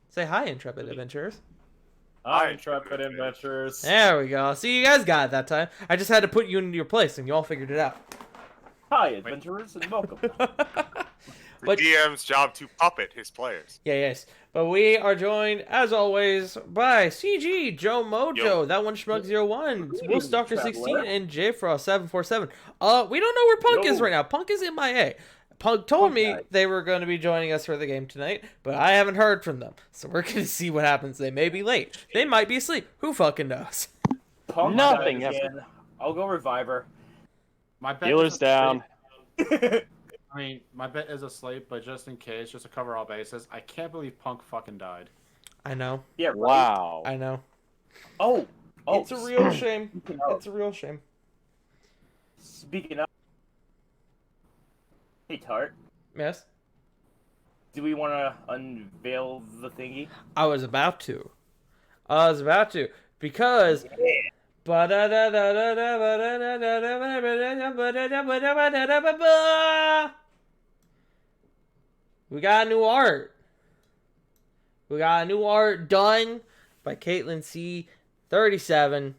Say hi, Intrepid Adventurers. Hi, Intrepid Adventurers. There we go. See, you guys got it that time. I just had to put you into your place, and you all figured it out. Hi, adventurers, and welcome. The But- DM's job to puppet his players. Yes. But we are joined, as always, by CG, Joe Mojo, Yo. That One Schmug01, Will Stalker 16, Traveler. and JFrost 747. We don't know where Punk is Yo. right now. Punk is MIA. Punk told Punk me died. they were going to be joining us for the game tonight, but I haven't heard from them. So we're going to see what happens. They may be late. They might be asleep. Who fucking knows? Punk Nothing died again. I'll go revive her. My bet Healer's is down. asleep. I mean, my bet is asleep, but just in case, just to cover all bases, I can't believe Punk fucking died. I know. Yeah, right. Wow. I know. Oh, It's a real shame. Speaking of, It's a real shame. speaking of, hey Tart, Yes? do we want to unveil the thingy? I was about to. Because we got new art. We got new art done by Caitlin C37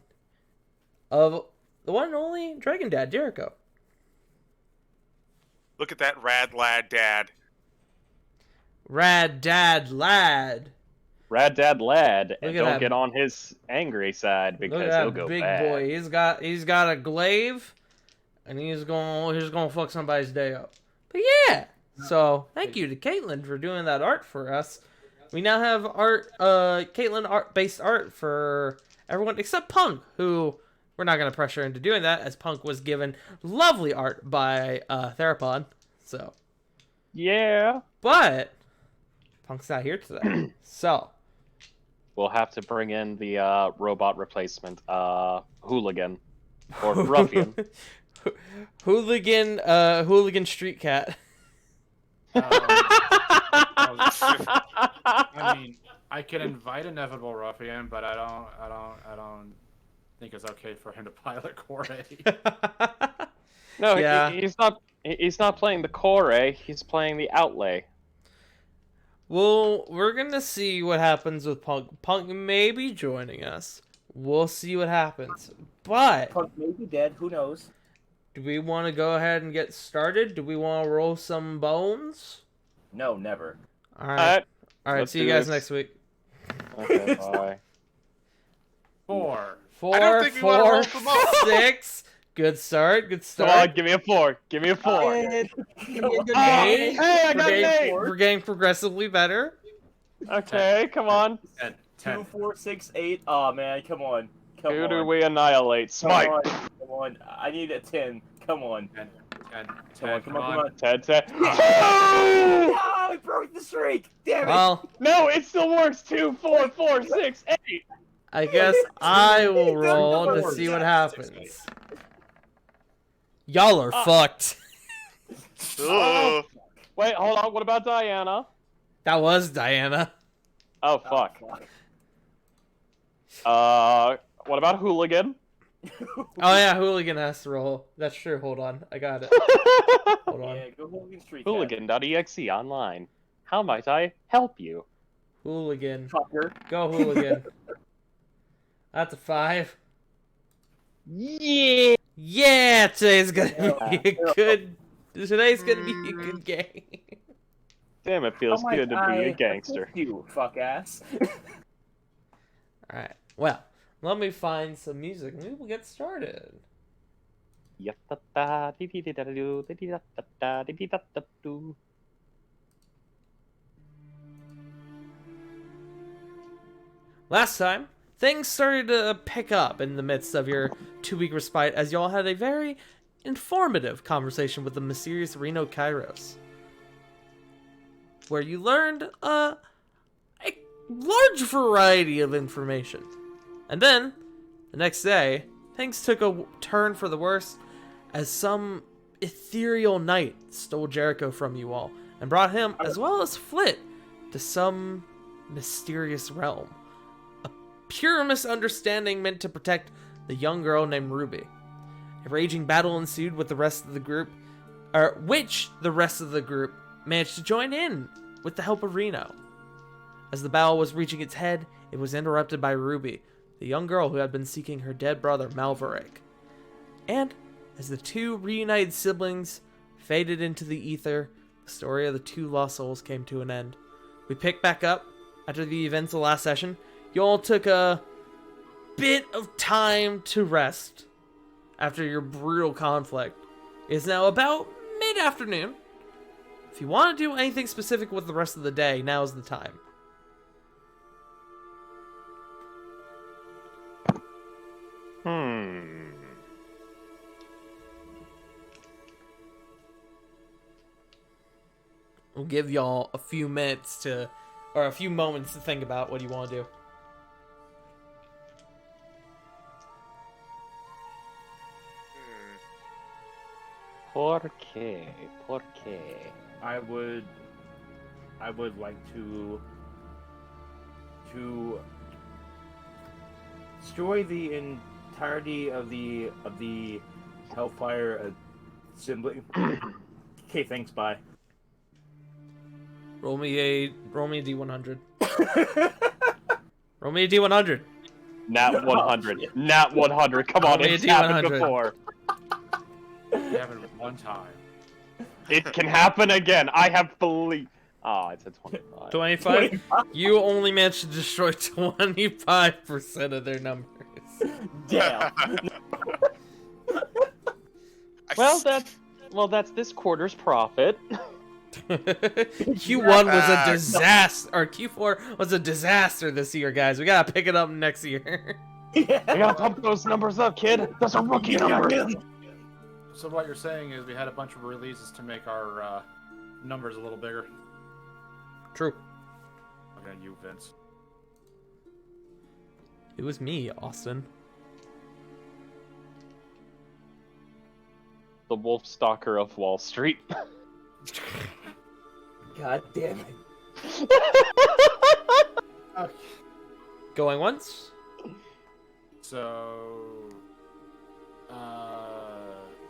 of the one and only Dragon Dad Jericho. Look at that rad lad dad. Rad Dad Lad. Rad Dad Lad, and Look at that. don't get on his angry side Look because at he'll that go big bad. boy. He's got a glaive, and he's gonna fuck somebody's day up. But yeah. So thank you to Caitlin for doing that art for us. We now have Caitlin based art for everyone except Punk, who we're not gonna pressure into doing that, as Punk was given lovely art by Therapod. So, Yeah. but Punk's not here today. So We'll have to bring in the robot replacement, Hooligan. Or Ruffian. Hooligan Street Cat. I mean, I could invite Inevitable Ruffian, but I don't think it's okay for him to pilot Core A. No, Yeah. he's not playing the core, he's playing the outlay. Well, we're gonna see what happens with Punk. Punk may be joining us. We'll see what happens. But Punk may be dead. Who knows? do we want to go ahead and get started? Do we want to roll some bones? No, never. All right. All right. let's See you do guys this. next week. Okay, bye. 4. Four, I don't think we wanna roll four, them up. 6. Good start. Good Come start. on, give me a 4. Give me a 4. Hey, Hey, I got an 8. we're getting progressively better. Okay, come on. 10. 2, 10. 4, 6, 8. Oh man, come on. Come Who on. do we annihilate? Come Smite. on. Come on. I need a 10. Come on. 10. 10. Come on. Come on. Come on. 10, 10. Oh, we broke the streak. Damn it. Well, No, it still works. 2, 4, 4, 6, 8. I guess I will roll to see what happens. Y'all are fucked. Ugh. Wait, hold on. What about Diana? That was Diana. Oh, fuck. What about Hooligan? Oh yeah, Hooligan has to roll. That's true. Hold on, I got it. Hold on. Yeah, go Hooligan Street. Cat. Hooligan.exe online. How might I help you? Hooligan. Fucker. Go Hooligan. That's a 5. Yeah. Yeah, today's gonna be a Yeah. good. Today's gonna be a good game. Damn, it feels Oh my good to be God, a gangster. fuck You fuck ass. All right. Well, let me find some music and we will get started. Last time, things started to pick up in the midst of your 2-week respite as y'all had a very informative conversation with the mysterious Reno Kairos, where you learned a large variety of information. And then, the next day, things took a turn for the worse as some ethereal knight stole Jericho from you all and brought him, as well as Flit, to some mysterious realm. A pure misunderstanding meant to protect the young girl named Ruby. A raging battle ensued with the rest of the group, which the rest of the group managed to join in with the help of Reno. As the battle was reaching its head, it was interrupted by Ruby, the young girl who had been seeking her dead brother Malverick. And as the two reunited siblings faded into the ether, the story of the two lost souls came to an end. We picked back up after the events of the last session. You all took a bit of time to rest after your brutal conflict. It is now about mid-afternoon. If you want to do anything specific with the rest of the day, now's the time. We'll give y'all a few minutes or a few moments to think about what you want to do. Por qué? Por qué? I would like to destroy the entirety of the Hellfire Assembly. Okay, thanks. Bye. Roll me a D100. Roll me a D100. Nat 100. Nat 100. Come on, Roll me a it's happened D100. before. It happened one time. It can happen again. I have belief. Oh, it's a 25. 25? You only managed to destroy 25% of their numbers. Damn. Well, that's this quarter's profit. Q1 was a disaster, or Q4 was a disaster this year, guys. We gotta pick it up next year. We gotta pump those numbers up, kid. That's a rookie number. So what you're saying is we had a bunch of releases to make our numbers a little bigger. True. Looking at you, Vince. It was me, Austin. The Wolf Stalker of Wall Street. God damn it. Okay. Going once? So,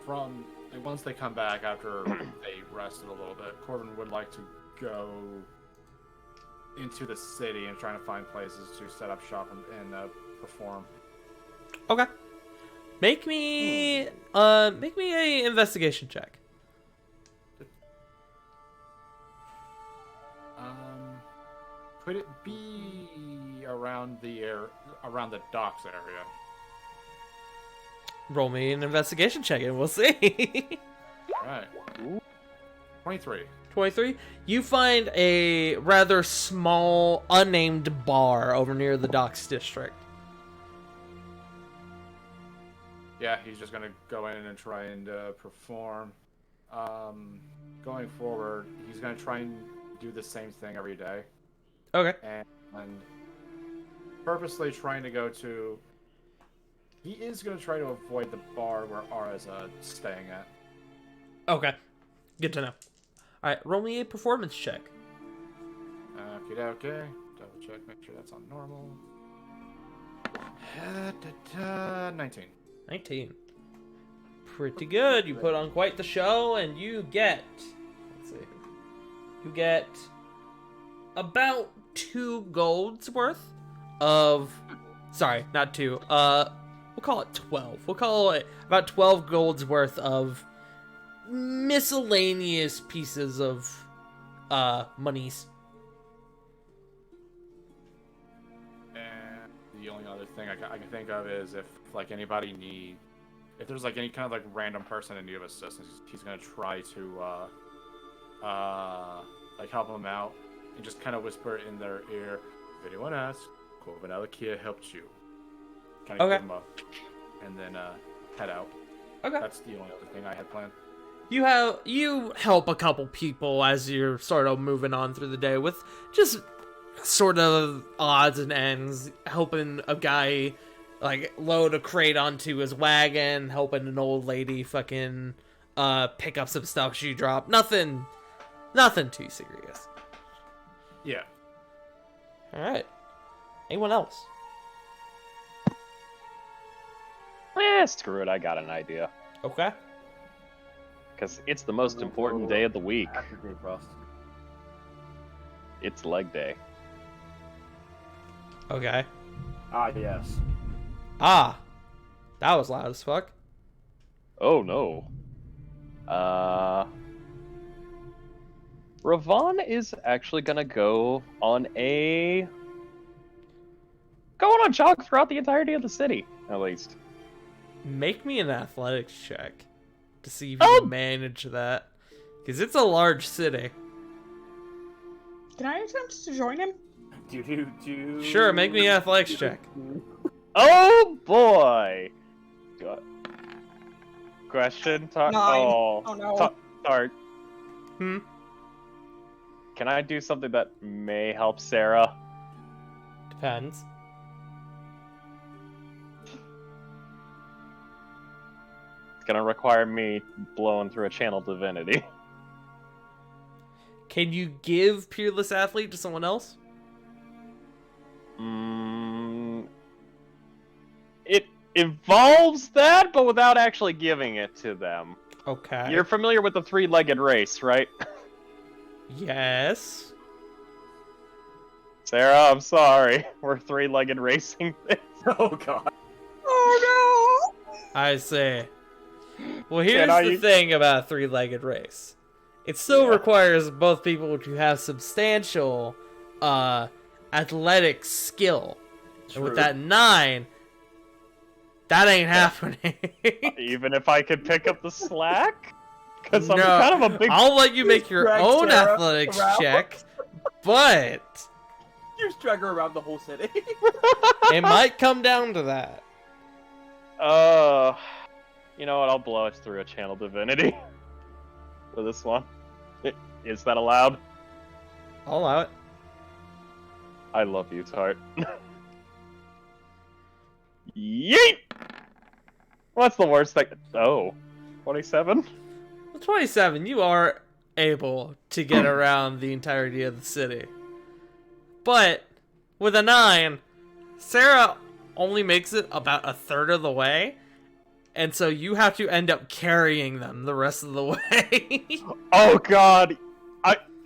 from once they come back after they rested a little bit, Corbin would like to go into the city and trying to find places to set up shop and perform. Okay. Make me a investigation check. Could it be around the docks area? Roll me an investigation check and we'll see. Alright. 23. 23. You find a rather small, unnamed bar over near the docks district. Yeah, he's just gonna go in and try and perform. Going forward, he's gonna try and do the same thing every day. Okay. And purposely trying to go to... He is going to try to avoid the bar where Ara's staying at. Okay. Good to know. Alright, roll me a performance check. Okay. Double check, make sure that's on normal. 19. 19. Pretty good. You put on quite the show and you get... Let's see. You get about 2 golds worth of... Sorry, not 2. We'll call it 12. We'll call it about 12 golds worth of miscellaneous pieces of monies. And the only other thing I can think of is if there's like any kind of like random person in need of assistance, he's gonna try to like help them out and just kind of whisper in their ear, if anyone asks, Corbin Alakia helped you. Kind of Okay. give them up and then head out. Okay. That's the only other thing I had planned. You help a couple people as you're sort of moving on through the day with just sort of odds and ends, helping a guy like load a crate onto his wagon, helping an old lady fucking pick up some stuff she dropped. Nothing too serious. Yeah. All right. Anyone else? Screw it, I got an idea. Okay. Because it's the most important day of the week. After Day Frost. It's leg day. Okay. Ah, yes. Ah, that was loud as fuck. Oh no. Ravon is actually gonna go on a jog throughout the entirety of the city, at least. Make me an athletics check to see if you Oh! can manage that, because it's a large city. Can I attempt to join him? Do. Sure, make me an athletics check. Oh boy! Question? Nine. Oh no. Tart. Hmm. Can I do something that may help Sarah? Depends. It's gonna require me blowing through a channel divinity. Can you give Peerless Athlete to someone else? It involves that, but without actually giving it to them. Okay. You're familiar with the three-legged race, right? Yes. Sarah, I'm sorry. We're three-legged racing things. Oh god. Oh I see. Well, here's I the use- thing about a three-legged race. It still Yeah. requires both people to have substantial athletic skill. And with True. that 9, that ain't happening. Even if I could pick up the slack? Because I'm No, kind of a big... I'll let you make your drag own Sarah athletics around. check, but You just drag her around the whole city. it might come down to that. You know what? I'll blow it through a channel divinity for this one. Is that allowed? I'll allow it. I love you, Tart. Yeet! What's the worst thing? Oh, 27? With 27, you are able to get around the entirety of the city. But with a 9, Sarah only makes it about a third of the way. And so you have to end up carrying them the rest of the way. Oh god!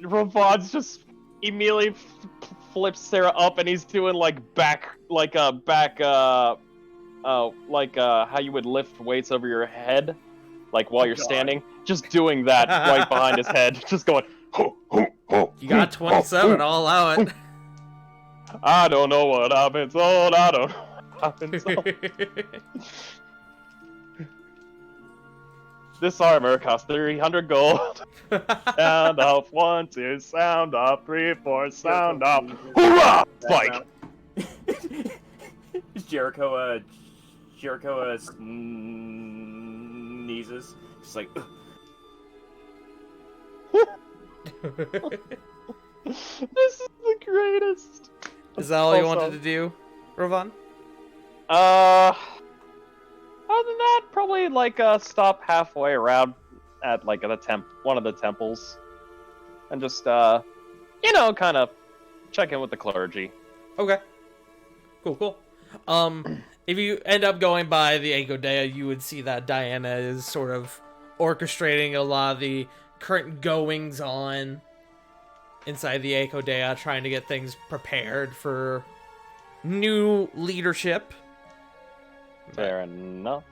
Ravon's just immediately flips Sarah up and he's doing like how you would lift weights over your head, like while you're God. standing. Just doing that right behind his head. Just going, ho, ho, ho, You got 27, I'll allow it. I don't know what I've been told. I don't know what I've been told. This armor costs 300 gold. Sound off 1, 2, sound off 3, 4, sound off. Hoorah! Spike! Jericho sneezes. Just like, This is the greatest. Is that all you Also- wanted to do, Ravon? Other than that, probably like stop halfway around at like one of the temples, and just kind of check in with the clergy. Okay. Cool. If you end up going by the Echo Dea, you would see that Diana is sort of orchestrating a lot of the current goings on inside the Echo Dea, trying to get things prepared for new leadership. Fair enough.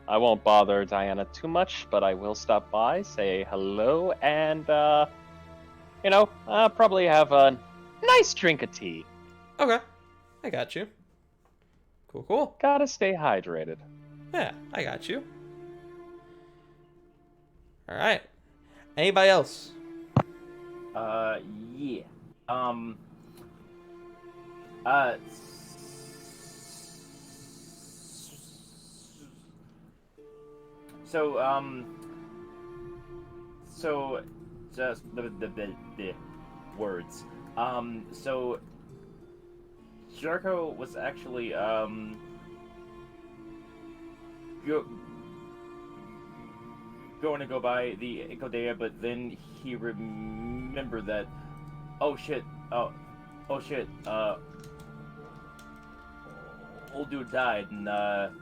I won't bother Diana too much, but I will stop by, say hello, and probably have a nice drink of tea. Okay. I got you. Cool. Gotta stay hydrated. Yeah, I got you. Alright. Anybody else? yeah. So, just the words. So, Jericho was actually, going to go by the Echo Dea, but then he remembered that, oh shit, old dude died, and,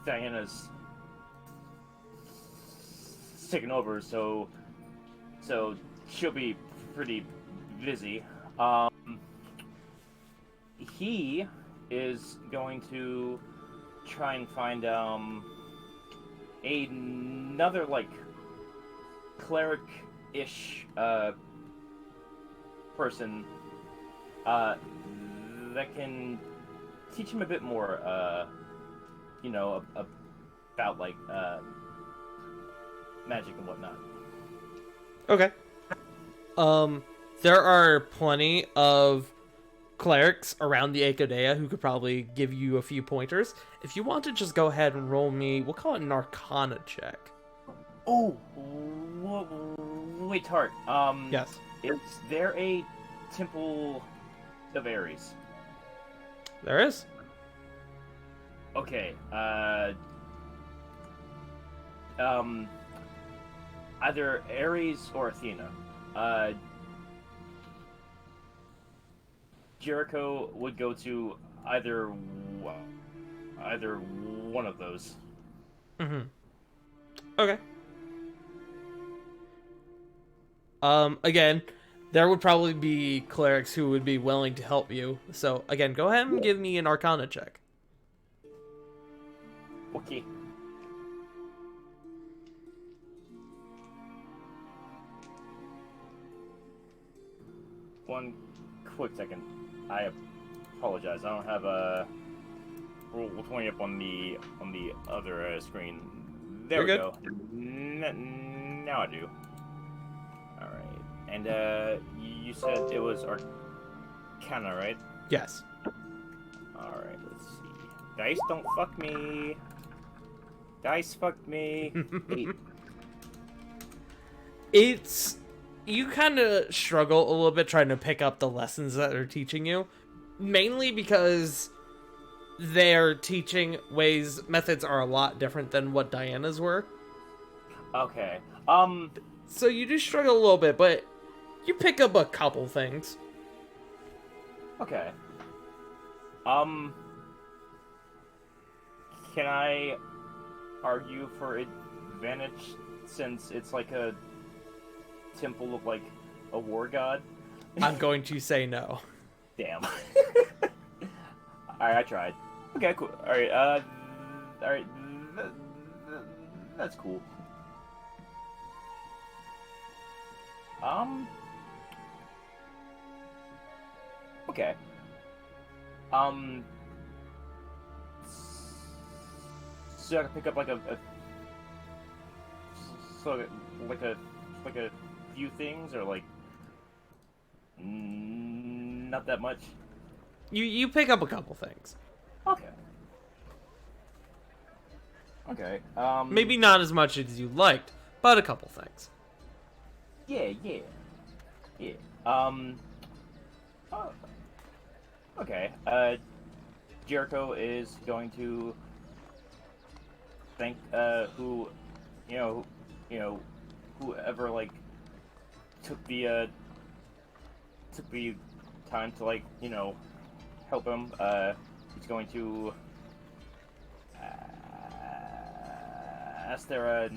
Diana's taking over, so she'll be pretty busy. he is going to try and find another like cleric-ish person that can teach him a bit more, about like magic and whatnot. Okay. There are plenty of clerics around the Akodea who could probably give you a few pointers. If you want to just go ahead and roll me, we'll call it an Arcana check. Oh, wait, Tart. Yes. Is there a Temple of Ares? There is. Okay. Either Ares or Athena. Jericho would go to either one of those. Mm-hmm. Okay. Again, there would probably be clerics who would be willing to help you. So, again, go ahead and give me an Arcana check. Okay. One quick second. I apologize. I don't have a roll 20 up on the other screen. There we You're go. Now I do. All right. And you said it was Arcana, right? Yes. All right. Let's see. Dice don't fuck me. Dice fucked me. 8. It's... You kind of struggle a little bit trying to pick up the lessons that they're teaching you. Mainly because their teaching methods are a lot different than what Diana's were. Okay. So you do struggle a little bit, but you pick up a couple things. Okay. Can I argue for advantage since it's like a temple of like a war god? I'm going to say no. Damn. Alright, I tried. Okay, cool. Alright, alright. That's cool. Okay. So I can pick up like a few things, or like not that much. You pick up a couple things. Okay. Okay. Maybe not as much as you liked, but a couple things. Yeah. Okay. Jericho is going to thank whoever like took the time to like help him. He's going to ask their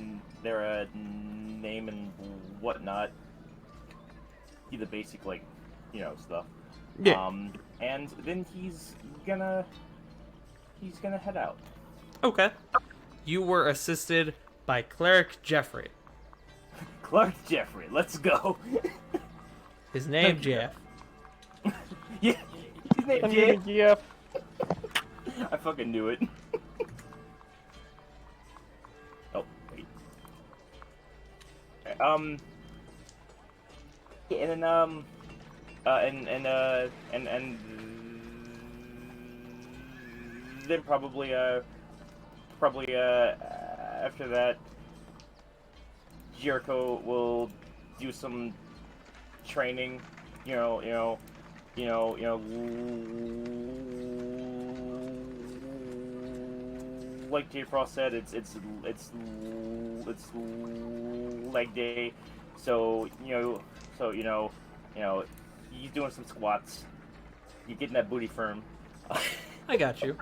name and whatnot. Do the basic like stuff. Yeah. And then he's gonna head out. Okay. You were assisted by Cleric Jeffrey. Clark Jeffrey, let's go. His name, Jeff. Yeah, his name I'm Jeff. getting GF. I fucking knew it. Oh wait. Yeah, and then and then probably after that, Jericho will do some training. Like J Frost said, it's leg day, so he's doing some squats. You're getting that booty firm. I got you.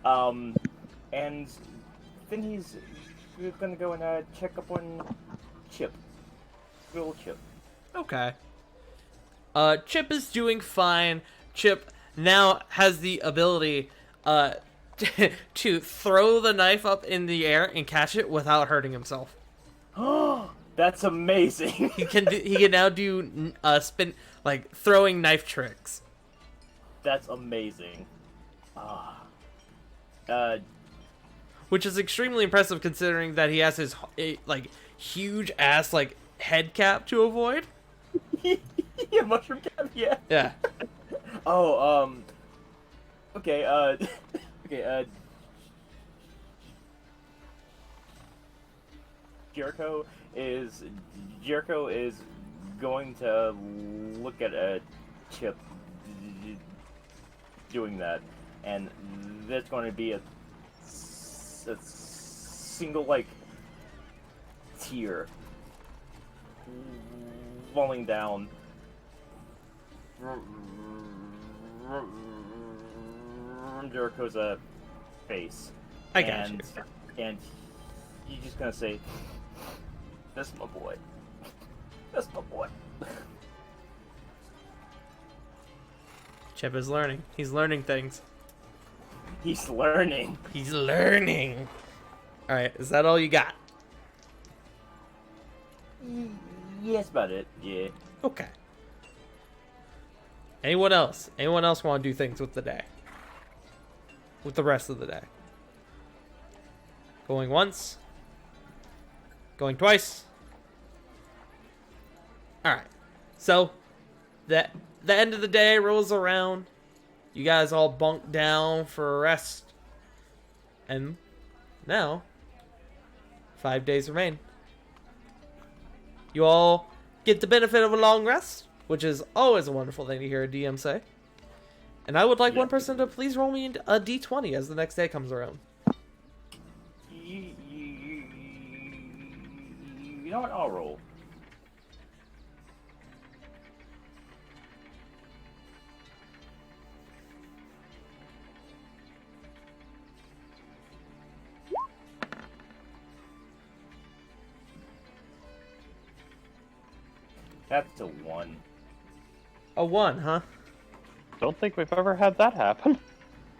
And then he's gonna go and check up on Chip. Good old Chip. Okay. Chip is doing fine, Chip now has the ability to throw the knife up in the air and catch it without hurting himself. That's amazing. He can now do spin like throwing knife tricks. That's amazing. Which is extremely impressive considering that he has his like huge ass like head cap to avoid. Yeah, mushroom cap. Yeah. Yeah. Oh, okay, okay, Jericho is going to look at a Chip doing that, and there's going to be a single, like, tear falling down from Jericho's face. I got you. And he's just gonna say, "That's my boy. That's my boy." Chip is learning. He's learning things. He's learning. He's learning. All right, is that all you got? Yeah, that's about it. Yeah. Okay. Anyone else? Anyone else want to do things with the day? With the rest of the day? Going once? Going twice? Alright. So, the end of the day rolls around. You guys all bunk down for a rest. And now, 5 days remain. You all get the benefit of a long rest, which is always a wonderful thing to hear a DM say. And I would like one person to please roll me a d20 as the next day comes around. You know what? I'll roll. That's a 1. A 1, huh? Don't think we've ever had that happen.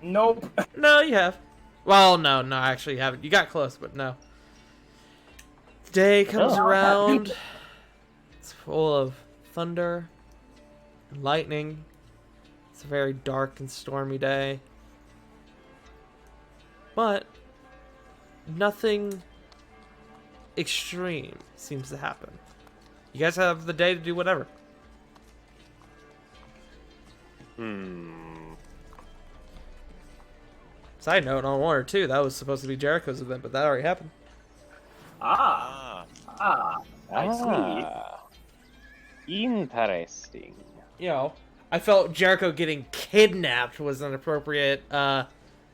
Nope. No, you have. Well, no, actually you haven't. You got close, but no. The day comes Oh. around. It's full of thunder and lightning. It's a very dark and stormy day. But nothing extreme seems to happen. You guys have the day to do whatever. Side note, on 1 or 2, that was supposed to be Jericho's event, but that already happened. I see. Interesting. You know, I felt Jericho getting kidnapped was an appropriate,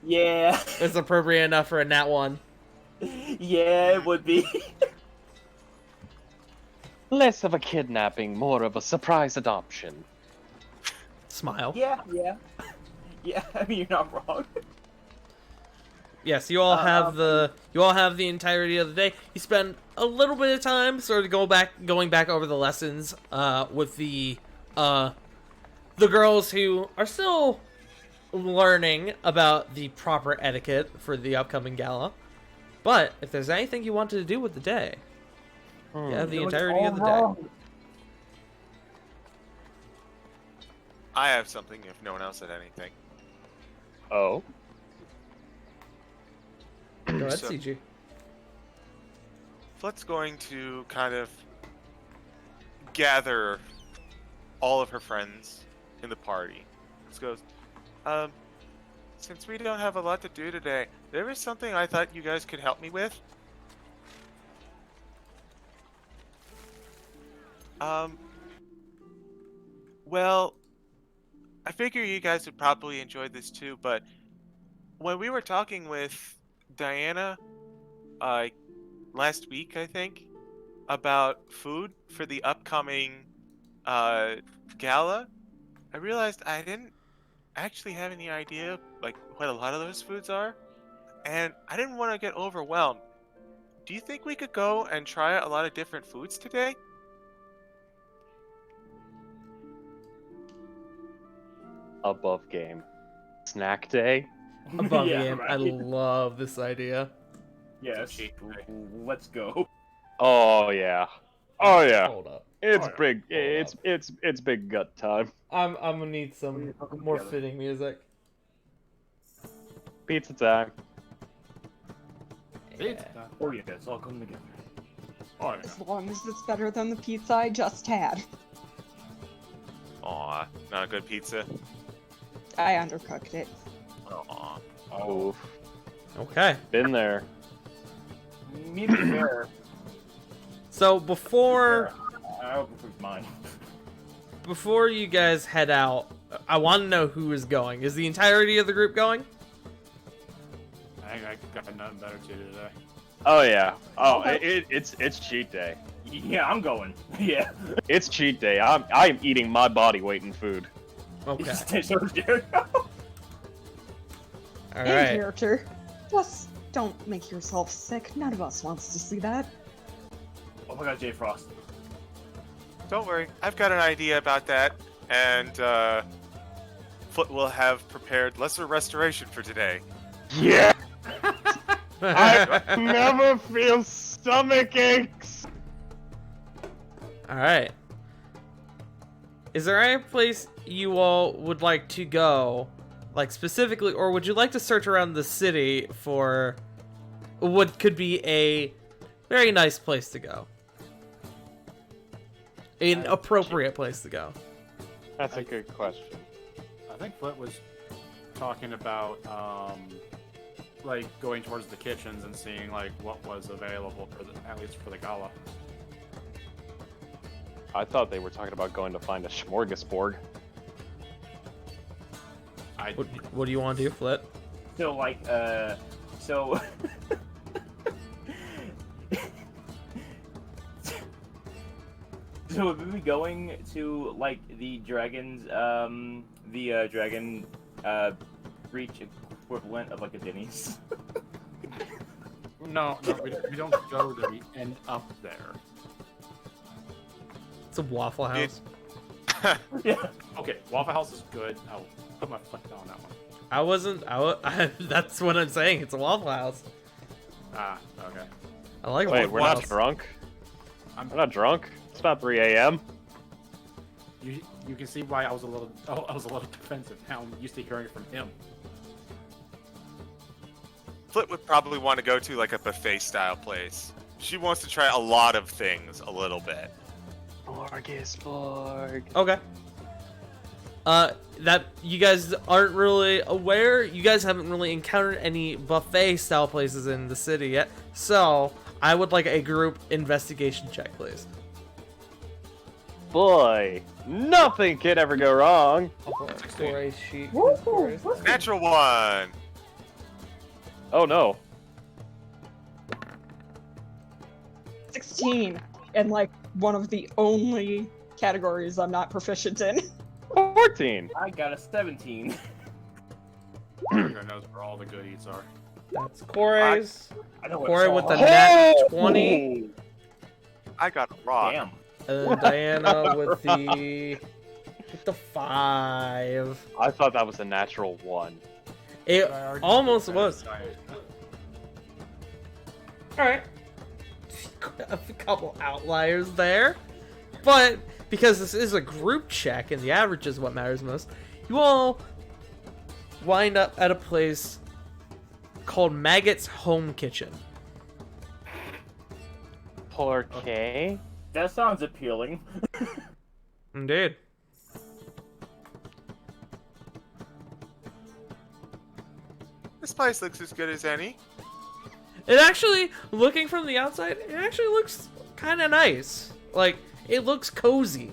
Yeah. was appropriate enough for a nat 1. Yeah, it would be. Less of a kidnapping, more of a surprise adoption. Smile. Yeah. Yeah, I mean, you're not wrong. Yes, you all have the entirety of the day. You spend a little bit of time sort of going back over the lessons with the girls who are still learning about the proper etiquette for the upcoming gala. But if there's anything you wanted to do with the day, you have the entirety of the day. I have something if no one else had anything. Oh? Go ahead, So- CG. Flet's going to kind of gather all of her friends in the party. This goes, since we don't have a lot to do today, there was something I thought you guys could help me with. Well, I figure you guys would probably enjoy this too, but when we were talking with Diana, last week, I think, about food for the upcoming gala, I realized I didn't actually have any idea like what a lot of those foods are, and I didn't want to get overwhelmed. Do you think we could go and try a lot of different foods today? above game. Snack day. Above Yeah, game. I right. love this idea. Yes. cheat day. Let's go. Oh yeah. Oh yeah. Hold up. It's Oh, yeah. big. Hold It's big gut time. I'm gonna need some more together. fitting music. Pizza time. Pizza. Yeah. Oh yeah, it's all coming together. Oh, yeah. As long as it's better than the pizza I just had. Aw, not a good pizza. I undercooked it. Aw. Oh, Oof. Okay. Been there. me to be fair. So before I hope it's mine. you guys head out, I want to know who is going. Is the entirety of the group going? I think I got nothing better to do today. Oh yeah. Oh, Okay. it's cheat day. Yeah, I'm going. Yeah. It's cheat day. I'm eating my body weight in food. Okay. So Jericho. All In right. character. Plus, don't make yourself sick. None of us wants to see that. Oh my god, Jay Frost. Don't worry, I've got an idea about that, and Foot will have prepared lesser restoration for today. Yeah. I never feel stomach aches. All right. Is there any place you all would like to go, like specifically, or would you like to search around the city for what could be a very nice place to go? An appropriate place to go. That's a good question. I think Flint was talking about like going towards the kitchens and seeing like what was available for the, at least for the gala. I thought they were talking about going to find a smorgasbord. I What do you want to do, Flit? So like, so. So would we be going to like the dragon's, dragon, breach equivalent of like a Denny's? no, we don't go there. We end up there. It's a Waffle House. Yeah. Okay, Waffle House is good. I'll put my foot on that one. That's what I'm saying. It's a Waffle House. Ah, okay. I like Wait, Waffle we're House. not drunk. I'm We're not drunk. It's not 3 a.m. You can see why I was a little defensive. Now I'm used to hearing it from him. Flit would probably want to go to like a buffet style place. She wants to try a lot of things a little bit. Smorgasbord. Okay. That you guys aren't really aware. You guys haven't really encountered any buffet style places in the city yet. So I would like a group investigation check, please. Boy, nothing can ever go wrong. Corey's sheet. Woo! Corey's- Natural one. Oh no. 16. And like one of the only categories I'm not proficient in. 14. I got a 17. Everyone knows where all the good eats are. That's Corey's. I know Corey it's with all- the nat 20. I got a rock. Damn. And then Diana with the 5. I thought that was a natural 1. It But I already almost said was. diet. Alright. A couple outliers there. But because this is a group check and the average is what matters most, you all wind up at a place called Maggot's Home Kitchen. Okay. That sounds appealing. Indeed. This place looks as good as any. It actually, looking from the outside, it actually looks kind of nice. Like, it looks cozy.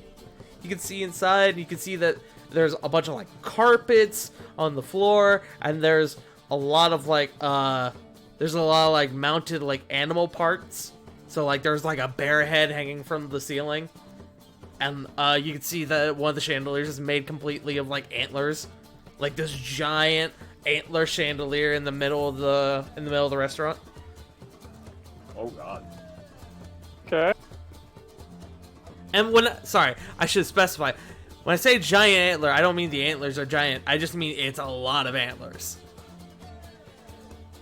You can see inside, you can see that there's a bunch of, like, carpets on the floor, and there's a lot of, like, mounted, like, animal parts. So, like, there's, like, a bear head hanging from the ceiling. And, you can see that one of the chandeliers is made completely of, like, antlers. Like, this giant antler chandelier in the middle of the restaurant. Oh god. Okay. And sorry, I should specify. When I say giant antler, I don't mean the antlers are giant. I just mean it's a lot of antlers.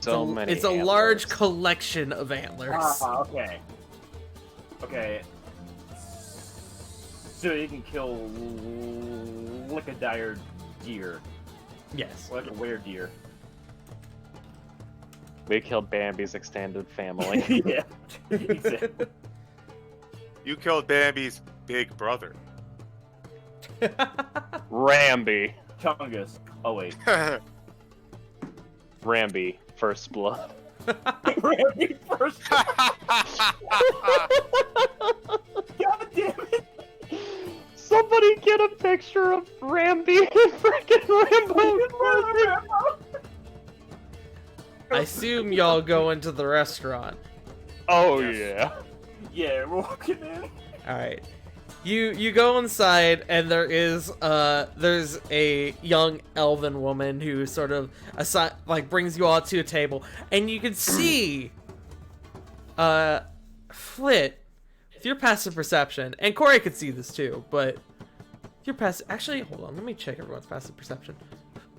So many. It's a antlers. large collection of antlers. Ah, okay. Okay. So you can kill like a dire deer, Yes. or like a were deer. We killed Bambi's extended family. Yeah. Exactly. You killed Bambi's big brother. Rambi. Chungus. Oh wait. Rambi. First blood. Randy first. God damn it. Somebody get a picture of Rambi and freaking Rambo. I assume y'all go into the restaurant. Oh Yes. yeah. Yeah, we're walking in. All right. You go inside and there's a young elven woman who sort of brings you all to a table, and you can see Flit with your passive perception, and Corey could see this too, but your passive, actually, hold on, let me check everyone's passive perception.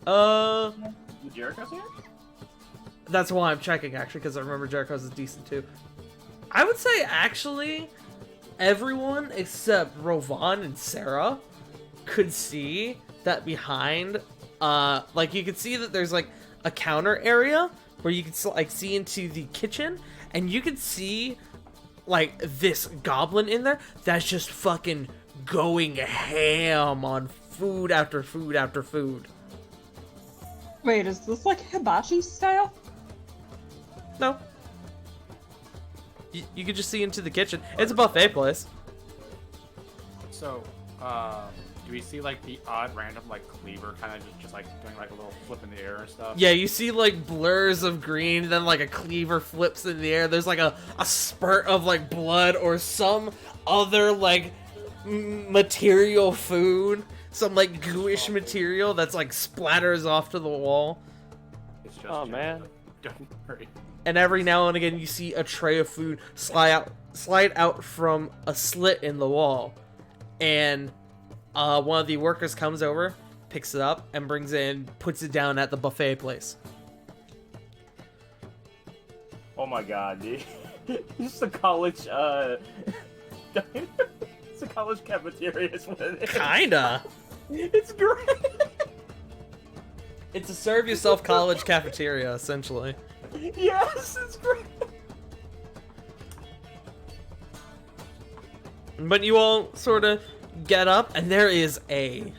Is Jericho's here? That's why I'm checking, actually, because I remember Jericho's is decent too. I would say, actually, everyone except Rovan and Sarah could see that behind, you could see that there's, like, a counter area where you could, see into the kitchen, and you could see, like, this goblin in there that's just fucking going ham on food after food after food. Wait, is this like hibachi style? No. You could just see into the kitchen. It's a buffet place. So, do we see like the odd random like cleaver kind of just like doing like a little flip in the air and stuff? Yeah, you see like blurs of green, then like a cleaver flips in the air. There's like a spurt of like blood or some other like material food. Some like gooish material that's like splatters off to the wall. It's just Oh, man. Don't worry. And every now and again you see a tray of food slide out from a slit in the wall. And one of the workers comes over, picks it up, and brings it in, puts it down at the buffet place. Oh my god, dude. It's a college, it's a college cafeteria is what it is. Kinda. It's great. It's a serve yourself college cafeteria, essentially. Yes, it's great. But you all sort of get up, and there is a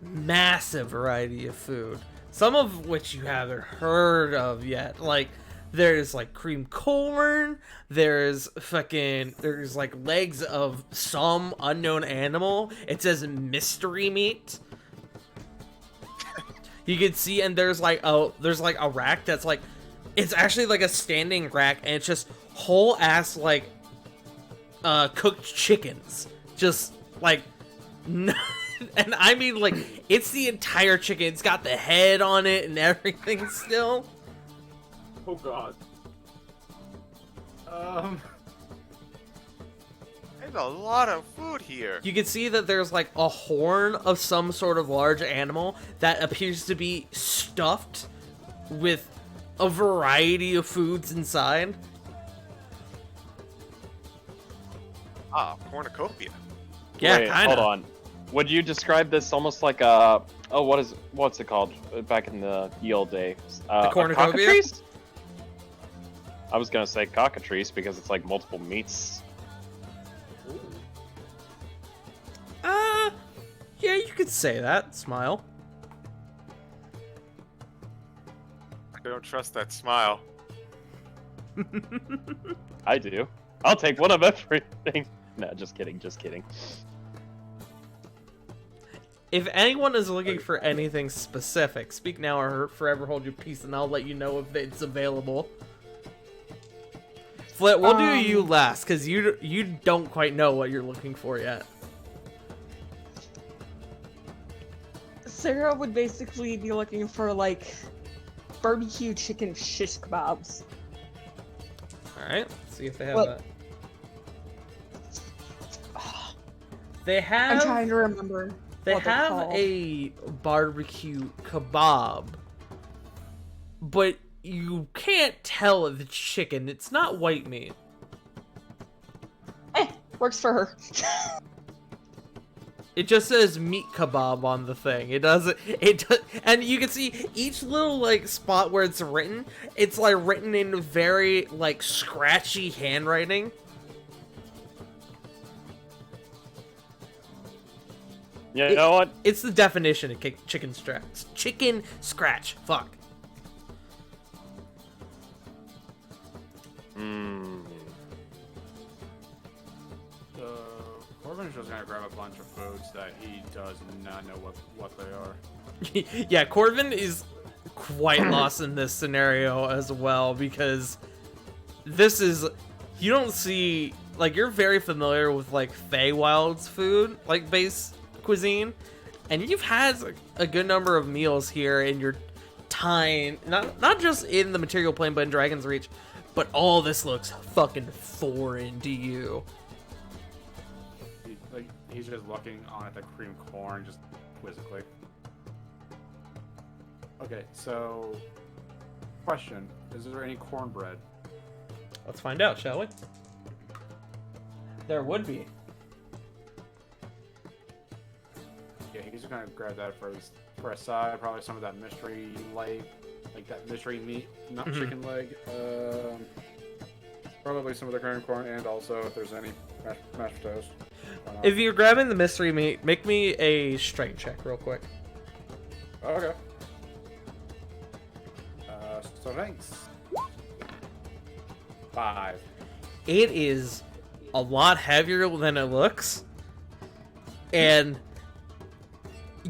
massive variety of food. Some of which you haven't heard of yet. Like, there's like cream corn, there's like legs of some unknown animal. It says mystery meat. You can see, and there's like a rack that's like, it's actually like a standing rack, and it's just whole ass like cooked chickens, just like and I mean like it's the entire chicken. It's got the head on it and everything still. Oh god. There's a lot of food here. You can see that there's like a horn of some sort of large animal that appears to be stuffed with a variety of foods inside. Ah, cornucopia. Yeah, Wait, kind of. hold on. Would you describe this almost like a... Oh, what's it called back in the ye olde days? The cornucopia? A cockatrice? I was gonna say cockatrice because it's like multiple meats. Yeah, you could say that. Smile. I don't trust that smile. I do. I'll take one of everything. No, just kidding, just kidding. If anyone is looking for anything specific, speak now or forever hold your peace, and I'll let you know if it's available. Flit, we'll do you last, because you don't quite know what you're looking for yet. Sarah would basically be looking for like barbecue chicken shish kebabs. Alright, see if they have What? that. They I'm have... trying to remember. They what they're have called. a barbecue kebab, but you can't tell if it's chicken. It's not white meat. Works for her. It just says meat kebab on the thing. It doesn't. It does, and you can see each little like spot where it's written. It's like written in very like scratchy handwriting. You know what? It's the definition of chicken scratch. Chicken scratch. Fuck. So Corbin's just gonna grab a bunch of foods that he does not know what they are. Yeah, Corvin is quite lost in this scenario as well because this is you don't see like you're very familiar with like Feywild's food like base cuisine, and you've had a good number of meals here in your time, not just in the material plane but in Dragon's Reach, but all this looks fucking foreign to you. He's just looking on at the cream corn just quizzically. Okay, so question: is there any cornbread? Let's find out, shall we? There would be. Yeah, he's just gonna grab that for a side. Probably some of that mystery leg, like that mystery meat, not Mhm. chicken leg. Probably some of the cream corn, and also if there's any mashed potatoes. Why not? If you're grabbing the mystery meat, make me a strength check real quick. Okay. So thanks. 5. It is a lot heavier than it looks. And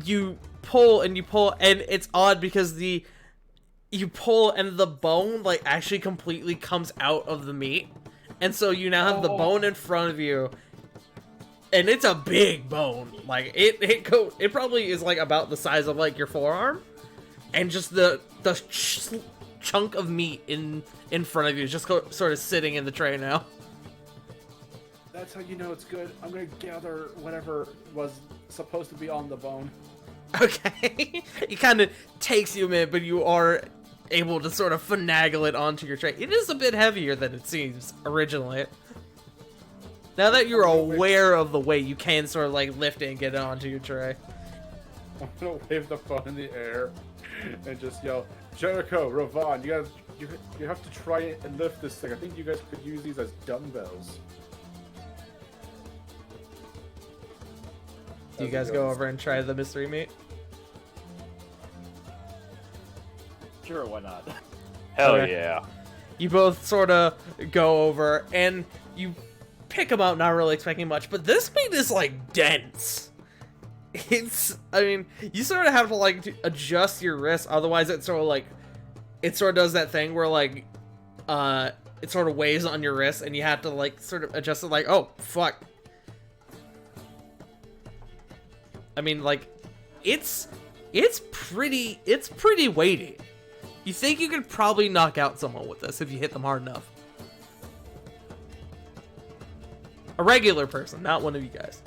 you pull and it's odd because you pull and the bone like actually completely comes out of the meat. And so you now have the bone in front of you. And it's a big bone. Like it probably is like about the size of like your forearm. And just the chunk of meat in front of you is just sort of sitting in the tray now. That's how you know it's good. I'm gonna gather whatever was supposed to be on the bone. Okay. It kind of takes you a minute, but you are able to sort of finagle it onto your tray. It is a bit heavier than it seems originally. Now that you're aware of the weight, you can sort of like lift it and get it onto your tray. I'm gonna wave the phone in the air and just yell, Jericho, Ravon, you have to try it and lift this thing. I think you guys could use these as dumbbells. Do you guys go over and try the mystery meat? Sure, why not? Hell Okay. yeah. You both sort of go over and you pick them out, not really expecting much, but this meat is like dense. I mean, you sort of have to like adjust your wrist, otherwise it sort of does that thing where like, it sort of weighs on your wrist and you have to like sort of adjust it like, oh, fuck. I mean, like, it's pretty weighty. You think you could probably knock out someone with this if you hit them hard enough. A regular person, not one of you guys.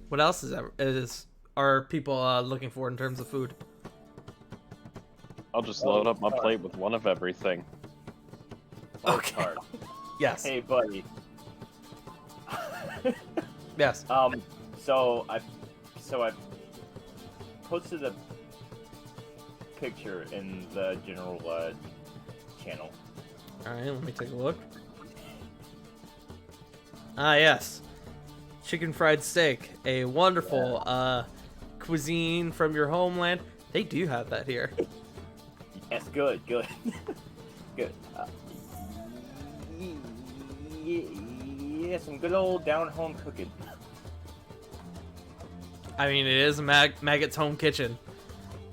What else are people looking for in terms of food? I'll just load up my plate with one of everything. Okay. Hard. Yes. Hey, buddy. Yes. So I posted a picture in the general channel. All right, let me take a look. Ah, yes. Chicken fried steak, a wonderful cuisine from your homeland. They do have that here. Yes, good. Good. Yeah, some good old down-home cooking. I mean, it is Maggot's home kitchen.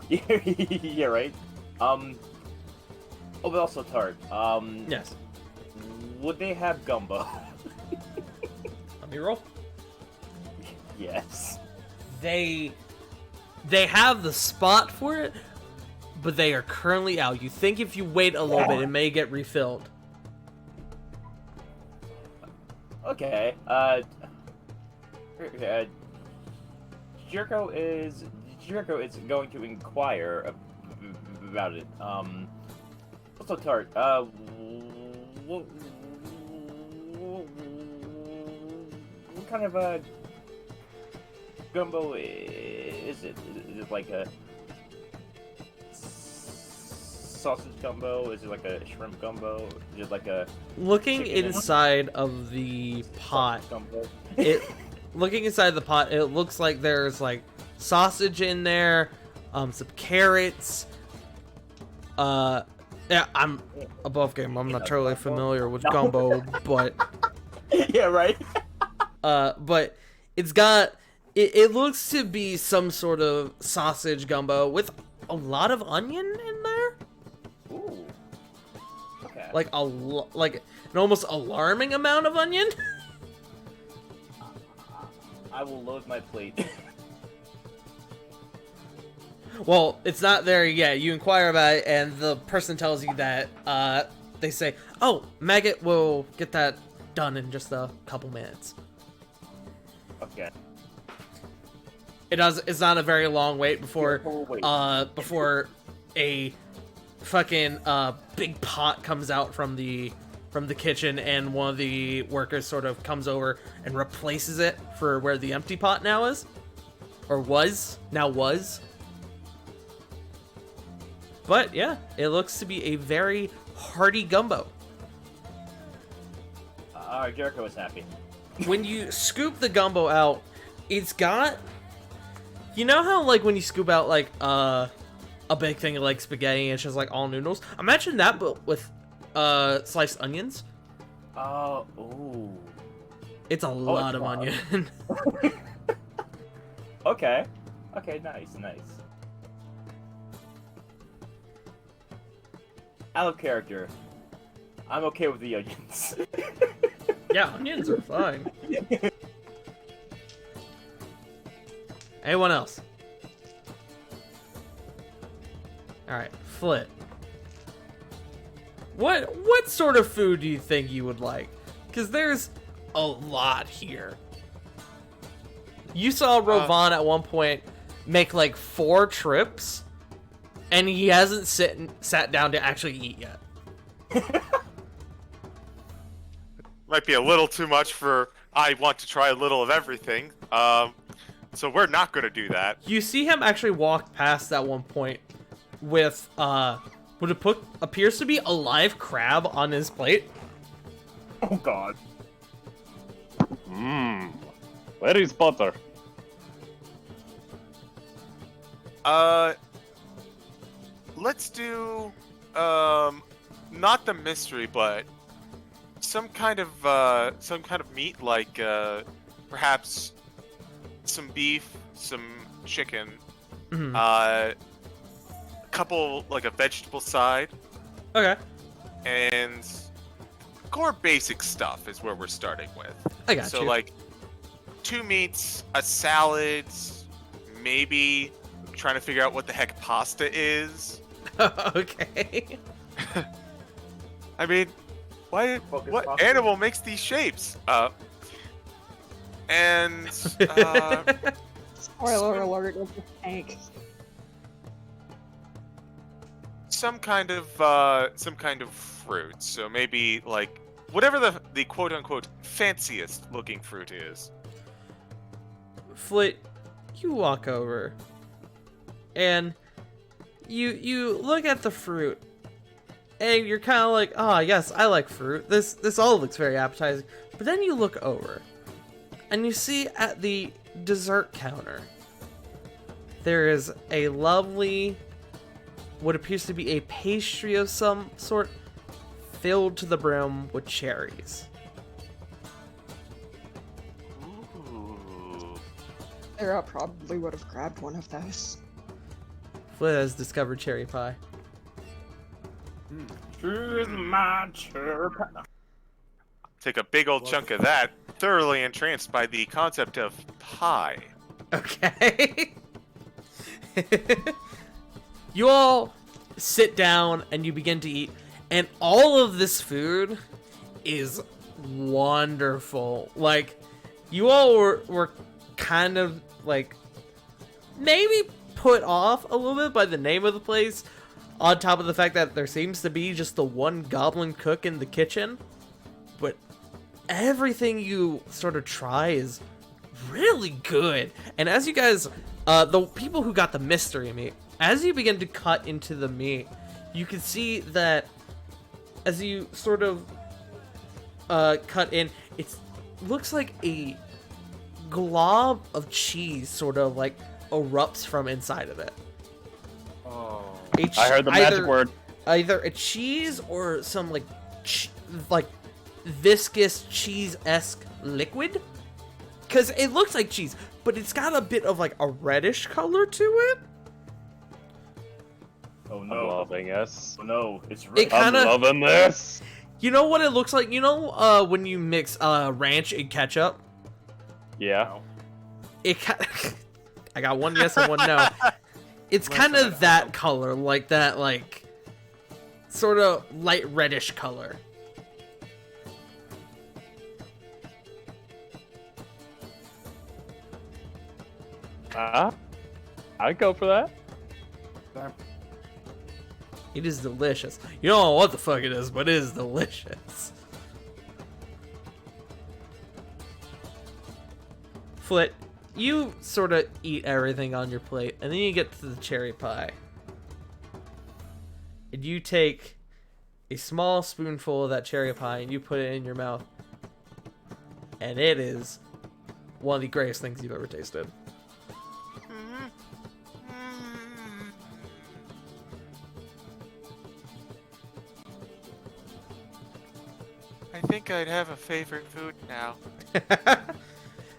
Yeah, right. Oh, but also Tart. Yes. Would they have gumbo? Let me roll. Yes. They have the spot for it, but they are currently out. You think if you wait a little bit, it may get refilled. Okay. Jericho is going to inquire about it. Also, Tart. What kind of a gumbo is it? Is it like a sausage gumbo? Is it like a shrimp gumbo? Is it like a Looking chicken and inside of the pot, sausage gumbo? looking inside the pot, it looks like there's like sausage in there, some carrots. Yeah, I'm above game. I'm not totally familiar with gumbo, but Yeah, right. but it's got it looks to be some sort of sausage gumbo with a lot of onion in there. Ooh. Okay. Like like an almost alarming amount of onion. I will load my plate. Well, it's not there yet. You inquire about it, and the person tells you that they say, "Oh, Maggot will get that done in just a couple minutes." Okay. It's not a very long wait before Wait. before a fucking big pot comes out from the kitchen, and one of the workers sort of comes over and replaces it for where the empty pot now is, or was. But yeah, it looks to be a very hearty gumbo. Jericho is happy. When you scoop the gumbo out, it's got, you know how like when you scoop out like a big thing of like spaghetti and it's just like all noodles? Imagine that, but with sliced onions. Ooh. It's a lot it's of a lot. onion. Okay. Nice. Out of character. I'm okay with the onions. Yeah, onions are fine. Anyone else? Alright, Flit. What sort of food do you think you would like? Because there's a lot here. You saw Rovan at one point make like 4 trips, and he hasn't sat down to actually eat yet. Might be a little too much for I want to try a little of everything. So we're not going to do that. You see him actually walk past at one point with what appears to be a live crab on his plate. Oh god. Mmm. Where is butter? Let's do not the mystery, but some kind of meat, like perhaps some beef, some chicken, Mhm. a couple, like a vegetable side, Okay, and core basic stuff is where we're starting with. I got So you. like 2 meats, a salad, maybe trying to figure out what the heck pasta is. Okay. I mean, what pasta. animal makes these shapes? And Spoiler alert, it's a tank. some kind of fruit. So maybe like whatever the quote unquote fanciest looking fruit is. Flit, you walk over, and you look at the fruit, and you're kind of like, oh yes, I like fruit. This all looks very appetizing. But then you look over, and you see at the dessert counter, there is a lovely, what appears to be a pastry of some sort, filled to the brim with cherries. Ooh. Sarah probably would have grabbed one of those. Flit has discovered cherry pie. Choose my cherry pie. Take a big old chunk of that. thoroughly entranced by the concept of pie. Okay. You all sit down and you begin to eat, and all of this food is wonderful. Like, you all were kind of like maybe put off a little bit by the name of the place, on top of the fact that there seems to be just the one goblin cook in the kitchen. But everything you sort of try is really good. And as you guys, the people who got the mystery meat, as you begin to cut into the meat, you can see that as you sort of cut in, it looks like a glob of cheese sort of like erupts from inside of it. Oh. I heard the magic word. Either a cheese or some like like viscous cheese-esque liquid, because it looks like cheese, but it's got a bit of like a reddish color to it. Oh I'm no! loving this. Oh no! It's It red. kinda- I'm loving this. You know what it looks like? You know when you mix ranch and ketchup? Yeah. It I got one yes and one no. It's kind of that color, like that, like sort of light reddish color. I'd go for that. It is delicious. You don't know what the fuck it is, but it is delicious. Flit, you sort of eat everything on your plate, and then you get to the cherry pie. And you take a small spoonful of that cherry pie and you put it in your mouth. And it is one of the greatest things you've ever tasted. I think I'd have a favorite food now.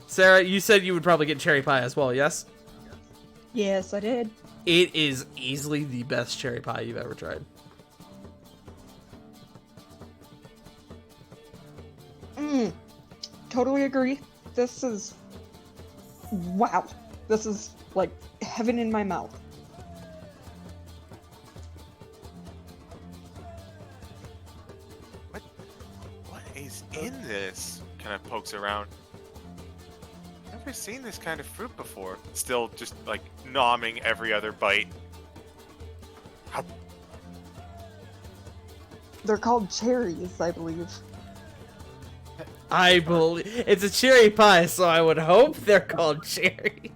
Sarah, you said you would probably get cherry pie as well, yes? Yes, I did. It is easily the best cherry pie you've ever tried. Totally agree. This is... Wow. This is, like, heaven in my mouth. What is in this? Kind of pokes around. Never seen this kind of fruit before. Still just like nomming every other bite. They're called cherries, I believe. I believe it's a cherry pie, so I would hope they're called cherries.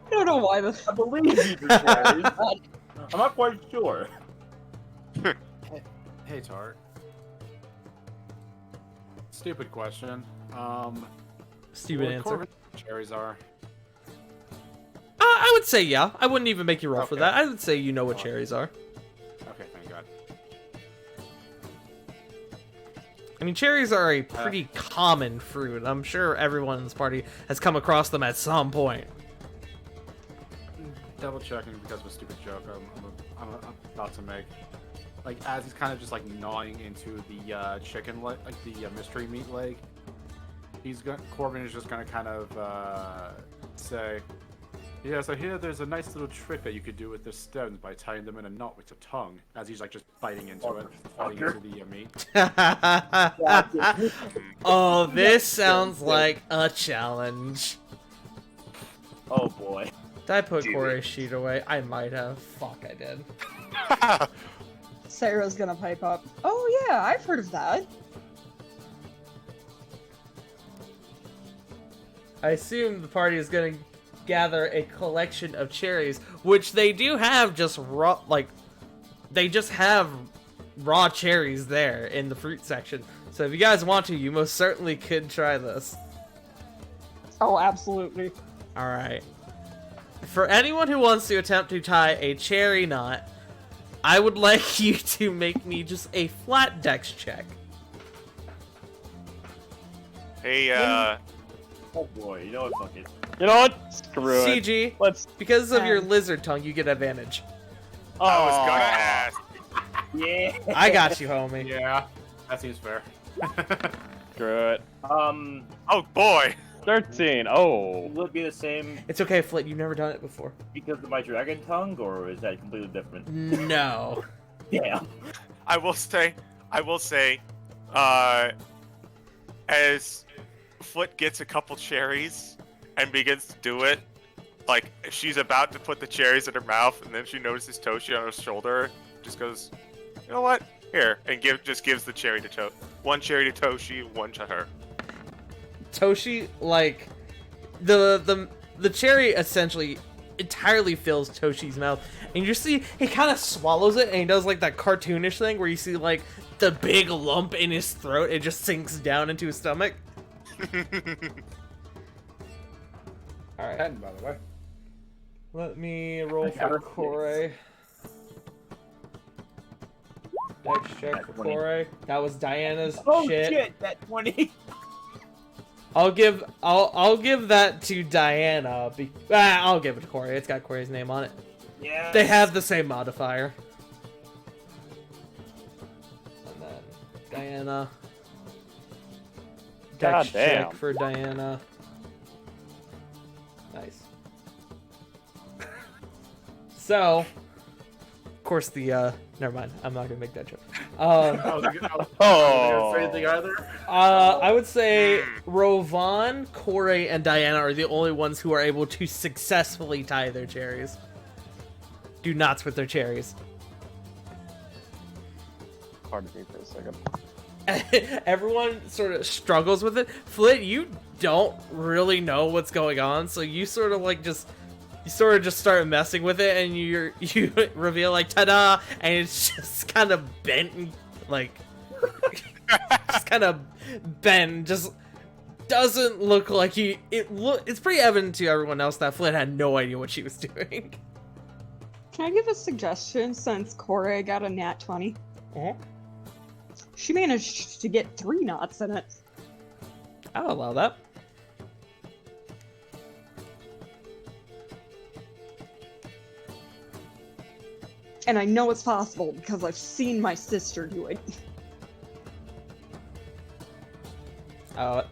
I don't know why this... I believe you, Cherries. I'm not quite sure. Hey, Tart. Stupid question. Stupid what answer. Corbin cherries are? I would say yeah. I wouldn't even make you roll for Okay. that. I would say you know what cherries are. Okay, thank God. I mean, cherries are a pretty common fruit. I'm sure everyone in this party has come across them at some point. Double checking because of a stupid joke I'm about to make. Like, as he's kind of just like gnawing into the chicken leg, like the mystery meat leg, Corbin is just gonna kind of say, "Yeah, so here there's a nice little trick that you could do with the stones by tying them in a knot with your tongue." As he's like just biting into it, biting into the meat. Oh, this sounds like a challenge. Oh boy. Did I put Corey's sheet away? I might have. Fuck, I did. Sarah's gonna pipe up. Oh yeah, I've heard of that. I assume the party is going to gather a collection of cherries, which they do have just raw, like, they just have raw cherries there in the fruit section. So if you guys want to, you most certainly could try this. Oh, absolutely. Alright. For anyone who wants to attempt to tie a cherry knot, I would like you to make me just a flat dex check. Hey, Oh boy. You know what? Fuck it. You know what? Screw it. CG, Let's. because of your Um. lizard tongue, you get advantage. I was gonna ask. Yeah. I got you, homie. Yeah, that seems fair. Screw it. Oh boy. 13. Oh. Will it be the same It's okay, Flit. You've never done it before. because of my dragon tongue, or is that completely different? No. Yeah. I will say, as Foot gets a couple cherries and begins to do it, like she's about to put the cherries in her mouth, and then she notices Toshi on her shoulder, just goes, you know what? Here, and gives the cherry to one cherry to Toshi, one to her. Toshi, like, the cherry essentially entirely fills Toshi's mouth, and you see he kind of swallows it, and he does like that cartoonish thing where you see like the big lump in his throat, it just sinks down into his stomach. All right, 10, by the way. let me roll I got for a Kore. Dex check for 20. Kore. That was Diana's Oh shit. shit! That 20. I'll give that to Diana. I'll give it to Corey. It's got Corey's name on it. Yeah. They have the same modifier. And then Diana. Dex God damn. check for Diana. Nice. So, of course the never mind. I'm not gonna make that joke. I wasn't gonna say anything either. I would say Rovan, Corey, and Diana are the only ones who are able to successfully tie their cherries. Do knots with their cherries. Pardon me for a second. Everyone sort of struggles with it. Flit, you don't really know what's going on, so you sort of like just start messing with it, and you reveal like ta-da, and it's just kind of bent and like just kind of bent. Just doesn't look like it's pretty evident to everyone else that Flit had no idea what she was doing. Can I give a suggestion since Corey got a nat 20? Uh-huh. She managed to get 3 knots in it. I'll allow that. And I know it's possible because I've seen my sister do it.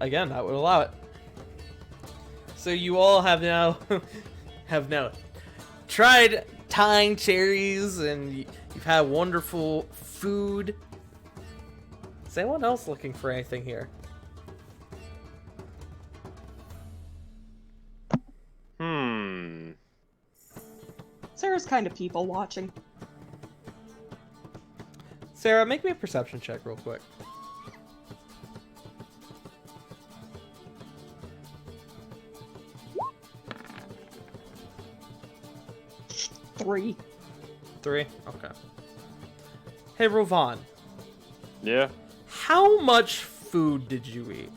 Again, I would allow it. So you all have now tried tying cherries, and you've had wonderful food. Is anyone else looking for anything here? Sarah's kind of people watching. Sarah, make me a perception check real quick. Three. 3? Okay. Hey, Rovan, Yeah. how much food did you eat?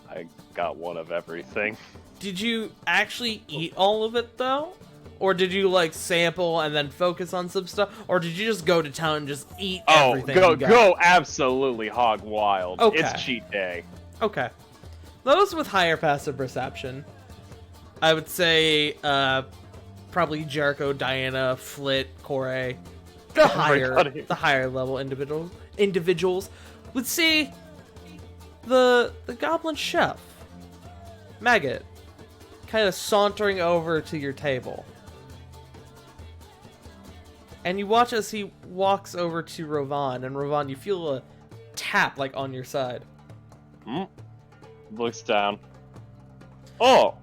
I got one of everything. Did you actually eat all of it, though? Or did you, like, sample and then focus on some stuff? Or did you just go to town and just eat everything you got? Go absolutely hog wild. Okay. It's cheat day. Okay. Those with higher passive perception, I would say, probably Jericho, Diana, Flit, Corey, the higher level individuals would see the goblin chef, Maggot, kind of sauntering over to your table. And you watch as he walks over to Rovan, and Rovan, you feel a tap like on your side. Looks down. Oh,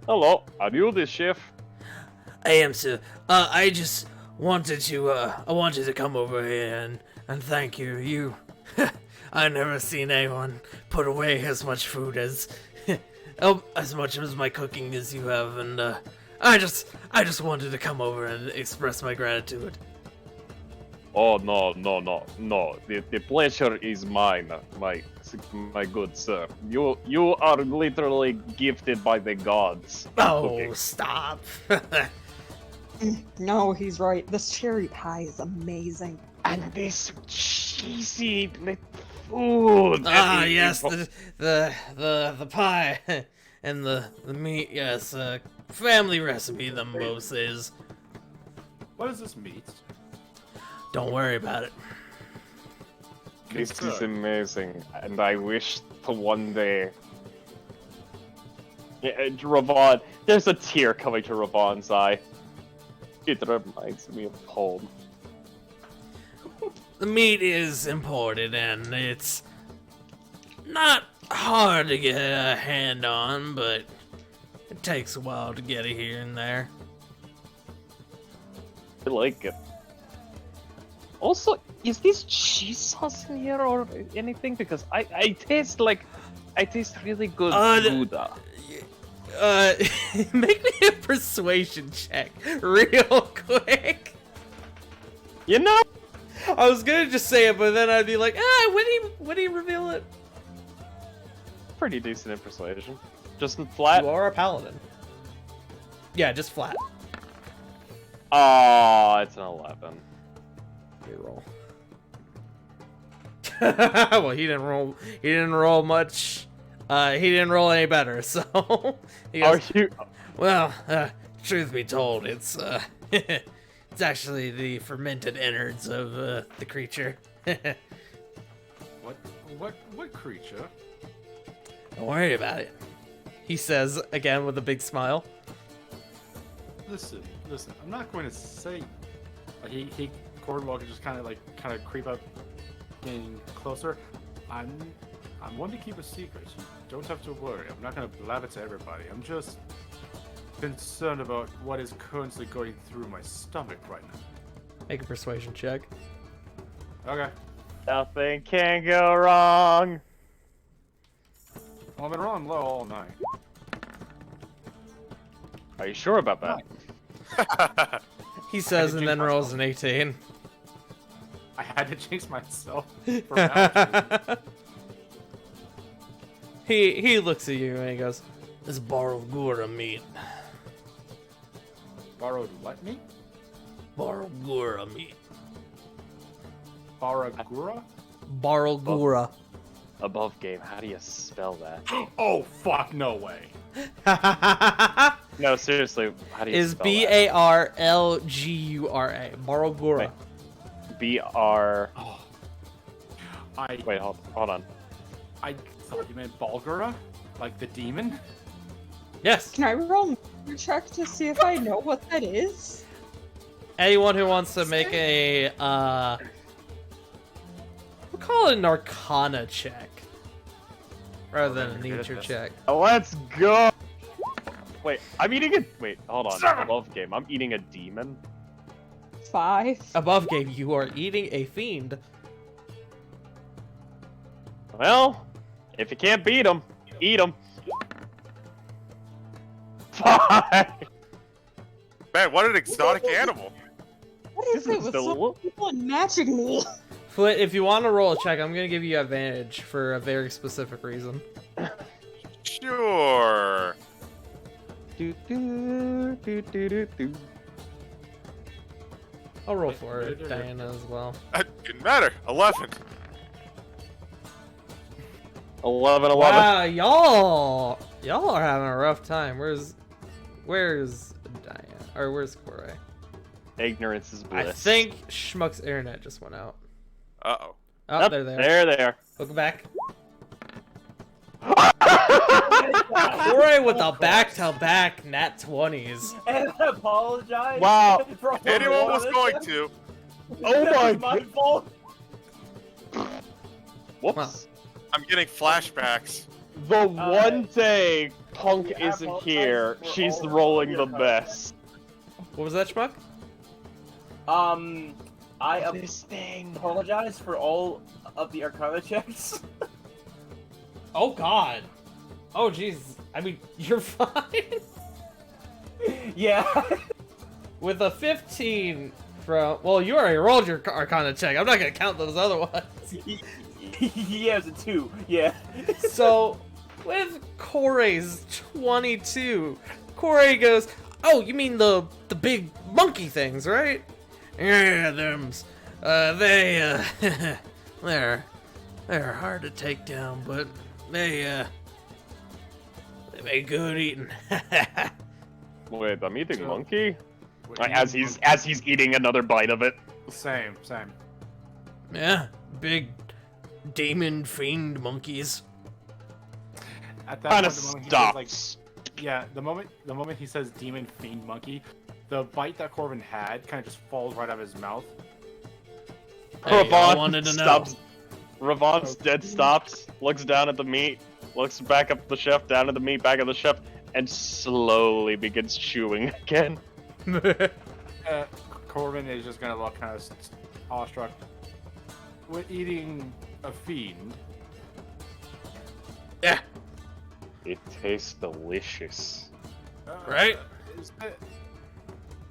hello. Are you the chef? I am, sir. I just wanted to come over here and thank you. You, I've never seen anyone put away as much food as much as my cooking as you have, and I just wanted to come over and express my gratitude. Oh no. The pleasure is mine, my good sir. You are literally gifted by the gods. Oh, Cooking. stop! No, he's right. This cherry pie is amazing. And this cheesy food. Ah, yes, the pie and the meat. Yes, family recipe. The most is. What is this meat? Don't worry about it. This is concern. amazing, and I wish to one day. Yeah, Ravon, there's a tear coming to Ravon's eye. It reminds me of home. The meat is imported and it's not hard to get a hand on, but it takes a while to get it here and there. I like it. Also, is this cheese sauce in here or anything? Because I taste really good Gouda. Make me a persuasion check real quick. You know, I was gonna just say it, but then I'd be like, when do you reveal it? pretty decent in persuasion. Just flat. You are a paladin. Yeah, just flat. Oh, it's an 11. Reroll. Well, he didn't roll. He didn't roll much. He didn't roll any better. So. He Are goes, you? well, truth be told, it's it's actually the fermented innards of the creature. What creature? Don't worry about it. He says again with a big smile. Listen. I'm not going to say. Cornwall can just kind of creep up, getting closer. I'm one to keep a secret. You don't have to worry. I'm not going to blab it to everybody. I'm just concerned about what is currently going through my stomach right now. Make a persuasion check. Okay. Nothing can go wrong. Well, I've been rolling low all night. Are you sure about that? He says I and did then jinx rolls an 18. I had to jinx myself for allergies. He looks at you and he goes, "This borrowed gura meat. Borrowed what meat? Borrowed gura meat. Baragura? Borrowed gura." Above game. How do you spell that? Oh fuck! No way. No, seriously. How do you Is spell Barlgura. Borrowed gura. Wait. BR. Oh. Wait, hold on. I thought you meant Balgura, like the demon. Yes. Can I roll a check to see if I know what that is? Anyone who wants to make a we'll call it an Arcana check rather than a Okay, good at nature this. check. Let's go. Wait, I'm eating a. Wait, hold on. Above game. I'm eating a demon. 5. Above game, you are eating a fiend. Well, if you can't beat them, eat them. 5. Man, what an exotic animal. What is it with so people matching me? Foot, if you want to roll a check, I'm gonna give you advantage for a very specific reason. Sure. I'll roll for it, Diana as well. Didn't matter. 11. 11. Wow, y'all are having a rough time. Where's Diana? Or where's Corey? Ignorance is bliss. I think Schmuck's internet just went out. Uh-oh. Oh, Yep, they're there. There they are. Look back. Corey with the back-to-back nat 20s. And I apologize. Wow. for Anyone was all going this. to. Oh my It's my god. fault. Whoops. Wow. I'm getting flashbacks. The one day Punk I isn't apologize here, for she's all rolling your the best. What was that, Schmuck? I This thing. apologize for all of the Arcana checks. Oh, God. Oh, jeez. I mean, you're fine. Yeah. With a 15 from... Well, you already rolled your Arcana check. I'm not going to count those other ones. Yeah, it's a 2. Yeah. So, with Corey's 22, Corey goes, "Oh, you mean the big monkey things, right? Yeah, them's, they're hard to take down, but they make good eating." Wait, I'm eating monkey? What, As he's eating another bite of it. Same. Yeah, big demon fiend monkeys. At that Kind point, of the moment he says, stops. like, yeah, the moment he says demon fiend monkey, the bite that Corbin had kind of just falls right out of his mouth. Hey, I wanted to know. stops. Ravon's dead stops, looks down at the meat, looks back up the chef, down at the meat, back at the chef, and slowly begins chewing again. Corbin is just gonna look kind of awestruck. We're eating a fiend. Yeah, It tastes delicious. right?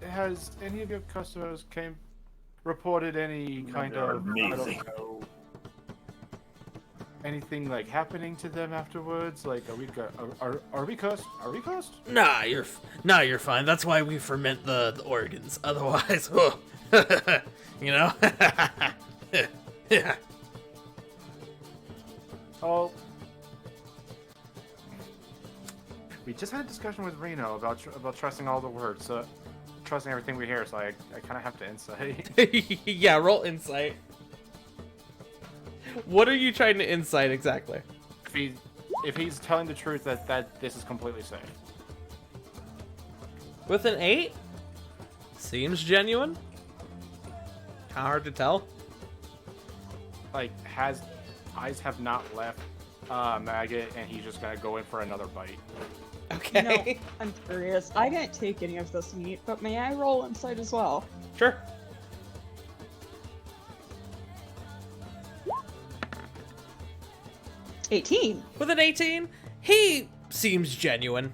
Has any of your customers reported any kind They're of amazing. I don't know, anything like happening to them afterwards? Like, are we cursed? Are we cursed? Nah, you're fine. That's why we ferment the organs. Otherwise, you know. Yeah. Oh, we just had a discussion with Reno about trusting all the words, so trusting everything we hear. So I kind of have to insight. Yeah, roll insight. What are you trying to insight exactly? if he's telling the truth that this is completely safe. With an 8? Seems genuine. Kinda hard to tell. Like, eyes have not left Maggot, and he's just gonna go in for another bite. Okay. No, I'm curious. I didn't take any of this meat, but may I roll inside as well? Sure. $18. With an 18, he seems genuine.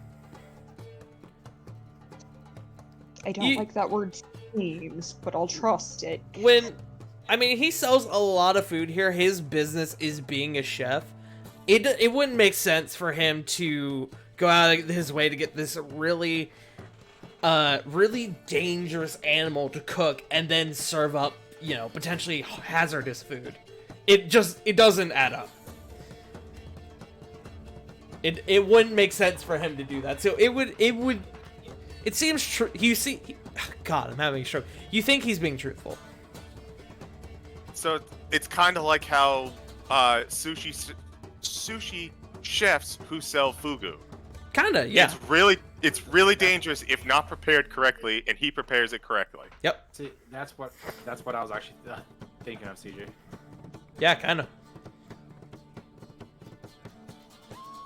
I don't You- like that word seems, but I'll trust it. I mean, he sells a lot of food here. His business is being a chef. It wouldn't make sense for him to go out of his way to get this really dangerous animal to cook and then serve up, you know, potentially hazardous food. It doesn't add up. It wouldn't make sense for him to do that. So it seems true. God, I'm having a stroke. You think he's being truthful. So it's kind of like how sushi chefs who sell fugu. Kinda, yeah. It's really dangerous if not prepared correctly, and he prepares it correctly. Yep. See, that's what I was actually thinking of, CJ. Yeah, kinda.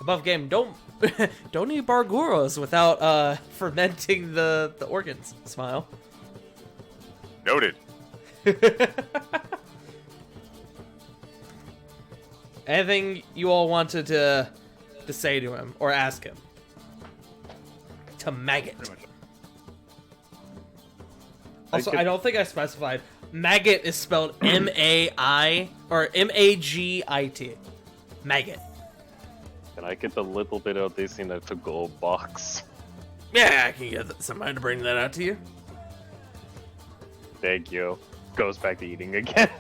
Above game, don't eat barguros without fermenting the organs. Smile. Noted. Anything you all wanted to say to him or ask him? To Maggot. Pretty much. Also, could- I don't think I specified. Maggot is spelled M-A-I or M-A-G-I-T. Maggot. Can I get a little bit of this in a to-go box? Yeah, I can get somebody to bring that out to you. Thank you. Goes back to eating again.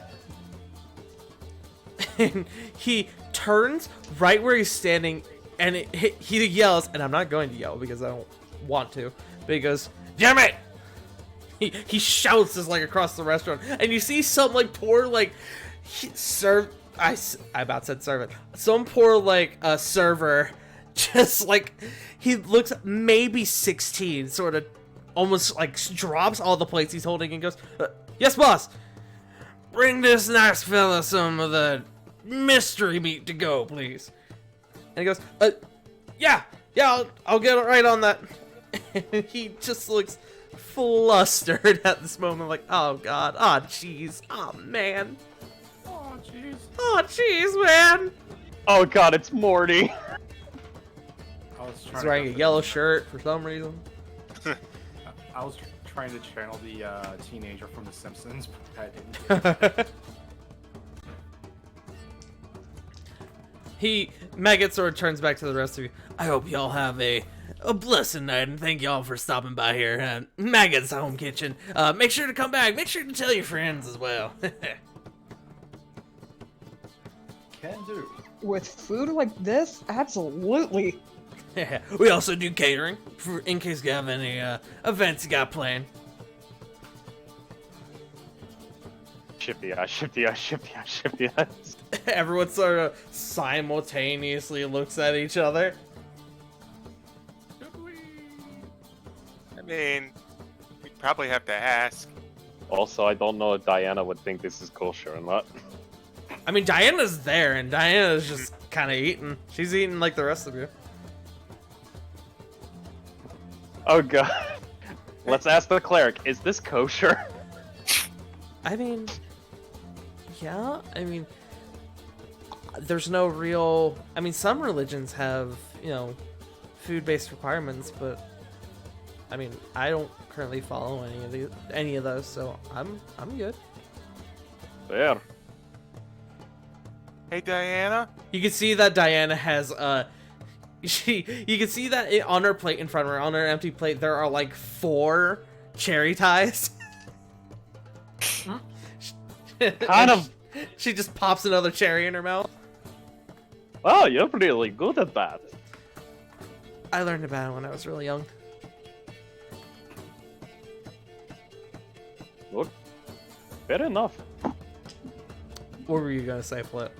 And he turns right where he's standing, and he yells, and I'm not going to yell because I don't want to, but he goes, "Damn it!" He shouts this like across the restaurant, and you see some like poor like I about said servant, some poor like server, just like he looks maybe 16, sort of almost like drops all the plates he's holding and goes, "Yes, boss. Bring this nice fella some of the mystery meat to go, please." And he goes, yeah, I'll get it right on that." And he just looks flustered at this moment, like, oh god, oh jeez, oh man, Oh, jeez. oh jeez, man. Oh god, it's Morty. I was trying He's to wearing a yellow shirt for some reason. I was trying to channel the teenager from The Simpsons, but I didn't. Maggot sort of turns back to the rest of you. "I hope y'all have a blessed night, and thank y'all for stopping by here. Maggot's Home Kitchen. Make sure to come back. Make sure to tell your friends as well." Can do. With food like this, absolutely. Yeah, we also do catering in case you have any events you got planned. Everyone sort of simultaneously looks at each other. I mean, we'd probably have to ask. Also, I don't know if Diana would think this is kosher or not. I mean, Diana's there, and Diana's just kind of eating. She's eating like the rest of you. Oh god. Let's ask the cleric, is this kosher? I mean, yeah. I mean, there's no real. I mean, some religions have, you know, food-based requirements, but I mean, I don't currently follow any of those, so I'm good. There. Hey, Diana. You can see that Diana has you can see that on her plate in front of her, on her empty plate, there are like 4 cherry ties. Kind of. She just pops another cherry in her mouth. Oh, you're really good at that. I learned about it when I was really young. Good. Fair enough. What were you gonna say, Flip?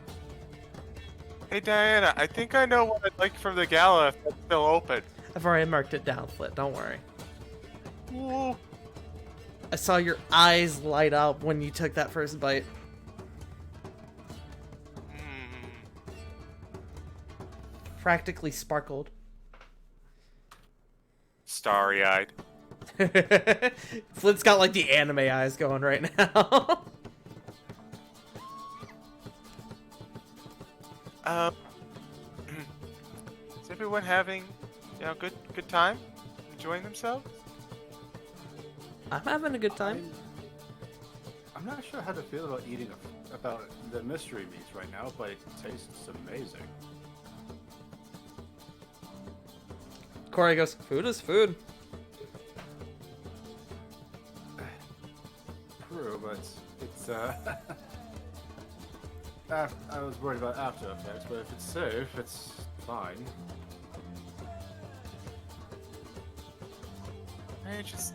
Hey, Diana. I think I know what I'd like from the gala if it's still open. I've already marked it down, Flip. Don't worry. Ooh. I saw your eyes light up when you took that first bite. Hmm. Practically sparkled. Starry-eyed. Flint's got like the anime eyes going right now. Is everyone having, good time? Enjoying themselves? I'm having a good time. I'm not sure how to feel about about the mystery meats right now, but it tastes amazing. Corey goes, food is food. True, but it's I was worried about after effects, but if it's safe, it's fine. I just,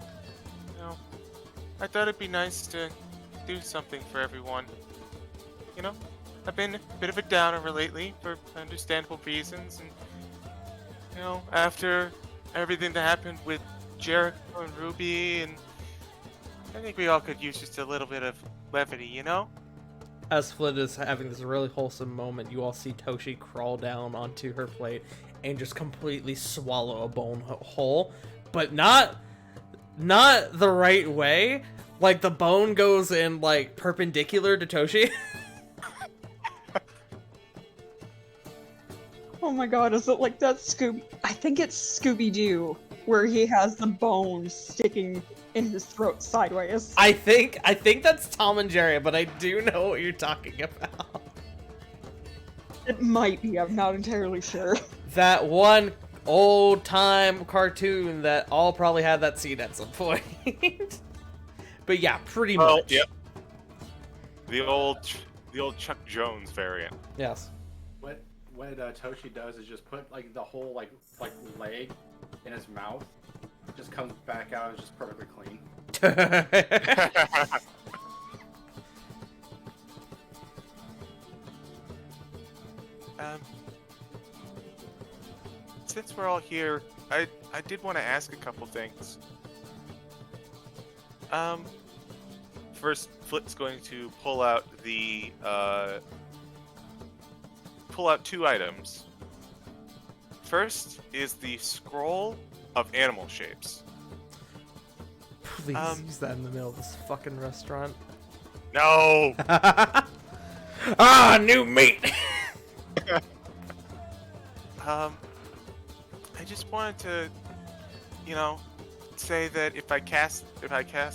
I thought it'd be nice to do something for everyone. You know, I've been a bit of a downer lately for understandable reasons, and after everything that happened with Jericho and Ruby, and I think we all could use just a little bit of levity, you know? As Flint is having this really wholesome moment, you all see Toshi crawl down onto her plate and just completely swallow a bone whole, but not the right way. Like the bone goes in like perpendicular to Toshi. Oh my god, is it like that I think it's Scooby-Doo, where he has the bones sticking in his throat sideways. I think that's Tom and Jerry, but I do know what you're talking about. It might be, I'm not entirely sure. That one old time cartoon that all probably had that scene at some point. But yeah, pretty much. Yep. The old Chuck Jones variant. Yes. What Toshi does is just put like the whole like leg in his mouth, just comes back out and is just perfectly clean. Since we're all here, I did want to ask a couple things. First, Flip's going to pull out two items. First is the scroll of animal shapes. Please use that in the middle of this fucking restaurant. No. Ah, new meat. I just wanted to, say that if I cast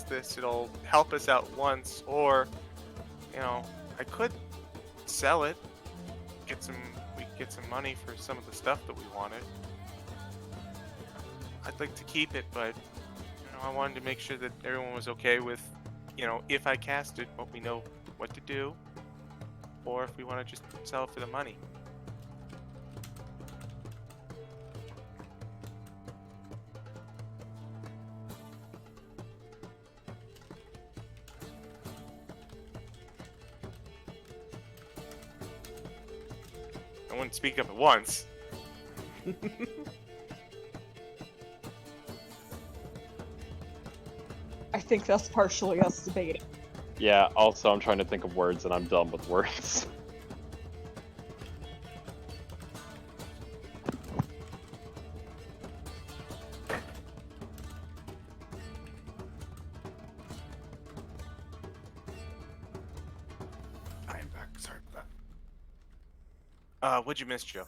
this, it'll help us out once, or, I could sell it, we could get some money for some of the stuff that we wanted. I'd like to keep it, but I wanted to make sure that everyone was okay with, if I cast it, but we know what to do, or if we want to just sell it for the money. everyone speak up at once. I think that's partially us debating. Yeah, also I'm trying to think of words and I'm dumb with words. I'm back. Sorry for that. What'd you miss, Joe?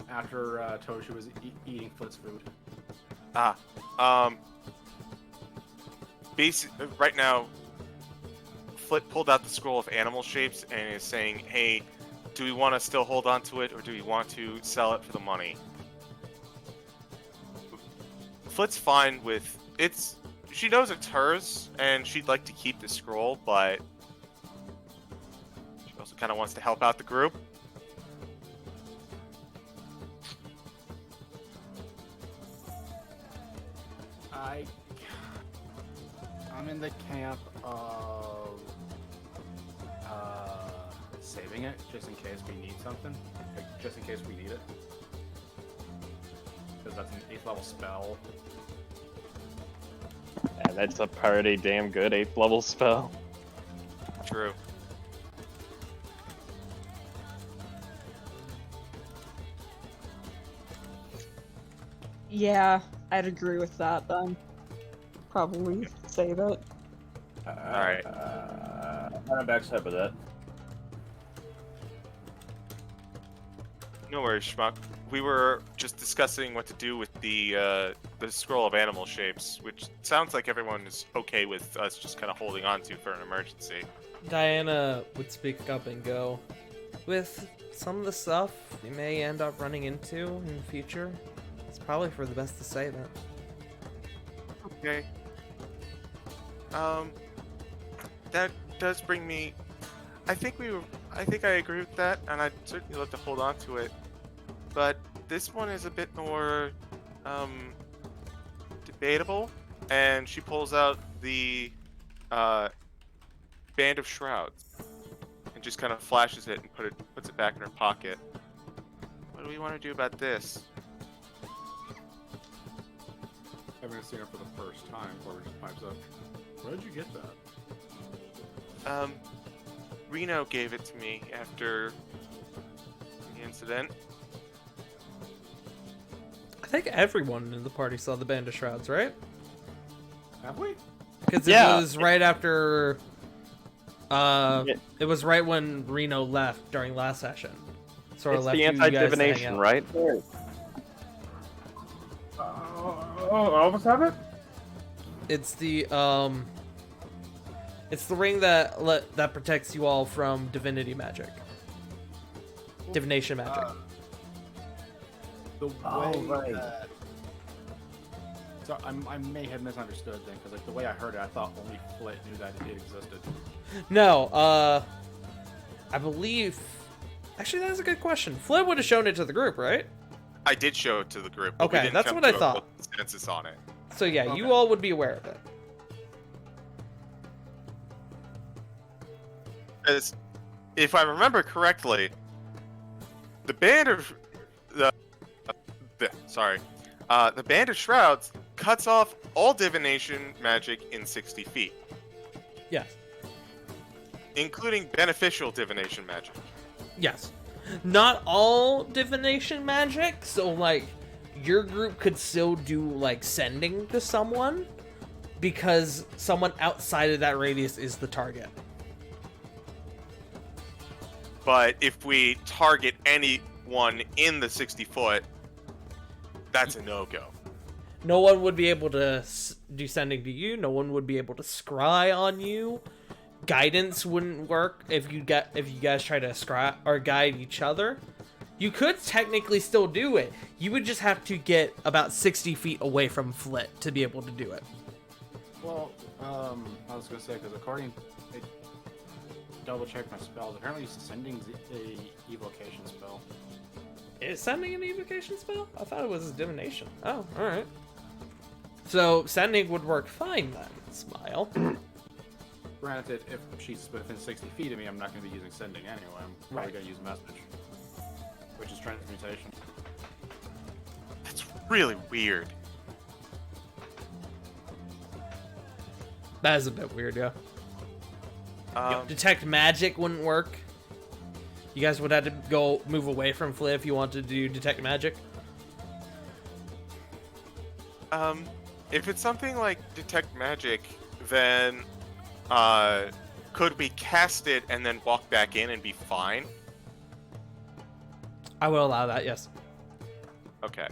After Toshu was eating Flit's food. Right now, Flit pulled out the scroll of animal shapes and is saying, hey, do we want to still hold on to it, or do we want to sell it for the money? Flit's fine with it's. She knows it's hers, and she'd like to keep the scroll, but she also kind of wants to help out the group. I'm in the camp of saving it just in case we need something. Like, just in case we need it. Because that's an 8th level spell. And that's a pretty damn good 8th level spell. True. Yeah, I'd agree with that then. Probably save it. Alright. I'm backside with that. No worries, Schmuck. We were just discussing what to do with the scroll of animal shapes, which sounds like everyone is okay with us just kind of holding on to for an emergency. Diana would speak up and go, with some of the stuff we may end up running into in the future, it's probably for the best to save it. Okay. That does bring me. I think I agree with that, and I'd certainly love to hold on to it. But this one is a bit more debatable, and she pulls out the Band of Shrouds and just kind of flashes it and puts it back in her pocket. What do we want to do about this? I've been seeing it for the first time. Clover just pipes up. Where did you get that? Reno gave it to me after the incident. I think everyone in the party saw the Band of Shrouds, right? Have we? Because Yeah. it was right after. It was right when Reno left during last session. Sort of It's left the you guys to hang anti-divination, out. right? All of us have it? It's the ring that protects you all from divinity magic, divination magic. The way right. that... So I may have misunderstood then, because like the way I heard it, I thought only Flit knew that it existed. No, I believe. Actually, that's a good question. Flynn would have shown it to the group, right? I did show it to the group. But we Okay, didn't that's come what I to a thought. consensus on it. So yeah, Okay. you all would be aware of it. As if I remember correctly, the Band of the Band of Shrouds cuts off all divination magic in 60 feet, Yes. including beneficial divination magic. Yes. Not all divination magic, so like your group could still do like sending to someone because someone outside of that radius is the target. But if we target anyone in the 60 foot, that's a no-go. No one would be able to do sending to you. No one would be able to scry on you. Guidance wouldn't work if you guys try to scry or guide each other. You could technically still do it. You would just have to get about 60 feet away from Flit to be able to do it. Well, I was gonna say, because according, I double checked my spells. Apparently, sending's a evocation spell. Is sending an evocation spell? I thought it was a divination. Oh, alright. So sending would work fine then, Smile. granted, if she's within 60 feet of me, I'm not going to be using sending anyway. I'm probably Right. going to use message, which is transmutation. That's really weird. That is a bit weird, yeah. Detect magic wouldn't work. You guys would have to go move away from Flip if you wanted to do detect magic. If it's something like detect magic, then could we cast it and then walk back in and be fine? I will allow that, yes. Okay.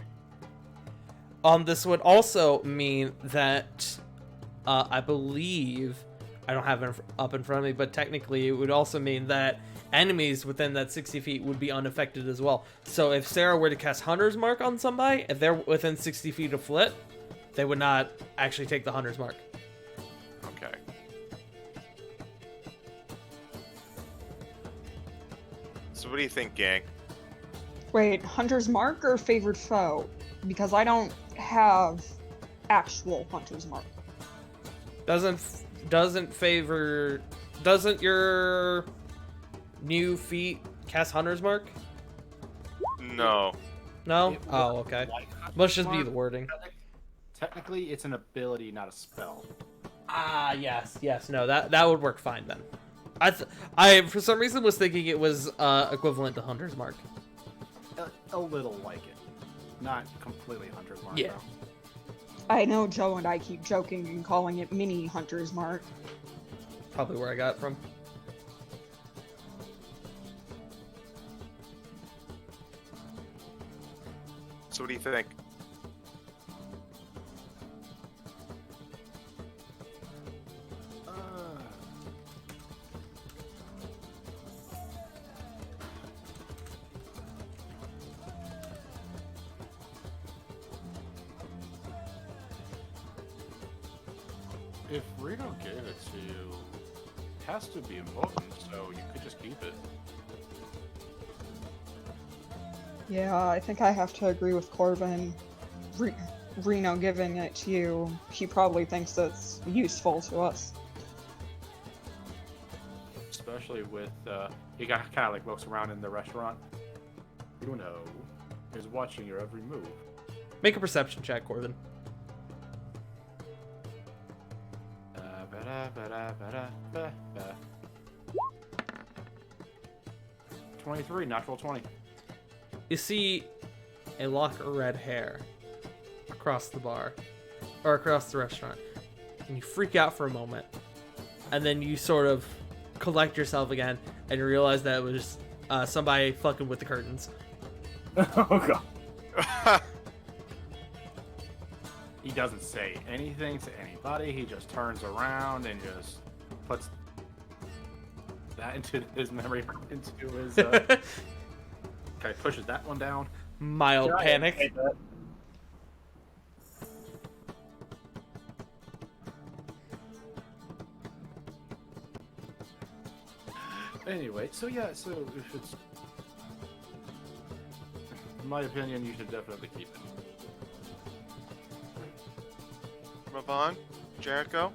This would also mean that I believe I don't have it up in front of me, but technically it would also mean that enemies within that 60 feet would be unaffected as well. So if Sarah were to cast Hunter's Mark on somebody, if they're within 60 feet of Flit, they would not actually take the Hunter's Mark. Okay. So what do you think, gang? Wait, Hunter's Mark or Favored Foe? Because I don't have actual Hunter's Mark. Doesn't your new feat cast Hunter's Mark? No. No? It Oh, would okay. like Must just be Mark. the wording. Technically, it's an ability, not a spell. Ah, yes. No, that would work fine then. I for some reason was thinking it was equivalent to Hunter's Mark. A little like it. Not completely Hunter's Mark, Yeah. though. I know Joe and I keep joking and calling it Mini Hunter's Mark. Probably where I got it from. So what do you think? If Reno gave it to you, it has to be important, so you could just keep it. Yeah, I think I have to agree with Corbin. Reno giving it to you, he probably thinks it's useful to us. Especially with, he kind of like looks around in the restaurant. Bruno is watching your every move. Make a perception check, Corbin. 23, natural 20. You see a lock of red hair across the bar, or across the restaurant, and you freak out for a moment, and then you sort of collect yourself again, and you realize that it was somebody fucking with the curtains. Oh god. He doesn't say anything to anybody. He just turns around and just puts that into his memory, into his. Okay, pushes that one down. Mild Can I panic. hit that? Anyway, so yeah, so if it's, in my opinion, you should definitely keep it. Ravon? Jericho?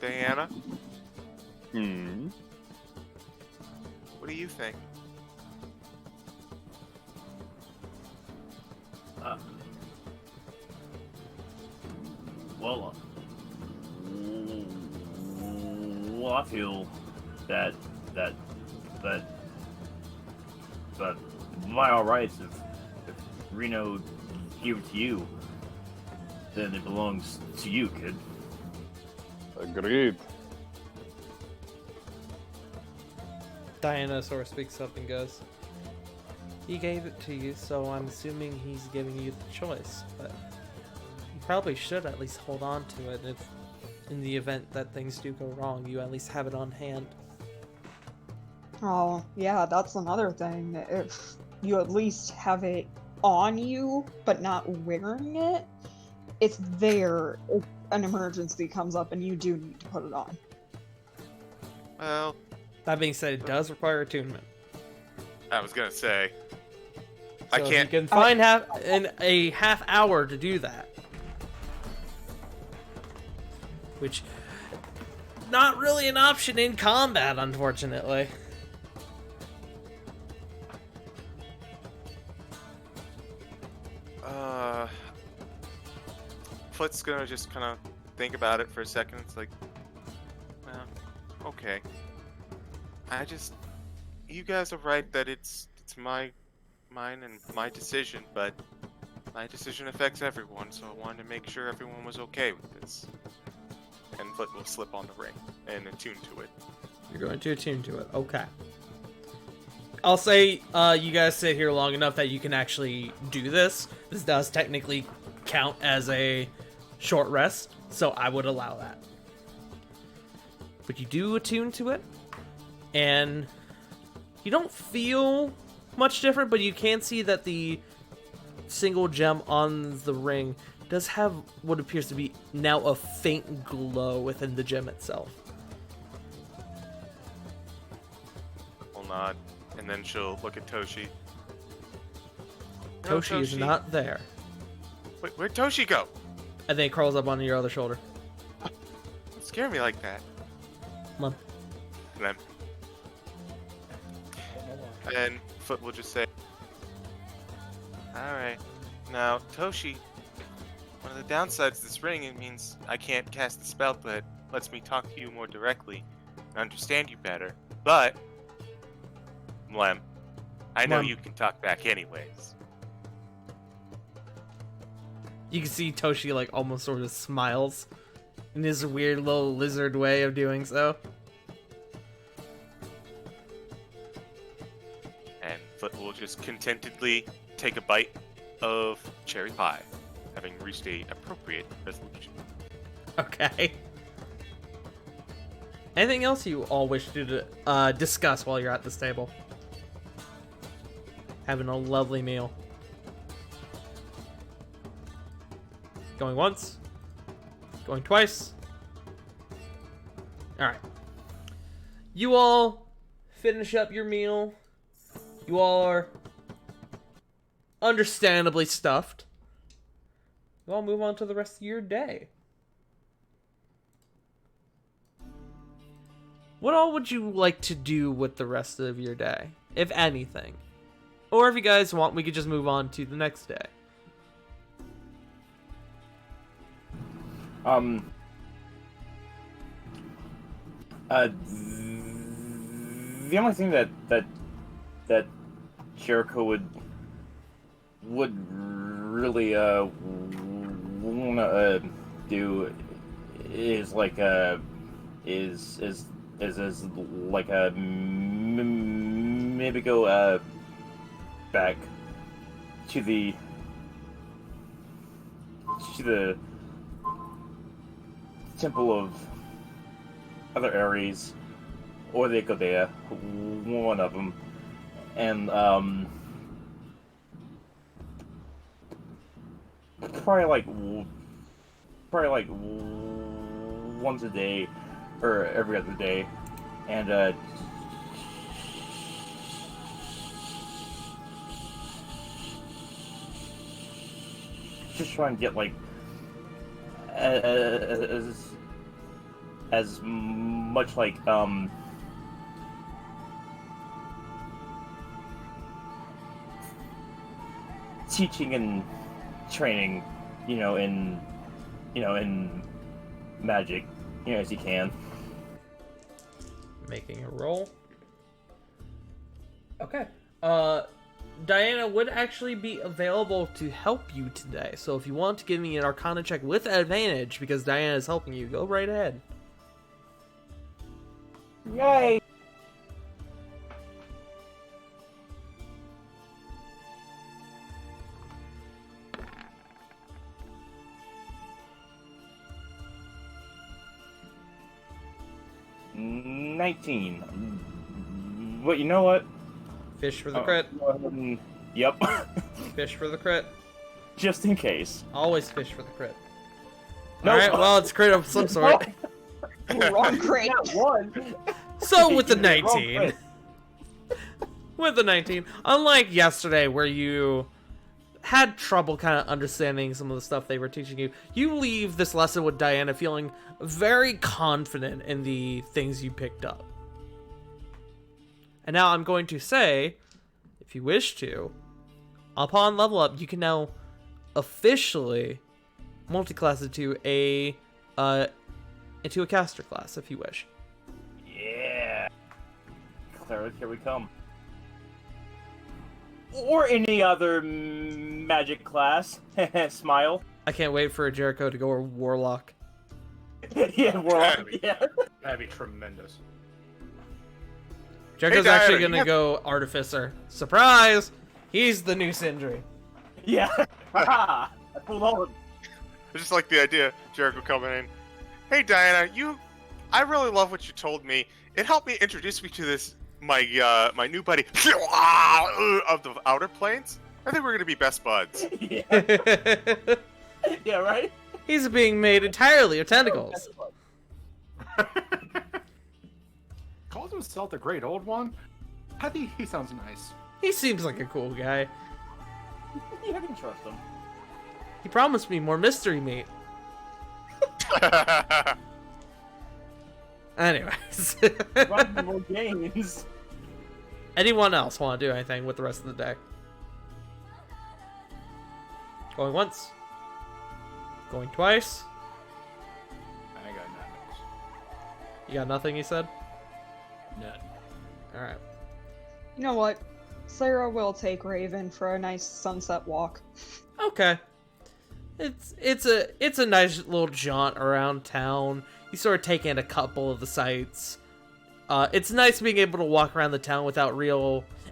Diana? Hmm. What do you think? Well, I feel that by all rights, if Reno gave it to you, then it belongs to you, kid. Agreed. Diana sort of speaks up and goes, "He gave it to you, so I'm assuming he's giving you the choice, but you probably should at least hold on to it if, in the event that things do go wrong, you at least have it on hand." Oh, yeah, that's another thing. If you at least have it on you, but not wearing it, it's there if an emergency comes up and you do need to put it on. Well, That being said, it does require attunement. I was gonna say. So I if can't. You can find a half hour to do that. Which, not really an option in combat, unfortunately. Foot's gonna just kind of think about it for a second. It's like, well, okay. You guys are right that it's mine and my decision, but my decision affects everyone, so I wanted to make sure everyone was okay with this. And Foot will slip on the ring and attune to it. You're going to attune to it. Okay. I'll say you guys sit here long enough that you can actually do this. This does technically count as a short rest, so I would allow that. But you do attune to it, and you don't feel much different, but you can see that the single gem on the ring does have what appears to be now a faint glow within the gem itself. Will nod, and then she'll look at Toshi. Toshi is not there. Wait, where'd Toshi go? And then it crawls up onto your other shoulder. Don't scare me like that. Come on. Then. And Foot will just say, alright. Now, Toshi, one of the downsides of this ring, it means I can't cast the spell that lets me talk to you more directly and understand you better. But, Mlem, I know Mlem. you can talk back anyways. You can see Toshi like almost sort of smiles in his weird little lizard way of doing so. And Foot will just contentedly take a bite of cherry pie, having reached a appropriate resolution. Okay. Anything else you all wish to discuss while you're at this table? Having a lovely meal. Going once. Going twice. Alright. You all finish up your meal. You all are understandably stuffed. You all move on to the rest of your day. What all would you like to do with the rest of your day, if anything? Or if you guys want, we could just move on to the next day. The only thing that Jericho would really wanna do is like is like maybe go back to the Temple of Other Ares, or the Ikodea, one of them, and probably like once a day or every other day, and just try and get like as much like teaching and training, in magic, as you can. Making a roll. Okay. Diana would actually be available to help you today. So if you want to give me an Arcana check with advantage, because Diana is helping you, go right ahead. Yay! $19. But you know what? Fish for the crit. Yep. Fish for the crit. Just in case. Always fish for the crit. No. Alright, well, it's crit of some sort. Wrong crate. One. So with the Wrong 19. crit. With the 19. Unlike yesterday where you had trouble kind of understanding some of the stuff they were teaching you. You leave this lesson with Diana feeling very confident in the things you picked up. And now I'm going to say, if you wish to, upon level up, you can now officially multi-class into a caster class if you wish. Yeah. Cleric, here we come. Or any other magic class. Smile. I can't wait for Jericho to go Warlock. Yeah, Warlock. Yeah. That'd be tremendous. Jericho's Diana, actually you gonna have- go Artificer. Surprise! He's the new Sindri. Yeah. Haha. I pulled all of I just like the idea, Jericho coming in. Hey Diana, I really love what you told me. It helped me introduce me to this my new buddy of the Outer Planes. I think we're gonna be best buds. Yeah. Yeah, right? He's being made entirely of tentacles. Calls himself the Great Old One? I think he sounds nice. He seems like a cool guy. Yeah, I can trust him. He promised me more mystery meat. Anyways. Run more games. Anyone else want to do anything with the rest of the day? Going once. Going twice. I got nothing. You got nothing, you said? None. Alright. You know what? Sarah will take Raven for a nice sunset walk. Okay. It's a nice little jaunt around town. You sort of take in a couple of the sights. It's nice being able to walk around the town without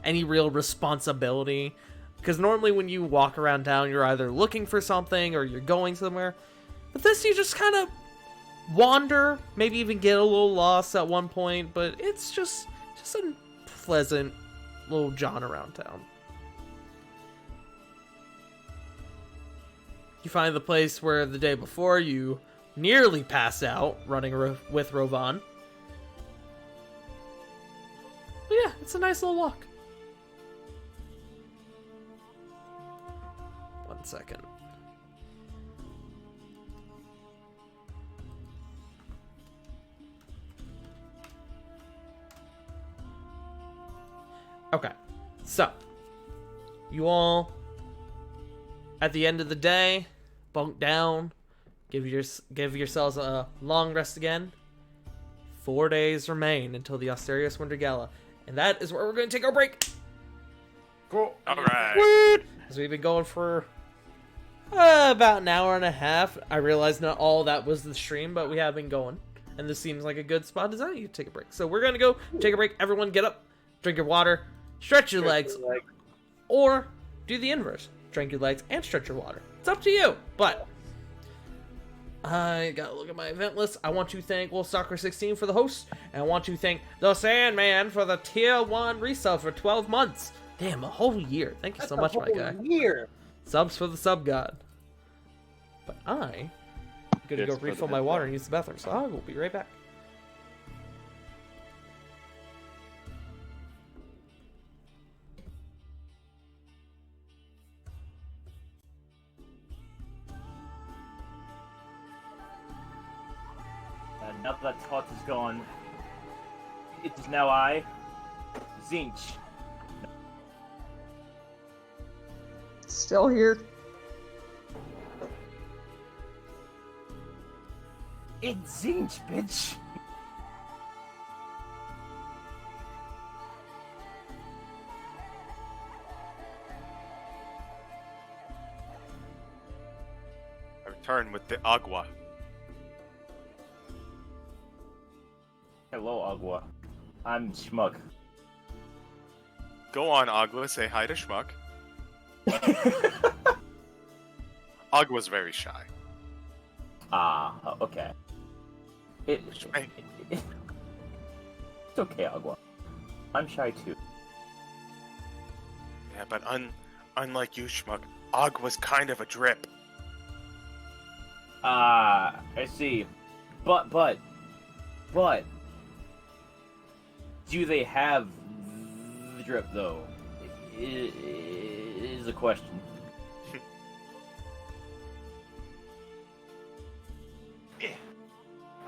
any real responsibility. Because normally when you walk around town, you're either looking for something or you're going somewhere. But this, you just kind of wander, maybe even get a little lost at one point. But it's just a pleasant little jaunt around town. You find the place where the day before you nearly passed out running with Rovan. But yeah, it's a nice little walk. 1 second. Okay, so you all, at the end of the day, bunk down, give yourselves a long rest again. 4 days remain until the Asterios Winter Gala, and that is where we're going to take our break. Cool. Alright. As we've been going for about an hour and a half. I realize not all that was the stream, but we have been going, and this seems like a good spot to you take a break. So we're gonna go take a break. Everyone, get up, drink your water, stretch your legs, or do the inverse: drink your legs and stretch your water. It's up to you. But I gotta look at my event list. I want to thank WolfStalker16 for the host, and I want to thank the Sandman for the tier 1 resub for 12 months. Damn, a whole year. Thank you so much, my guy. Year. Subs for the sub god. But I'm gonna It's go for the refill my head water god. and use the bathroom, so I will be right back. And now that Tot is gone, it is now I, Zinch. Still here. It's Zinch, bitch. I return with the agua. Hello, Agua. I'm Schmuck. Go on, Agua, say hi to Schmuck. Agua's very shy. Ah, okay. It's Hey. okay, Agua. I'm shy too. Yeah, but unlike you, Schmuck, Agua's kind of a drip. Ah, I see. But, do they have the drip though? Is a question.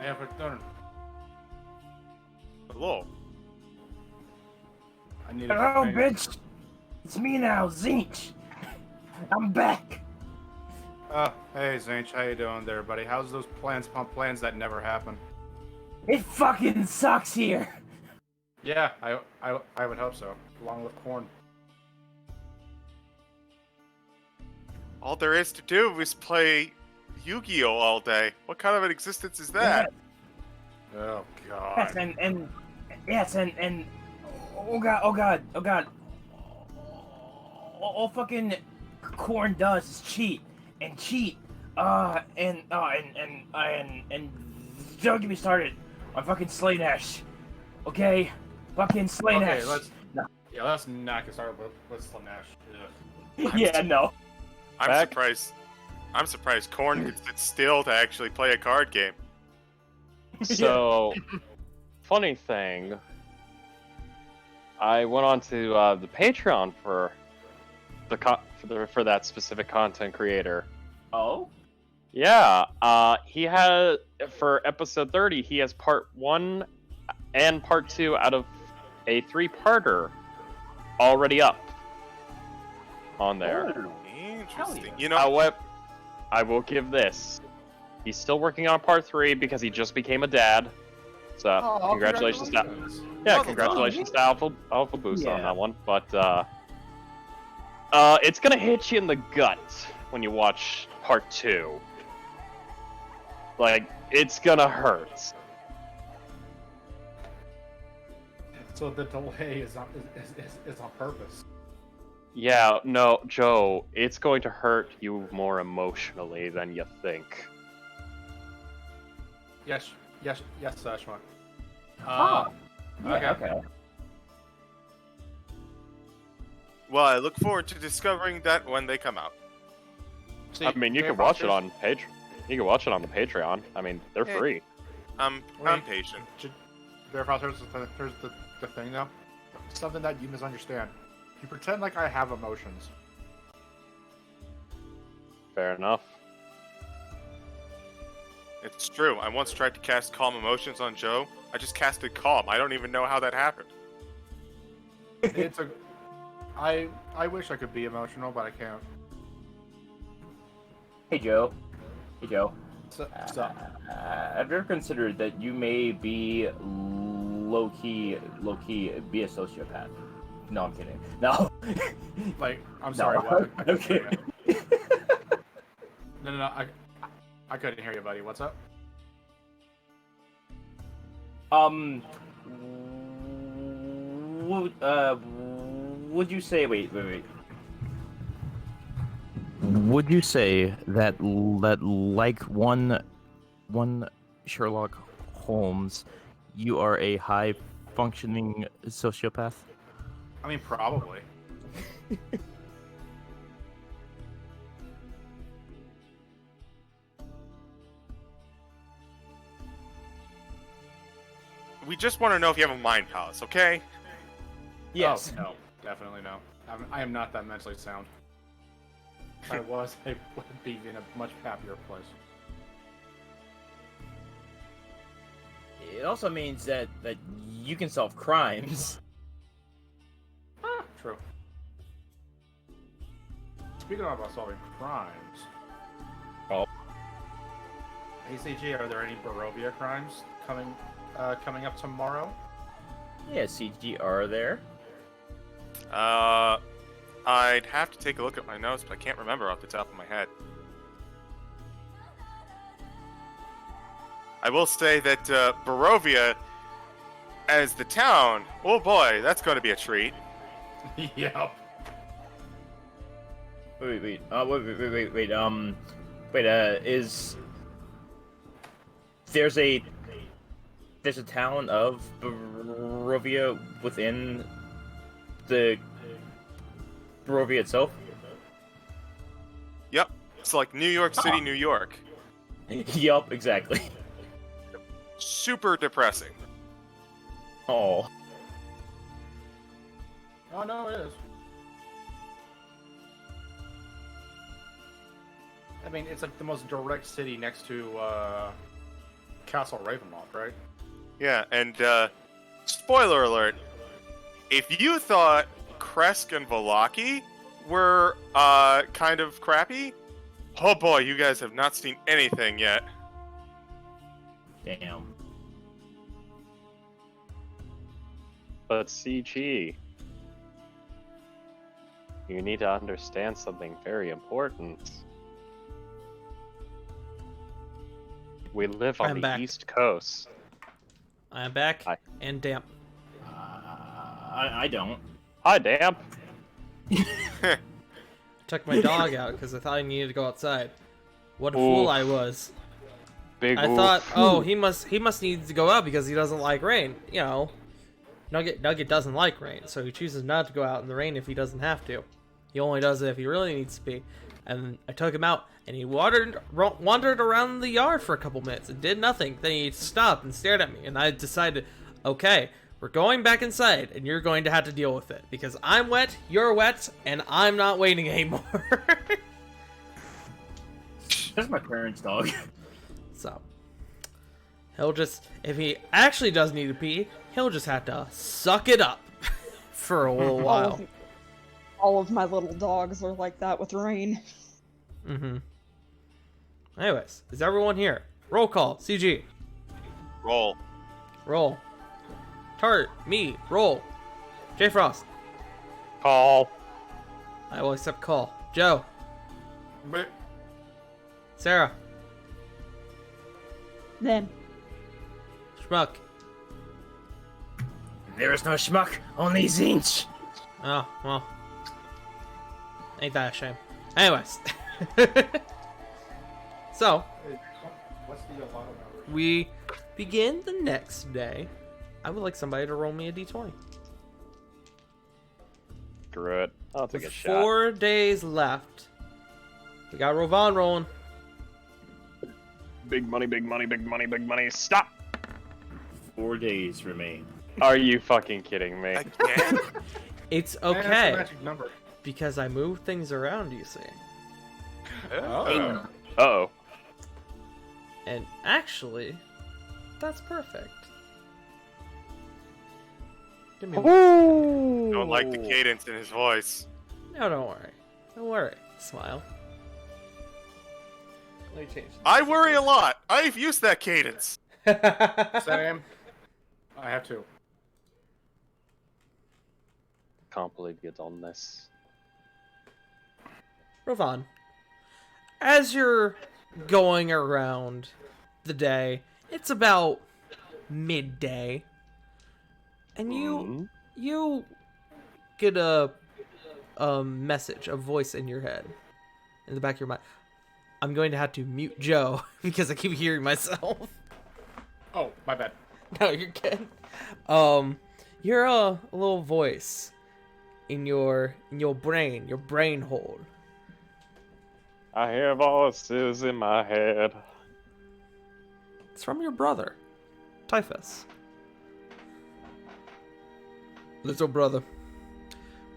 Yeah, but no. Hello. I need Hello, a bitch. It's me now, Zinch. I'm back. Oh, hey Zinch, how you doing there, buddy? How's those plans that never happen? It fucking sucks here. Yeah, I would hope so. Along with corn. All there is to do is play Yu-Gi-Oh all day. What kind of an existence is that? Oh god. Yes, and yes, and oh god. All fucking corn does is cheat and cheat. And don't get me started on fucking Slay Nash. Okay, fucking Slay Nash. Okay, let's not get started with Slanesh. Yeah, no. I'm Back. surprised. I'm surprised Korn could sit still to actually play a card game. So, funny thing, I went on to the Patreon for for that specific content creator. Oh. Yeah, he has for episode 30. He has part 1 and part 2 out of a 3-parter already up on there. Oh. Interesting. yeah. You know, However, I will give this. He's still working on part 3 because he just became a dad. So Oh, congratulations to Mazel congratulations to Alpha Boost on Yeah. that one. But it's gonna hit you in the gut when you watch part 2. Like, it's gonna hurt. So the delay is on purpose. Yeah, no, Joe, it's going to hurt you more emotionally than you think. Yes, Shmuck. Oh. Yeah, okay. okay. well, I look forward to discovering that when they come out. See, I mean, you can watch it on Patreon. You can watch it on the Patreon. I mean, they're Yeah. free. I'm Wait. patient. Bear Frost, here's the thing now. Something that you misunderstand. You pretend like I have emotions. Fair enough. It's true. I once tried to cast Calm Emotions on Joe. I just casted Calm. I don't even know how that happened. It's a. I wish I could be emotional, but I can't. Hey, Joe. Hey, Joe. So, Have you ever considered that you may be low key be a sociopath? No, I'm kidding. No. like, I'm sorry. No. What? I couldn't hear Okay. you. No. I couldn't hear you, buddy. What's up? Would you say? Wait. Would you say that like one Sherlock Holmes, you are a high functioning sociopath? I mean, probably. We just want to know if you have a mind palace, okay? Yes. Oh, no, definitely no. I am not that mentally sound. If I was, I would be in a much happier place. It also means that you can solve crimes. True. Speaking about solving crimes. Oh. ACG, are there any Barovia crimes coming up tomorrow? Yeah, CG are there. I'd have to take a look at my notes, but I can't remember off the top of my head. I will say that Barovia, as the town, oh boy, that's going to be a treat. Yep. Wait. Is there's a town of Barovia within the Barovia itself? Yep, it's like New York City, New York. Yup, exactly. Super depressing. Oh. Oh no, it is. I mean, it's like the most direct city next to Castle Ravenloft, right? Yeah, and spoiler alert: if you thought Kresk and Valaki were kind of crappy, oh boy, you guys have not seen anything yet. Damn. But CG, you need to understand something very important. We live on I'm Oh, the back. East Coast. I am back Hi. and damp. I don't. Hi, Damp. I took my dog out because I thought I needed to go outside. What a fool Oof. I was. Big I oof. thought, oh, he must need to go out because he doesn't like rain. You know, Nugget doesn't like rain, so he chooses not to go out in the rain if he doesn't have to. He only does it if he really needs to be. And I took him out, and he wandered around the yard for a couple minutes and did nothing. Then he stopped and stared at me, and I decided, okay, we're going back inside, and you're going to have to deal with it because I'm wet, you're wet, and I'm not waiting anymore. That's my parents' dog. So he'll just, if he actually does need to pee, he'll just have to suck it up for a little while. All of my little dogs are like that with rain. Mm-hmm. Anyways, is everyone here? Roll call. CG. Roll. Roll. Tart. Me. Roll. J Frost. Call. I will accept call. Joe. But Sarah. Then Schmuck. There is no schmuck, only Zinch. Oh, well. Ain't that a shame. Anyways. So, what's the bottom number? we begin the next day. I would like somebody to roll me a d20. Screw it. I'll take a With shot. 4 days left. We got Rovan rolling. Big money, big money, big money, big money. Stop! 4 days remain. Are you fucking kidding me? Again? It's Man, that's the okay, magic number. because I move things around, you see. Oh. Uh-oh. And actually, that's perfect. Give me one. Don't like the cadence in his voice. No, don't worry. Don't worry. Smile. Let me change I worry a lot. I've used that cadence. this. Same. I have two. Can't believe you've done this. Rovan, as you're going around the day, it's about midday, and you get a message, a voice in your head, in the back of your mind. I'm going to have to mute Joe because I keep hearing myself. Oh, my bad. No, you're good. You're a little voice in your brain hole. I hear voices in my head. It's from your brother, Typhus. Little brother,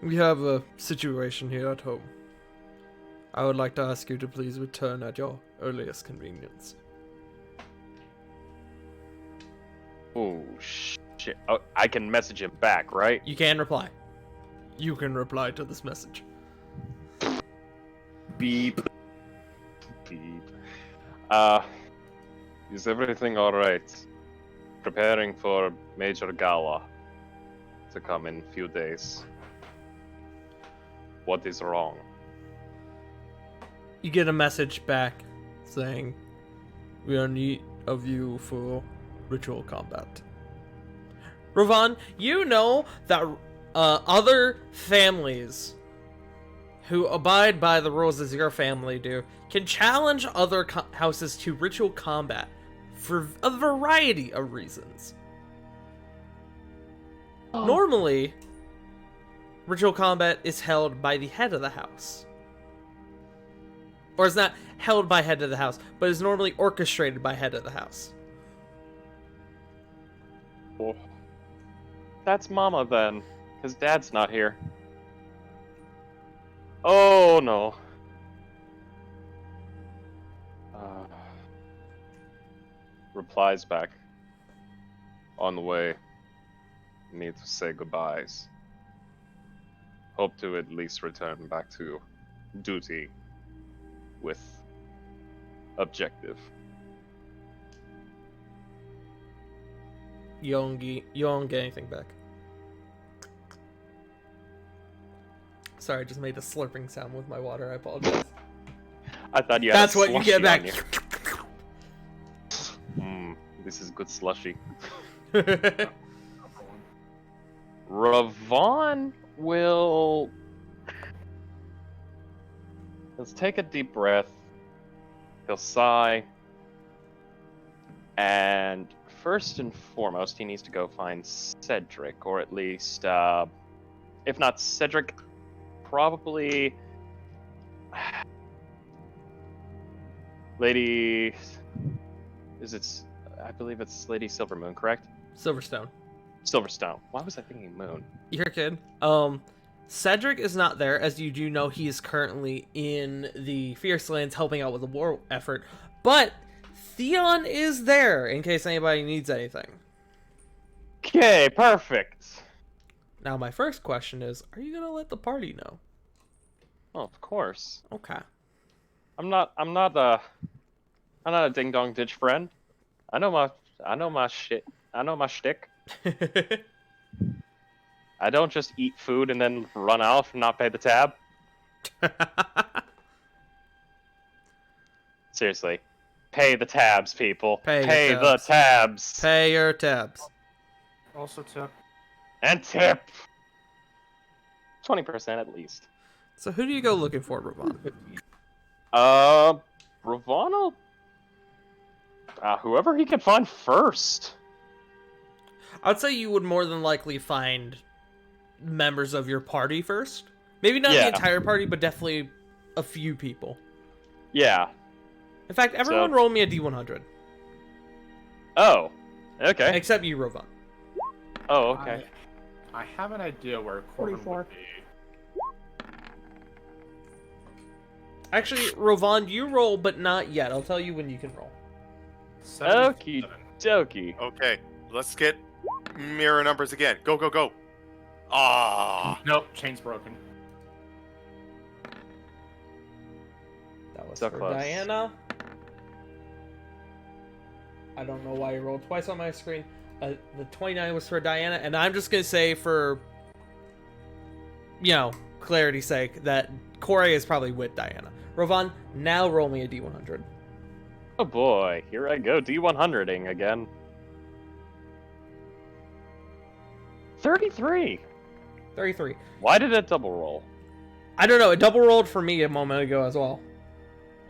we have a situation here at home. I would like to ask you to please return at your earliest convenience. Oh, shit. Oh, I can message him back, right? You can reply. You can reply to this message. Beep. Beep. Is everything alright? Preparing for Major Gala to come in few days. What is wrong? You get a message back saying, we are in need of you for ritual combat. Rovan, you know that other families who abide by the rules as your family do can challenge other houses to ritual combat for a variety of reasons. Normally, ritual combat is held by the head of the house. Or it's not held by head of the house, but is normally orchestrated by head of the house. Oh, that's Mama then, because Dad's not here. Oh no. replies back, "On the way. Need to say goodbyes. Hope to at least return back to duty with objective." You don't get anything back. Sorry, I just made a slurping sound with my water. I apologize. I thought you had That's a what you get slushie back. on you. This is good slushy. Ravon will... Let's take a deep breath. He'll sigh. And first and foremost, he needs to go find Cedric, or at least, if not Cedric, probably Lady... I believe it's Lady Silvermoon, correct? Silverstone. Silverstone. Why was I thinking Moon? You're good. Cedric is not there, as you do know he is currently in the Fierce Lands helping out with the war effort. But Theon is there in case anybody needs anything. Okay, perfect. Now my first question is, are you gonna let the party know? Oh, of course. Okay. I'm not a ding dong ditch friend. I know my shit. I know my shtick. I don't just eat food and then run off and not pay the tab. Seriously. Pay the tabs, people. Pay your the tabs. tabs. Pay your tabs. Also tip. And tip. 20% at least. So who do you go looking for, Ravon? Ravana? Whoever he can find first. I'd say you would more than likely find members of your party first. Maybe not the entire party, but definitely a few people. Yeah. In fact, everyone roll me a D100. Oh. Okay. Except you, Ravon. Oh, okay. I have an idea where Corbin 44. would be. Actually, Ravon, you roll, but not yet. I'll tell you when you can roll. Okie dokie. Okay, let's get mirror numbers again. Go, go, go. Ah. Nope, chain's broken. That was So for close. Diana. I don't know why you rolled twice on my screen. The 29 was for Diana, and I'm just gonna say for, clarity's sake, that Corey is probably with Diana. Ravon, now roll me a D100. Oh boy, here I go, D100ing again. 33. 33. Why did it double roll? I don't know. It double rolled for me a moment ago as well.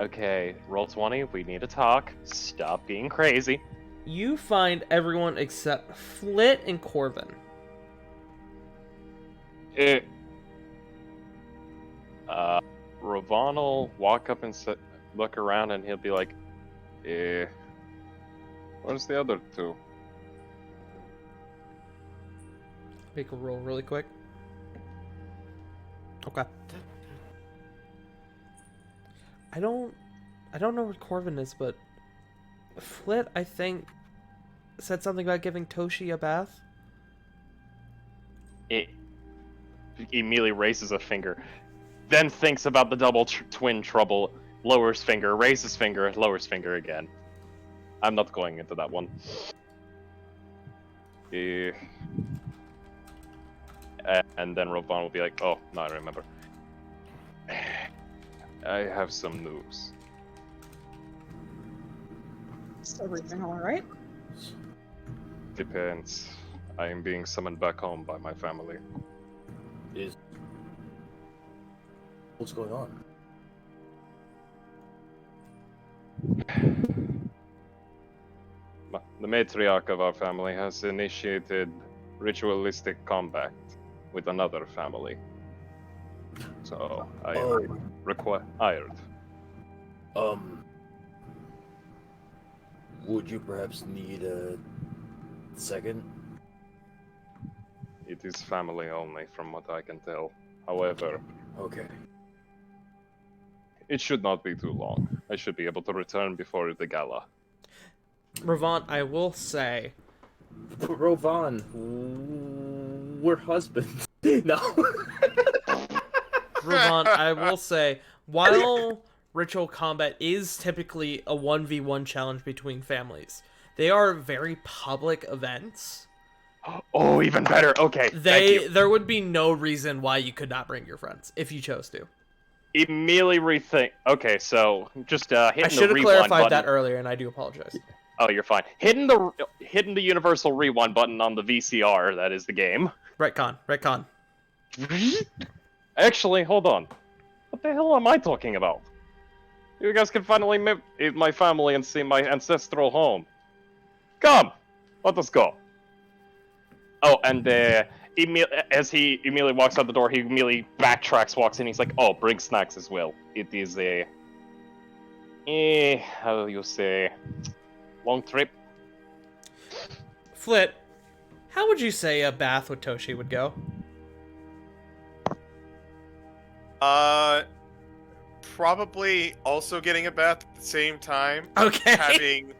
Okay, roll 20. We need to talk. Stop being crazy. You find everyone except Flit and Corvin. Ravon will walk up and look around, and he'll be like, where's the other two? Make a roll really quick. Okay. I don't know where Corvin is, but Flit, I think, said something about giving Toshi a bath. It immediately raises a finger, then thinks about the double twin trouble, lowers finger, raises finger, lowers finger again. I'm not going into that one. And then Ravon will be like, oh, no, I remember. I have some news. Is everything alright? Depends. I am being summoned back home by my family. What's going on? The matriarch of our family has initiated ritualistic combat with another family. So I am required. Would you perhaps need a second? It is family only, from what I can tell. However, Okay. it should not be too long. I should be able to return before the gala. Ravant, I will say, Rovan, we're husbands. No. Ravant, I will say, while ritual combat is typically a 1v1 challenge between families, they are very public events. Oh, even better. Okay, thank you. There would be no reason why you could not bring your friends if you chose to. Immediately rethink. Okay, so just hitting I the should have rewind clarified button. that earlier, and I do apologize. Oh, you're fine. Hitting the universal rewind button on the VCR. That is the game. Retcon. Actually, hold on. What the hell am I talking about? You guys can finally meet my family and see my ancestral home. Come, let us go. Oh, and as he immediately walks out the door, he immediately backtracks, walks in. He's like, "Oh, bring snacks as well. It is a, how do you say, long trip." Flit, how would you say a bath with Toshi would go? Probably also getting a bath at the same time. Okay. Having,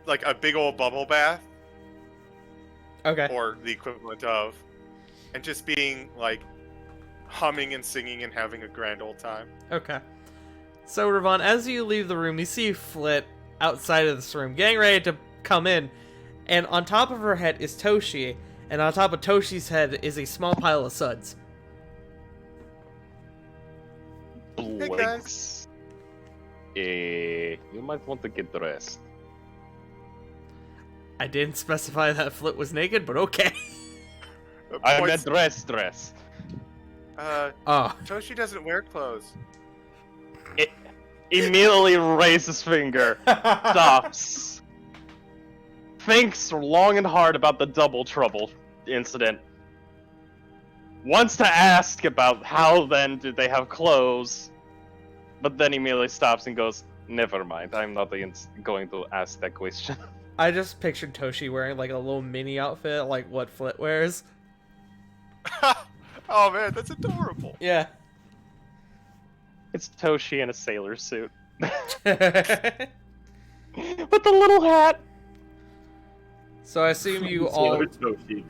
like a big old bubble bath, Okay. or the equivalent of, and just being like humming and singing and having a grand old time. Okay. So, Ravon, as you leave the room, you see Flit outside of this room, getting ready to come in, and on top of her head is Toshi, and on top of Toshi's head is a small pile of suds. Blinks. You might want to get dressed. I didn't specify that Flit was naked, but okay. I Points- meant dress. Oh. Toshi doesn't wear clothes. Immediately raises finger. Stops. Thinks long and hard about the double trouble incident. Wants to ask about how then did they have clothes, but then immediately stops and goes, "Never mind, I'm not going to ask that question." I just pictured Toshi wearing like a little mini outfit, like what Flit wears. Oh man, that's adorable. Yeah. It's Toshi in a sailor suit. With the little hat. So I assume you all. Toshi.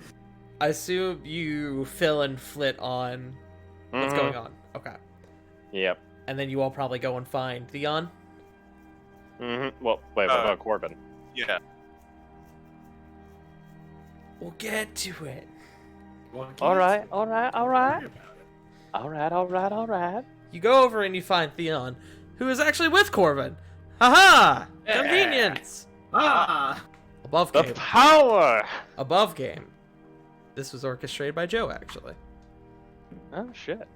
I assume you fill and Flit on what's Mhm. going on. Okay. Yep. And then you all probably go and find Theon. Well, wait, what about Corbin? Yeah. We'll get to it. Alright. You go over and you find Theon, who is actually with Corbin. Haha! Convenience! Ah! Above The game. power! Above game. This was orchestrated by Joe, actually. Oh, shit.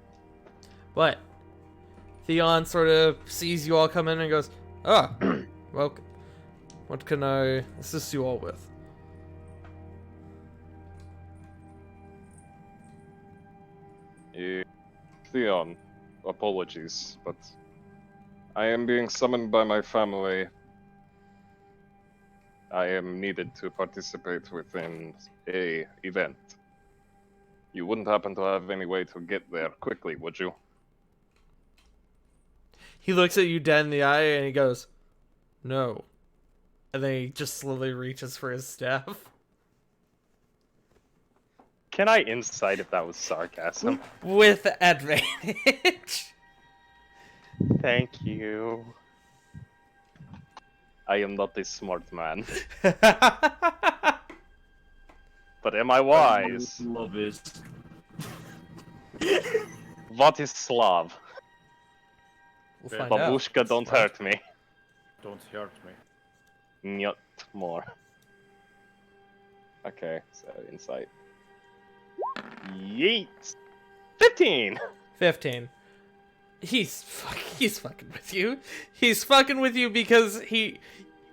But Theon sort of sees you all come in and goes, "Ah, well, what can I assist you all with?" Theon, apologies, but I am being summoned by my family. I am needed to participate within a event. You wouldn't happen to have any way to get there quickly, would you? He looks at you dead in the eye and he goes, "No." And then he just slowly reaches for his staff. Can I insight if that was sarcasm? With advantage. Thank you. I am not a smart man, but am I wise? Love is. What is Slav? We'll find out. Babushka, don't hurt me. Don't hurt me. Not more. Okay, so insight. Yeet! 15! 15. He's fucking with you. He's fucking with you because he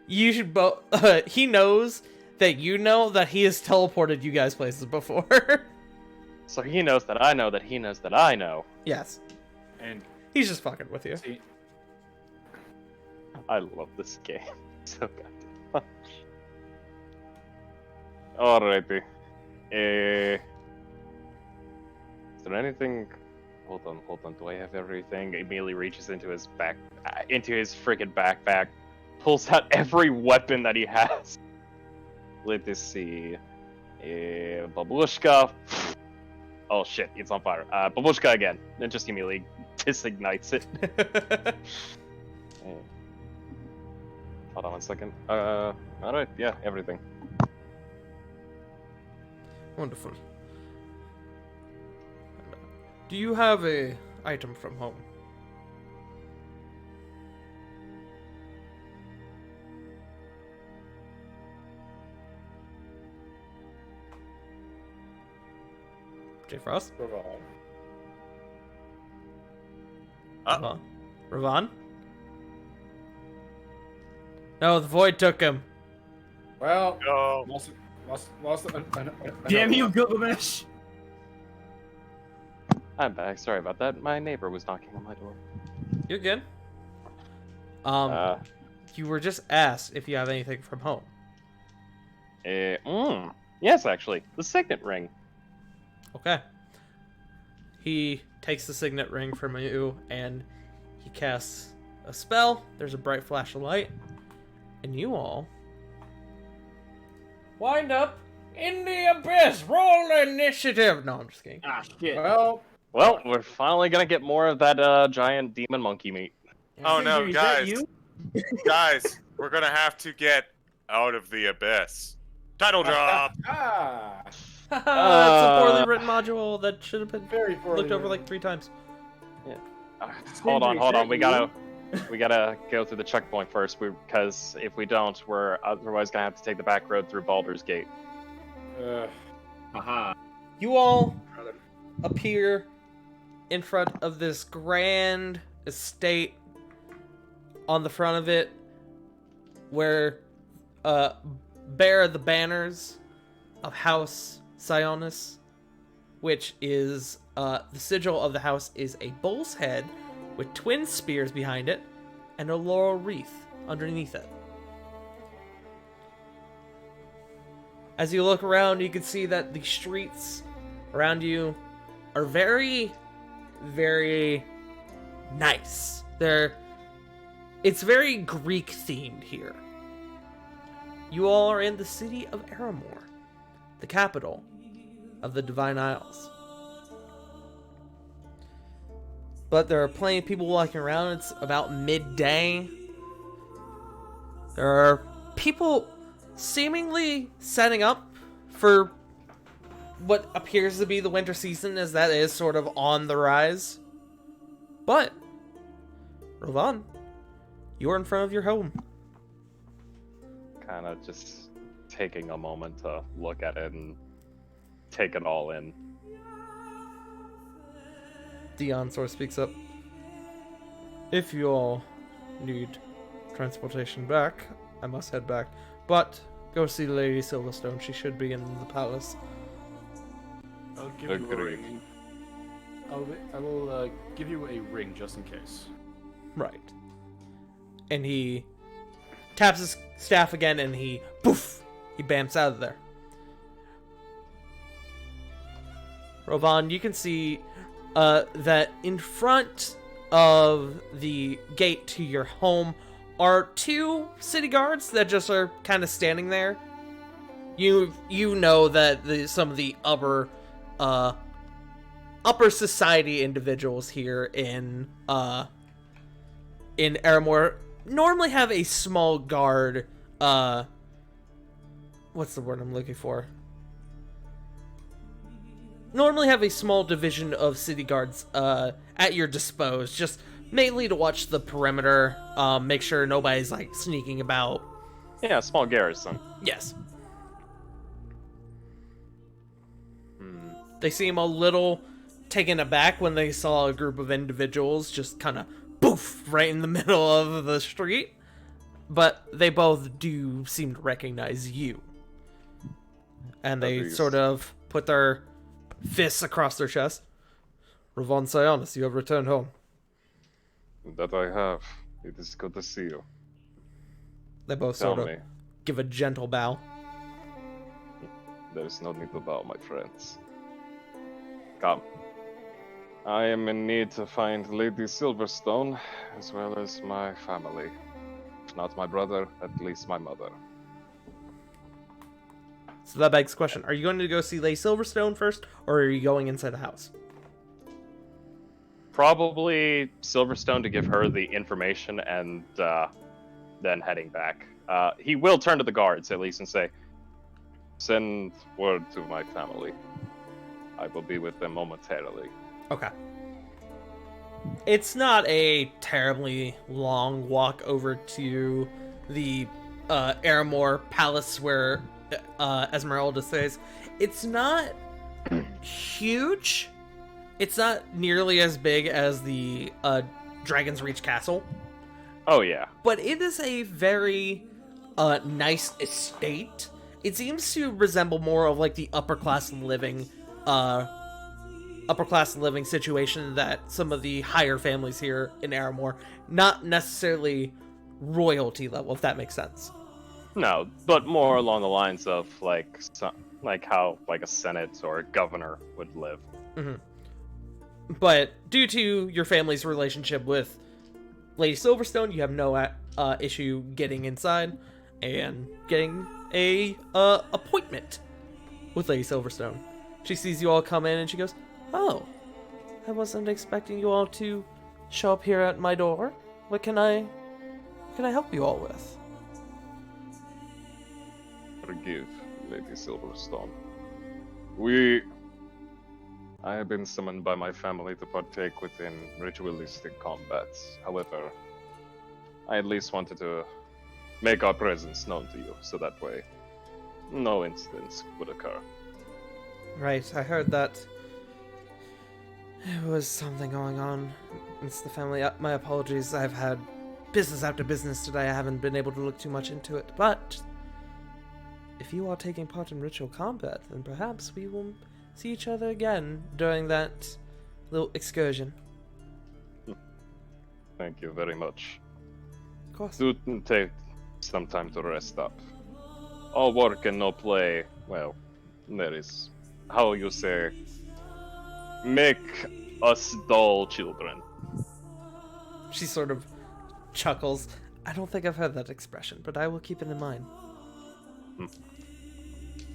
knows that you know that he has teleported you guys places before. So he knows that I know that he knows that I know. Yes. And He's just fucking with you. see, I love this game so goddamn much. Alrighty. Is there anything? Hold on. Do I have everything? Immediately reaches into his friggin' backpack, pulls out every weapon that he has. Let us see. Babushka. Oh shit, it's on fire. Babushka again. Then just immediately disignites it. Hold on one second. Alright, yeah, everything. Wonderful. Do you have a item from home? J. Frost? Ravon? No, the void took him. Well, No. Damn you, Gilgamesh! I'm back. Sorry about that. My neighbor was knocking on my door. You're good. Uh, You were just asked if you have anything from home. Yes, actually. The signet ring. Okay. He takes the signet ring from you and he casts a spell. There's a bright flash of light. And you all wind up in the abyss. Roll initiative. No, I'm just kidding. Ah, shit. well, Well, we're finally gonna get more of that giant demon monkey meat. Oh no, Is that guys. you? Guys, we're gonna have to get out of the abyss. Title drop. That's a poorly written module that should have been very poorly looked over written. like 3 times. Hold on, Sindri, hold is on. that you? We gotta go through the checkpoint first, because if we don't, we're otherwise gonna have to take the back road through Baldur's Gate. Aha. You all appear in front of this grand estate. On the front of it, where bear the banners of House Sionis, which is the sigil of the house is a bull's head with twin spears behind it and a laurel wreath underneath it. As you look around, you can see that the streets around you are very, very nice. It's very Greek themed here. You all are in the city of Aramor, the capital of the Divine Isles. But there are plenty of people walking around. It's about midday. There are people seemingly setting up for what appears to be the winter season, as that is sort of on the rise. But, Ravon, you're in front of your home. Kind of just taking a moment to look at it and take it all in. Dion sort of speaks up. If you all need transportation back, I must head back. But go see Lady Silverstone. She should be in the palace. I'll give you a Agreed. ring. I will give you a ring just in case. Right. And he taps his staff again, and he bamps out of there. Rovan, you can see that in front of the gate to your home are 2 city guards that just are kind of standing there. You know that some of the upper society individuals here in Aramor normally have a small guard. What's the word I'm looking for? Normally have a small division of city guards at your disposal, just mainly to watch the perimeter, make sure nobody's like sneaking about. Yeah, small garrison. Yes. They seem a little taken aback when they saw a group of individuals just kind of right in the middle of the street, but they both do seem to recognize you. And they Agrees. sort of put their fists across their chest. Ravon Sionis, you have returned home. That I have. It is good to see you. They both Tell sort me. of give a gentle bow. There is no need to bow, my friends. Come. I am in need to find Lady Silverstone, as well as my family. not my brother, at least my mother. So that begs the question: are you going to go see Lady Silverstone first, or are you going inside the house? Probably Silverstone to give her the information and then heading back. He will turn to the guards at least and say, "Send word to my family. I will be with them momentarily." Okay. It's not a terribly long walk over to the Aramore Palace where Esmeralda stays. It's not huge. It's not nearly as big as the Dragon's Reach Castle, Oh yeah. but it is a very nice estate. It seems to resemble more of like the upper class living situation that some of the higher families here in Aramore, not necessarily royalty level, if that makes sense. No, but more along the lines of like how like a senate or a governor would live. But due to your family's relationship with Lady Silverstone, you have no issue getting inside and getting a appointment with Lady Silverstone. She sees you all come in and she goes, "Oh, I wasn't expecting you all to show up here at my door. What can I help you all with?" Forgive, Lady Silverstone. I have been summoned by my family to partake within ritualistic combats. However, I at least wanted to make our presence known to you, so that way no incidents would occur. Right, I heard that there was something going on amidst the family. My apologies, I've had business after business today. I haven't been able to look too much into it, but if you are taking part in ritual combat, then perhaps we will see each other again during that little excursion. Thank you very much. Of course. Do take some time to rest up. All work and no play, well, there is, how you say, make us dull children. She sort of chuckles. I don't think I've heard that expression, but I will keep it in mind.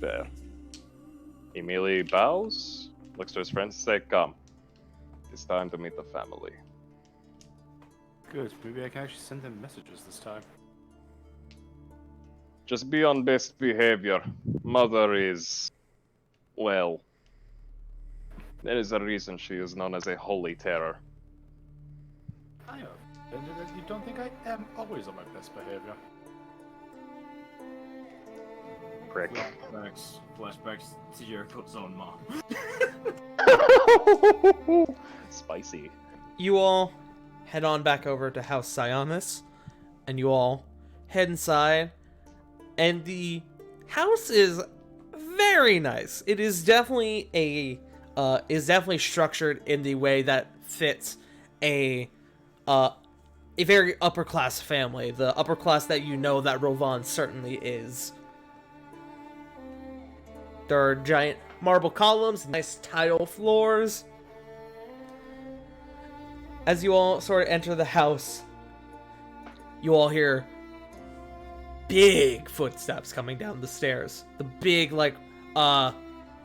There. Emily bows, looks to his friends and says, "Come. It's time to meet the family." Good. Maybe I can actually send them messages this time. Just be on best behavior. Mother is, well, there is a reason she is known as a holy terror. I know. And you don't think I am always on my best behavior? Prick. Flashbacks to Jericho's own mom. Spicy. You all head on back over to House Sionis, and you all head inside, and the house is very nice. It is definitely definitely structured in the way that fits a very upper class family, the upper class that you know that Rovan certainly is. There are giant marble columns, nice tile floors. As you all sort of enter the house, you all hear big footsteps coming down the stairs. The big, the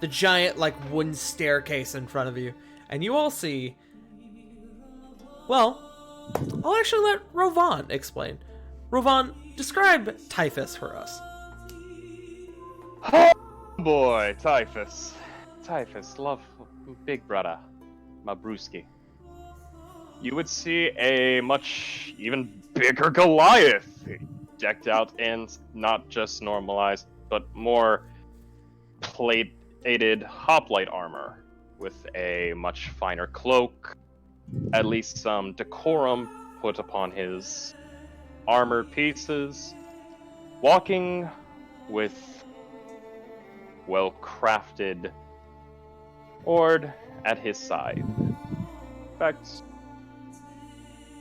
giant, wooden staircase in front of you. And you all see, well, I'll actually let Rovan explain. Rovan, describe Typhus for us. Oh boy, Typhus. Typhus, love, big brother, my brewski. You would see a much even bigger Goliath, decked out in not just normalized, but more plated hoplite armor, with a much finer cloak, at least some decorum put upon his armored pieces, walking with well-crafted ord at his side. In fact,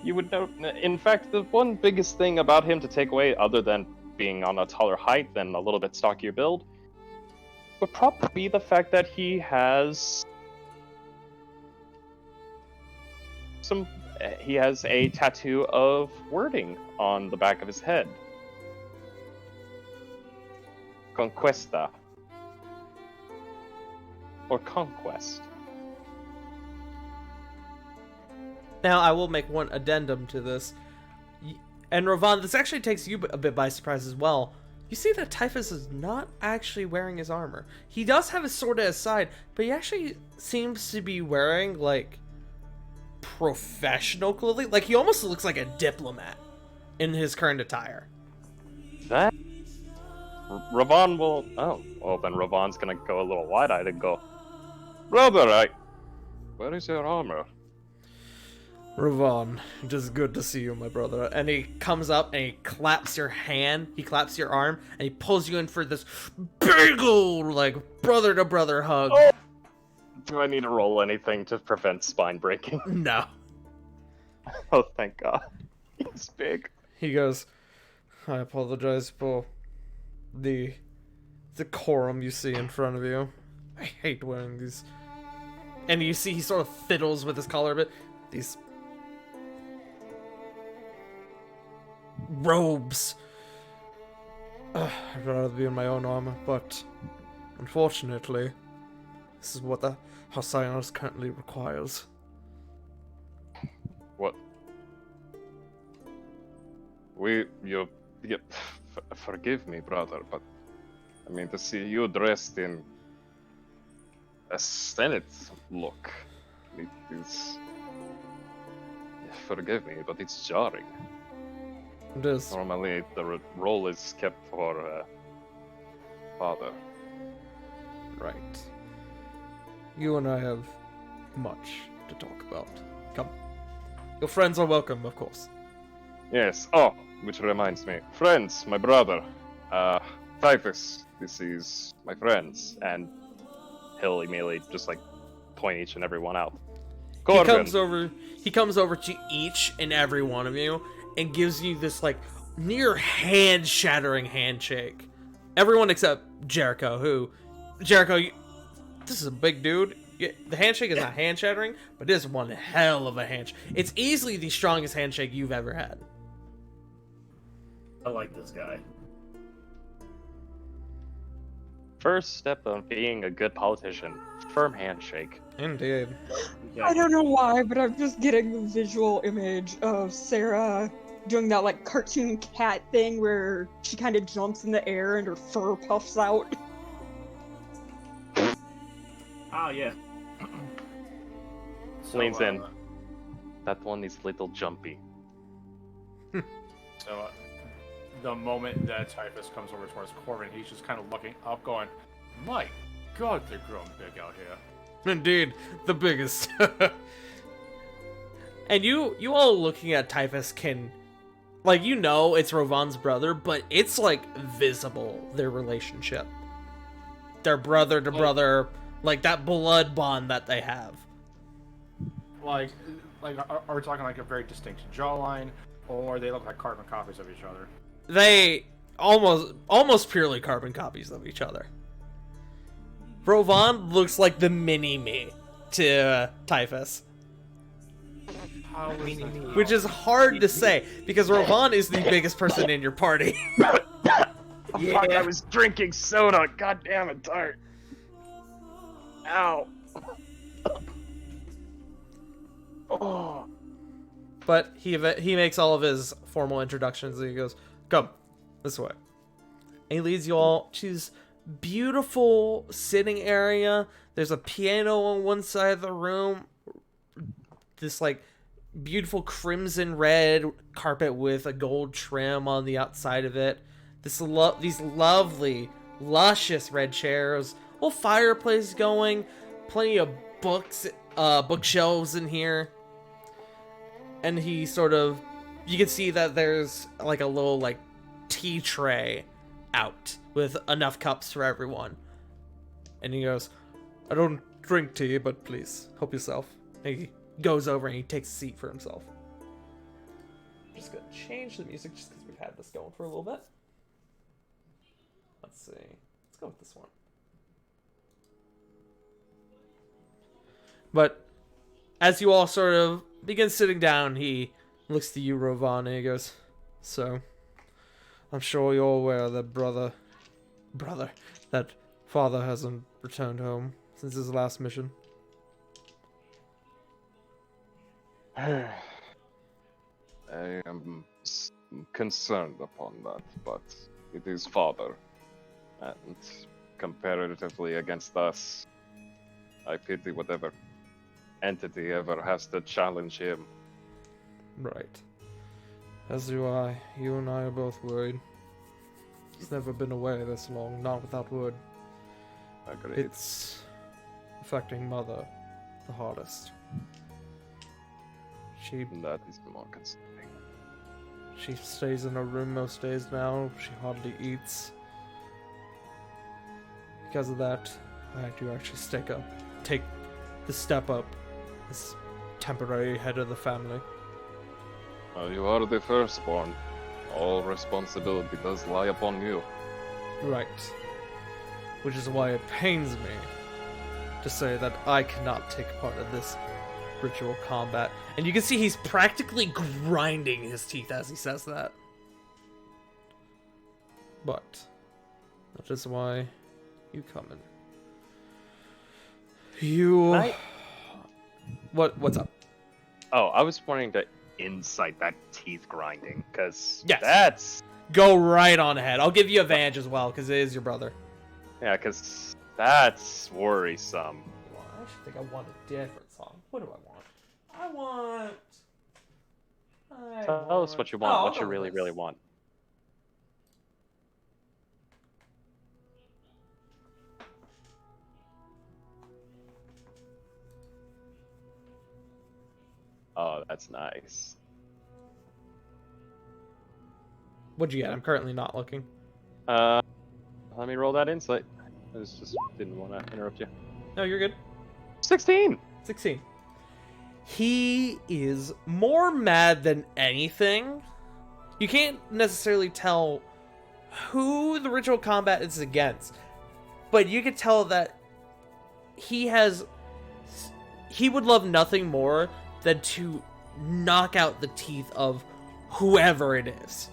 you would note, in fact, the one biggest thing about him to take away, other than being on a taller height than a little bit stockier build, would probably be the fact that he has some he has a tattoo of wording on the back of his head. Conquesta. Or conquest. Now, I will make one addendum to this. And Rovan, this actually takes you a bit by surprise as well. You see that Typhus is not actually wearing his armor. He does have his sword at his side, but he actually seems to be wearing, like, professional clothing. Like, he almost looks like a diplomat in his current attire. That... Ravan will... Oh, well then Ravan's gonna go a little wide-eyed and go, Brother, where is your armor? Ravan, it is good to see you, my brother. And he comes up and he claps your hand, he claps your arm, and he pulls you in for this big old, like, brother-to-brother hug. Oh! Do I need to roll anything to prevent spine breaking? No. Oh, thank God. He's big. He goes, I apologize for the decorum you see in front of you. I hate wearing these. And you see he sort of fiddles with his collar a bit. These robes. I'd rather be in my own armor, but unfortunately, this is what the Hussars currently requires. What? Forgive me, brother, but I mean, to see you dressed in a Senate look, it is... Forgive me, but it's jarring. It is. Normally, the role is kept for father. Right. You and I have much to talk about. Come. Your friends are welcome, of course. Yes. Oh, which reminds me, friends, my brother, Typhus. This is my friends, and he'll immediately just like point each and every one out. Corbin. He comes over to each and every one of you and gives you this like near hand-shattering handshake. Everyone except Jericho, this is a big dude. The handshake is not hand-shattering, but it is one hell of a handshake. It's easily the strongest handshake you've ever had. I like this guy. First step of being a good politician: firm handshake. Indeed. I don't know why, but I'm just getting the visual image of Sarah doing that like cartoon cat thing where she kind of jumps in the air and her fur puffs out. Oh yeah. Leans in. That one is a little jumpy. So, the moment that Typhus comes over towards Corbin, he's just kind of looking up, going, "My God, they're growing big out here." Indeed, the biggest. And you all looking at Typhus can, like, you know it's Rovan's brother, but it's like visible, their relationship. Their brother to brother, like that blood bond that they have. Like, are we talking like a very distinct jawline, or they look like carbon copies of each other? They almost purely carbon copies of each other. Rovan looks like the mini-me to Typhus. How is that? Which is hard to say, because Rovan is the biggest person in your party. Oh, fuck, I was drinking soda. God damn it, Dart. Ow. Oh. But he makes all of his formal introductions and he goes, "Come, this way." And he leads you all to this beautiful sitting area. There's a piano on one side of the room. This like beautiful crimson red carpet with a gold trim on the outside of it. These lovely, luscious red chairs. Whole fireplace going. Plenty of books, bookshelves in here. And he sort of, you can see that there's like a little like tea tray out with enough cups for everyone. And he goes, "I don't drink tea, but please help yourself." And he goes over and he takes a seat for himself. I'm just gonna change the music just because we've had this going for a little bit. Let's see. Let's go with this one. But as you all sort of begins sitting down, he looks to you, Rovan, and he goes, "So, I'm sure you're aware that that father hasn't returned home since his last mission." I am concerned upon that, but it is father, and comparatively against us, I pity whatever entity ever has to challenge him. Right. As do I. You and I are both worried. He's never been away this long, not without word. Agreed. It's affecting Mother the hardest. That is more concerning. She stays in her room most days now. She hardly eats. Because of that, I had to actually take the step up as temporary head of the family. Well, you are the firstborn. All responsibility does lie upon you. Right. Which is why it pains me to say that I cannot take part of this ritual combat. And you can see he's practically grinding his teeth as he says that. But that is why you come in. You... What's up? Oh, I was wanting to insight that teeth grinding, because Yes. that's... Go right on ahead. I'll give you advantage as well, because it is your brother. Yeah, because that's worrisome. Well, I actually think I want a different song. What do I want? Tell us what you want, Oh, what you I'll go really, with really this. want. Oh, that's nice. What'd you get? I'm currently not looking. Let me roll that insight. I just didn't want to interrupt you. No, you're good. 16! 16. He is more mad than anything. You can't necessarily tell who the ritual combat is against, but you can tell that he would love nothing more than to knock out the teeth of whoever it is.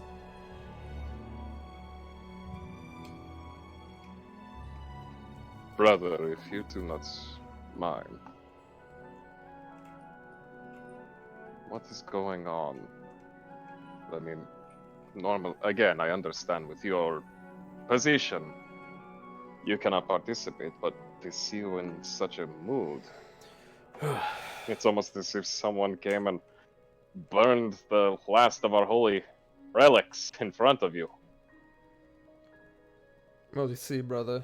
Brother, if you do not mind, what is going on? I mean, again, I understand with your position, you cannot participate, but to see you in such a mood, it's almost as if someone came and burned the last of our holy relics in front of you. Well, you see, brother,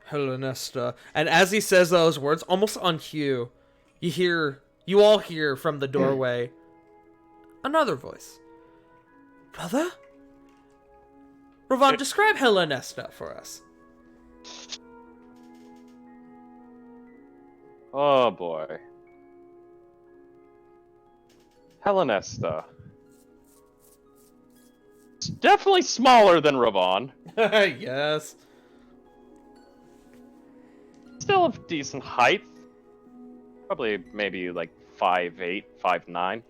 Hellenesta. And as he says those words, almost on cue, you all hear from the doorway another voice. Brother? Rovan, describe Hellenesta for us. Oh boy. Hellenesta. It's definitely smaller than Ravon. Yes. Still of decent height. Probably maybe like 5'8", 5'9".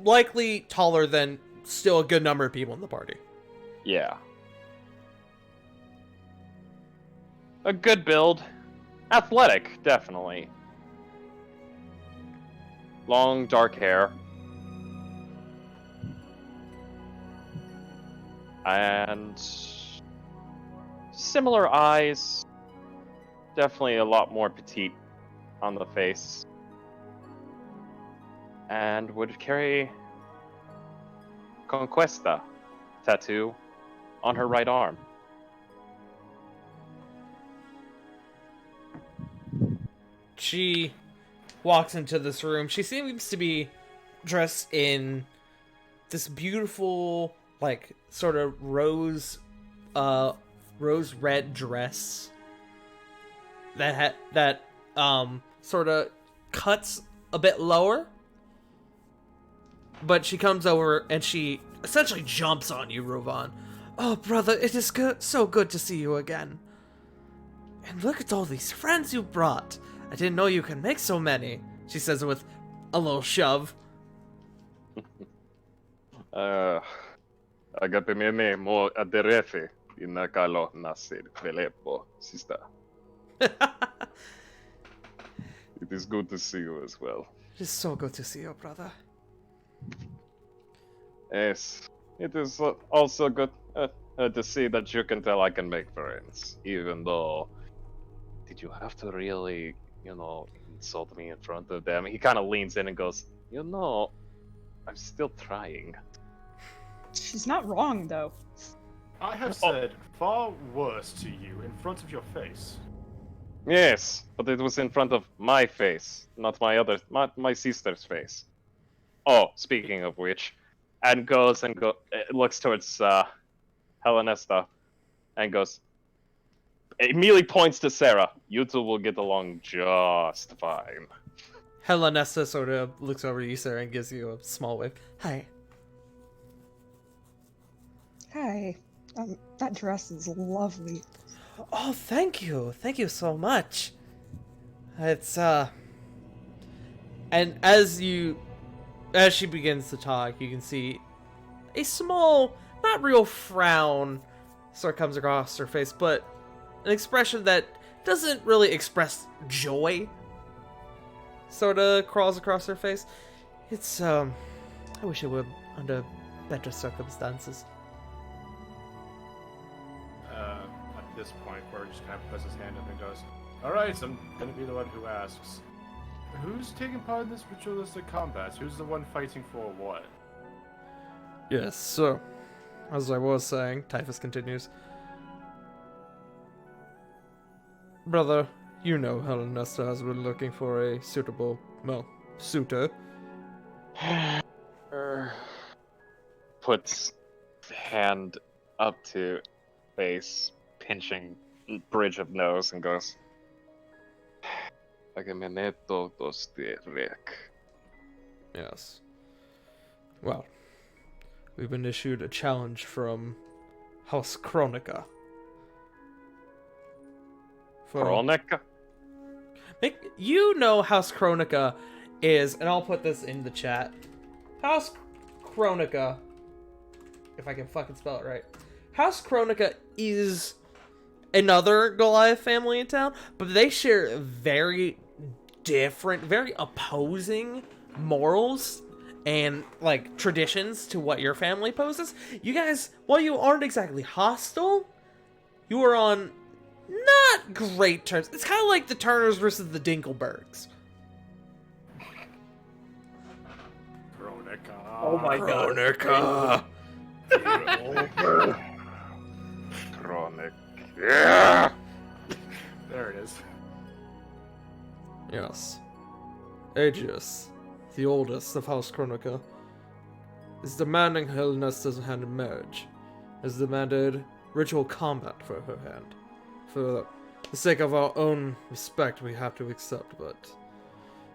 Likely taller than still a good number of people in the party. Yeah. A good build. Athletic, definitely. Long, dark hair. And similar eyes. Definitely a lot more petite on the face. And would carry Conquesta tattoo on her right arm. She walks into this room. She seems to be dressed in this beautiful, like, sort of rose red dress that sort of cuts a bit lower. But she comes over and she essentially jumps on you, Rovan. Oh, brother, it is so good to see you again. And look at all these friends you brought. I didn't know you could make so many, she says with a little shove. Agapimene mo aderefe inakalo nasir velepo sister. It is good to see you as well. It's so good to see you, brother. Yes, it is also good to see that you can tell I can make friends, even though. Did you have to really, insult me in front of them? He kind of leans in and goes, I'm still trying. She's not wrong, though. I have said far worse to you in front of your face. Yes, but it was in front of my face, not my sister's face. Oh, speaking of which, and looks towards Hellenesta, and goes, immediately points to Sarah. You two will get along just fine. Hellenesta sort of looks over to you, Sarah, and gives you a small wave. Hi. Hi. That dress is lovely. Oh, thank you. Thank you so much. It's, And as she begins to talk, you can see a small, not real frown sort of comes across her face, but an expression that doesn't really express joy sort of crawls across her face. It's, I wish it were under better circumstances. At this point, Corey just kind of puts his hand up and goes, Alright, I'm gonna be the one who asks. Who's taking part in this ritualistic combat? Who's the one fighting for what? Yes, so, as I was saying, Typhus continues. Brother, you know Hellenesta has been looking for a suitable, suitor. Puts hand up to face, pinching bridge of nose, and goes, Yes. Well, we've been issued a challenge from House Chronica. Chronica? You know House Chronica is, and I'll put this in the chat. House Chronica, if I can fucking spell it right. House Chronica is another Goliath family in town, but they share very different, very opposing morals and like traditions to what your family poses. You guys, while you aren't exactly hostile, you are on not great terms. It's kind of like the Turners versus the Dinkelbergs. Chronica. Oh my god. Chronica. Chronic. Yeah! There it is. Yes. Aegeus, the oldest of House Chronica, is demanding Hellenesta's hand in marriage. Has demanded ritual combat for her hand. For the sake of our own respect, we have to accept, but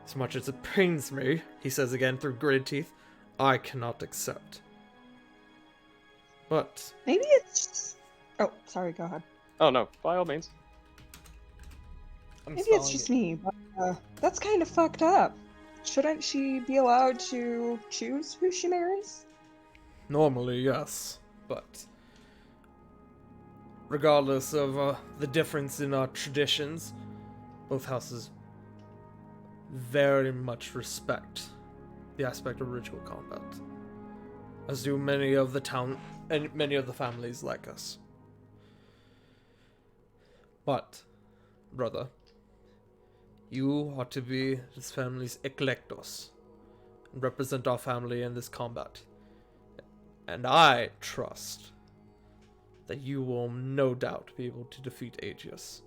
as much as it pains me, he says again through gritted teeth, I cannot accept. But Maybe it's. Oh, sorry, go ahead. Oh no, by all means. Maybe it's just me, but that's kind of fucked up. Shouldn't she be allowed to choose who she marries? normally, yes, but regardless of the difference in our traditions, both houses very much respect the aspect of ritual combat, as do many of the town and many of the families like us. But, brother, you are to be this family's eklektos and represent our family in this combat. And I trust that you will no doubt be able to defeat Aegeus.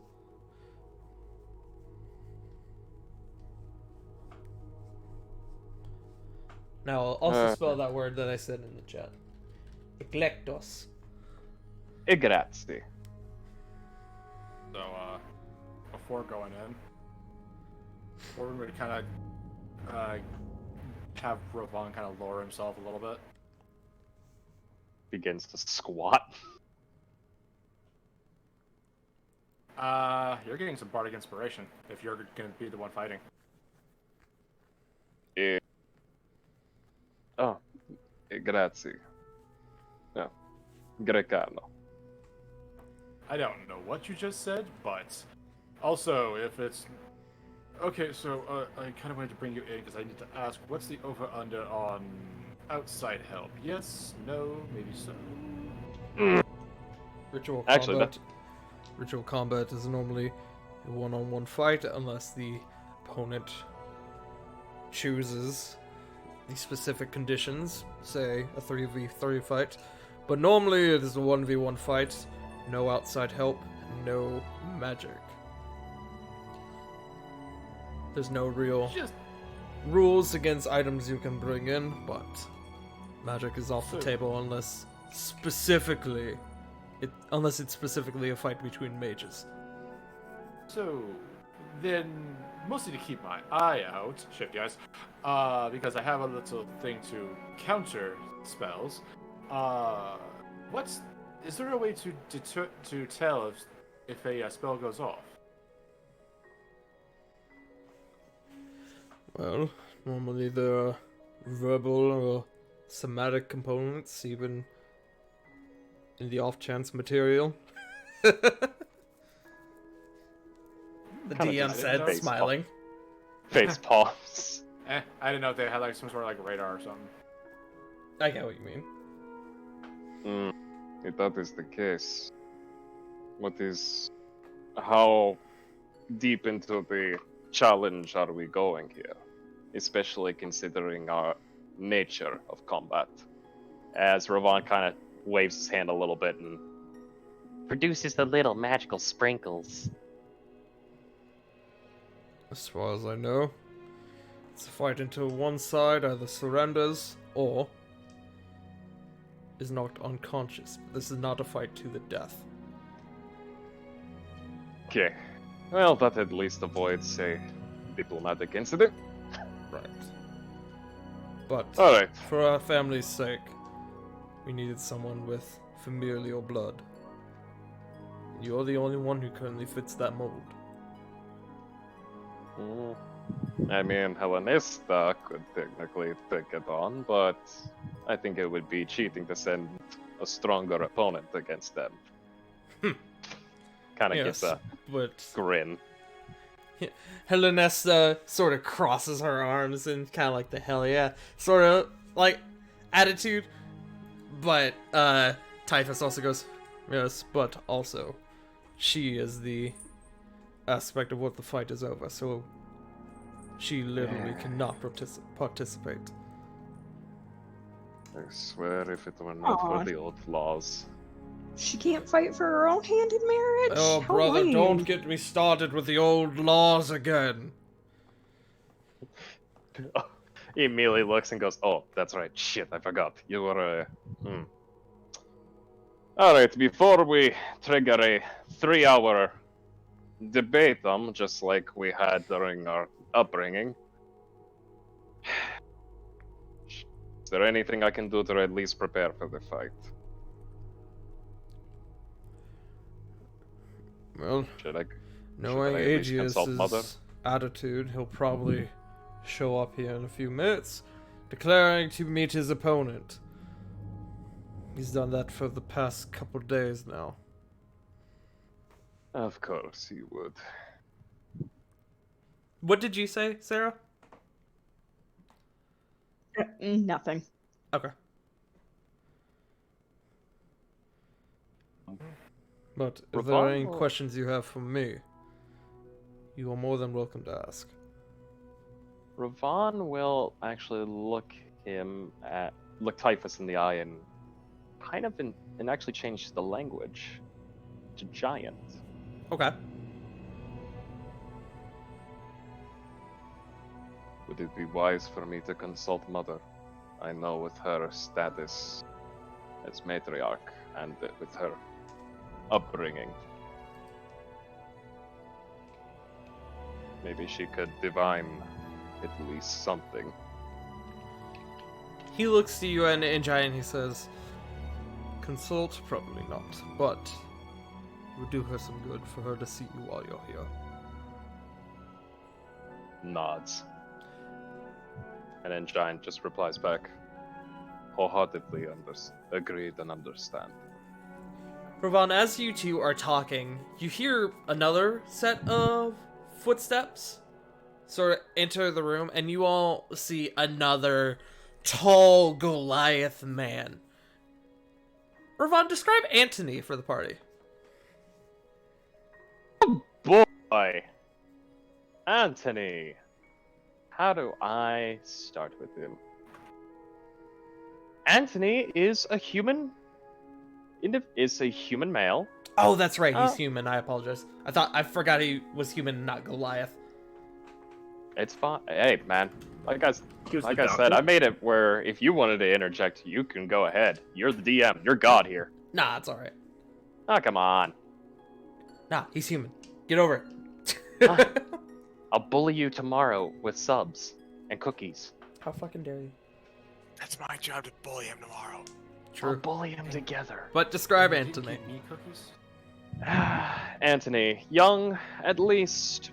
Now, I'll also spell that word that I said in the chat. Eklektos. Grazie. So, before going in, we're going to kind of have Rovan kind of lower himself a little bit. Begins to squat. You're getting some bardic inspiration if you're going to be the one fighting. Eh, oh, grazie. Yeah, Grecano. I don't know what you just said, but also if it's okay, so I kind of wanted to bring you in because I need to ask, what's the over under on outside help? Yes, no, maybe so. Ritual Actually, combat. Ritual combat is normally a one-on-one fight unless the opponent chooses the specific conditions, say a 3v3 fight. But normally it is a 1v1 fight, no outside help, no magic. There's no real Just rules against items you can bring in, but magic is off the So- table unless it's specifically a fight between mages. so then mostly to keep my eye out, shifty eyes, because I have a little thing to counter spells. Is there a way to tell if a spell goes off? Well, normally there are verbal or somatic components, even in the off-chance material. The Kinda DM just said, face smiling. Face palms. I didn't know if they had like some sort of like radar or something. I get what you mean. If that is the case, how deep into the challenge are we going here? Especially considering our nature of combat. As Ravon kind of waves his hand a little bit and produces the little magical sprinkles. As far as I know, it's a fight until one side either surrenders or is knocked unconscious. This is not a fight to the death. Okay. Well, that at least avoids a diplomatic incident. Right. But Alright. for our family's sake, we needed someone with familial blood. You're the only one who currently fits that mold. I mean, Hellenista could technically take it on, but I think it would be cheating to send a stronger opponent against them. Kind of Yes, gives a but grin. Hellenesta sort of crosses her arms in kind of like the hell yeah sort of like attitude. But Typhus also goes, yes, but also she is the aspect of what the fight is over, so she literally cannot participate. I swear if it were not Aw. for the old laws. She can't fight for her own hand in marriage? Oh, How brother, lame. don't get me started with the old laws again. He immediately looks and goes, oh, that's right, shit, I forgot. You were Alright, before we trigger a 3-hour debate just like we had during our upbringing, is there anything I can do to at least prepare for the fight? Well, Should I knowing at least consult Mother? Aegeus's attitude, he'll probably show up here in a few minutes, declaring to meet his opponent. He's done that for the past couple days now. Of course he would. What did you say, Sarah? Nothing. Okay. But if there are any Ravon? questions you have for me, you are more than welcome to ask. Ravon will actually look Typhus in the eye and and actually change the language to giant. Okay. Would it be wise for me to consult Mother? I know with her status as matriarch and with her upbringing, maybe she could divine at least something. He looks to you and in giant he says, consult? Probably not, but it would do her some good for her to see you while you're here. Nods. And then Giant just replies back, wholeheartedly agreed and understand. Ravon, as you two are talking, you hear another set of footsteps sort of enter the room, and you all see another tall Goliath man. Ravon, describe Antony for the party. Boy! Antony! How do I start with him? Antony is a human male. Oh, that's right. He's Oh. human. I apologize. I forgot he was human and not Goliath. It's fine. Hey, man. Like I He was the said, doctor. I made it where if you wanted to interject, you can go ahead. You're the DM. You're God here. Nah, it's alright. Oh, come on. Nah, he's human. Get over Fine. it. I'll bully you tomorrow with subs and cookies. How fucking dare you? That's my job to bully him tomorrow. We'll bully him together. But describe Did you Antony. keep me cookies? Antony, young, at least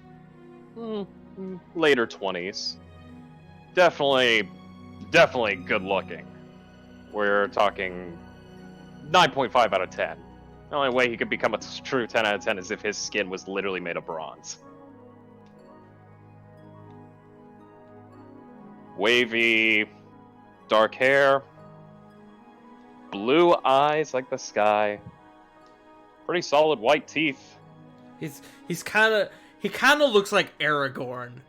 later 20s. Definitely good looking. We're talking 9.5 out of 10. The only way he could become a true 10 out of 10 is if his skin was literally made of bronze. Wavy, dark hair, blue eyes like the sky, pretty solid white teeth. He kind of looks like Aragorn,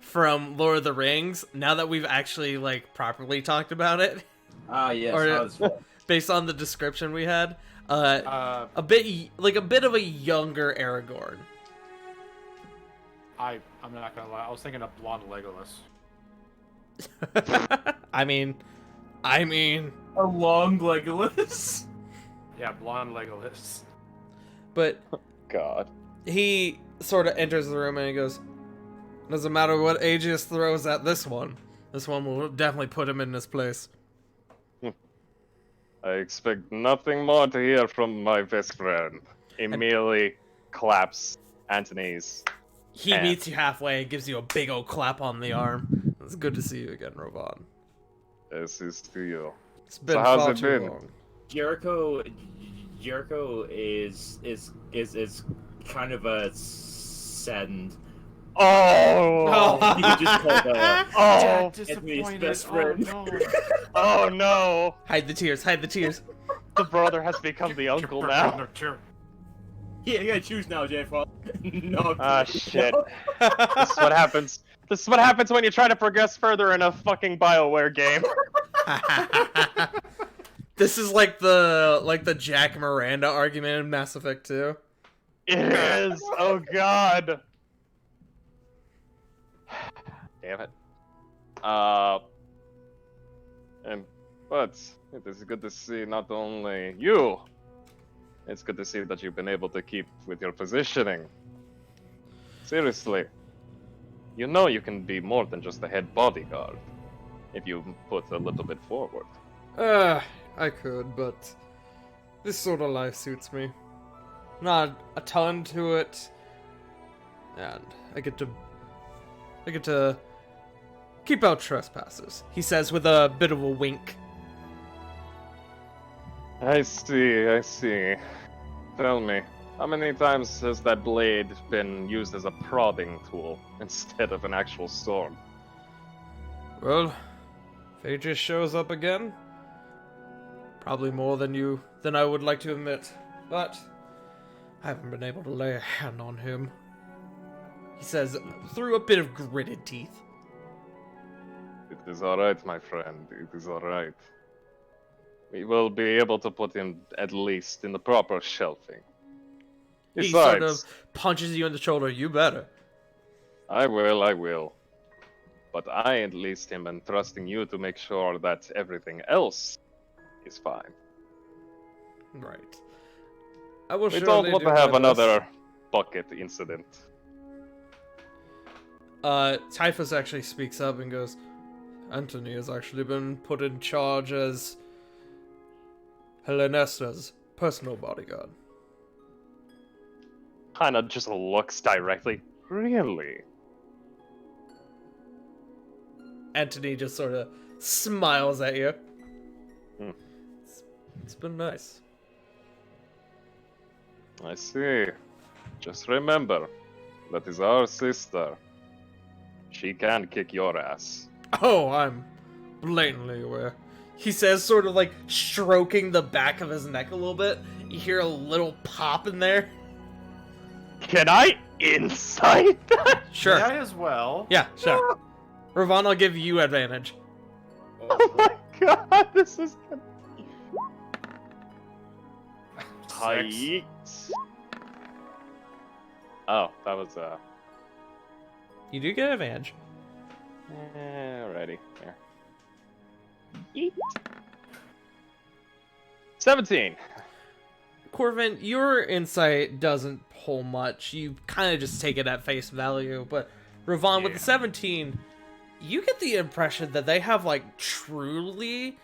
from Lord of the Rings. Now that we've actually like properly talked about it, Ah, yes. Or- that was fun. based on the description we had, a bit of a younger Aragorn. I'm not gonna lie. I was thinking of blonde Legolas. I mean, A long Legolas. Yeah, blonde Legolas. but God. he sort of enters the room and he goes, "Doesn't matter what Aegis throws at this one. This one will definitely put him in his place." I expect nothing more to hear from my best friend. Immediately claps Antony's. He And- meets you halfway and gives you a big old clap on the arm. It's good to see you again, Ravon. This is to you. It's been how's far it too been? long. Jericho is kind of a saddened. Oh! You could just call that. Oh! Anthony's best friend. Oh, Oh no! Hide the tears, hide the tears. The brother has become the uncle now. Yeah, you gotta choose now, Jay. No. Ah, shit. This is what happens. This is what happens when you try to progress further in a fucking BioWare game. This is like the Jack Miranda argument in Mass Effect 2. It is! Oh god! Damn it. But it is good to see not only you, it's good to see that you've been able to keep with your positioning. Seriously. You know you can be more than just a head bodyguard if you put a little bit forward. I could, but this sort of life suits me. Not a ton to it, and I get to keep out trespassers. He says with a bit of a wink. I see, I see. Tell me, how many times has that blade been used as a prodding tool instead of an actual sword? Well, if he just shows up again, probably more than I would like to admit, but I haven't been able to lay a hand on him. He says through a bit of gritted teeth. It is alright, my friend, it is alright. We will be able to put him at least in the proper shelving. He sort Besides, of punches you in the shoulder. You better. I will. But I at least am entrusting you to make sure that everything else is fine. Right. I will We surely don't want do to have my another bucket incident. best. Typhus actually speaks up and goes, Antony has actually been put in charge as Helenesta's personal bodyguard. Kinda just looks directly. Really? Antony just sort of smiles at you. Hmm. It's been nice. I see. Just remember, that is our sister. She can kick your ass. Oh, I'm blatantly aware. He says, sort of like stroking the back of his neck a little bit. You hear a little pop in there. Can I insight that? Sure. May I as well? Yeah, sure. Ravon, I'll give you advantage. Oh my god, this is good. 6. Yikes. Oh, that was You do get advantage. Alrighty, there. Yeet. 17. Corvin, your insight doesn't pull much. You kind of just take it at face value. But Ravon, with the 17, you get the impression that they have truly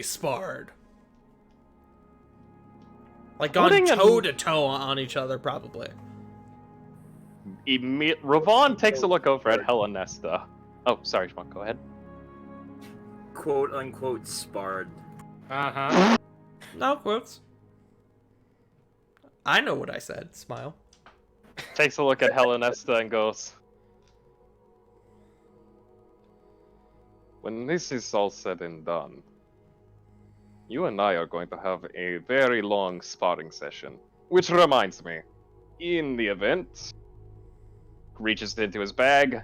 sparred. Like gone Putting toe to toe on each other, probably. Ravon takes a look over at Hellenesta. Oh, sorry, Shmonk, go ahead. Quote unquote sparred. Uh-huh. No quotes. I know what I said. Smile. Takes a look at Hellenesta and goes, when this is all said and done, you and I are going to have a very long sparring session. Which reminds me, in the event, reaches into his bag,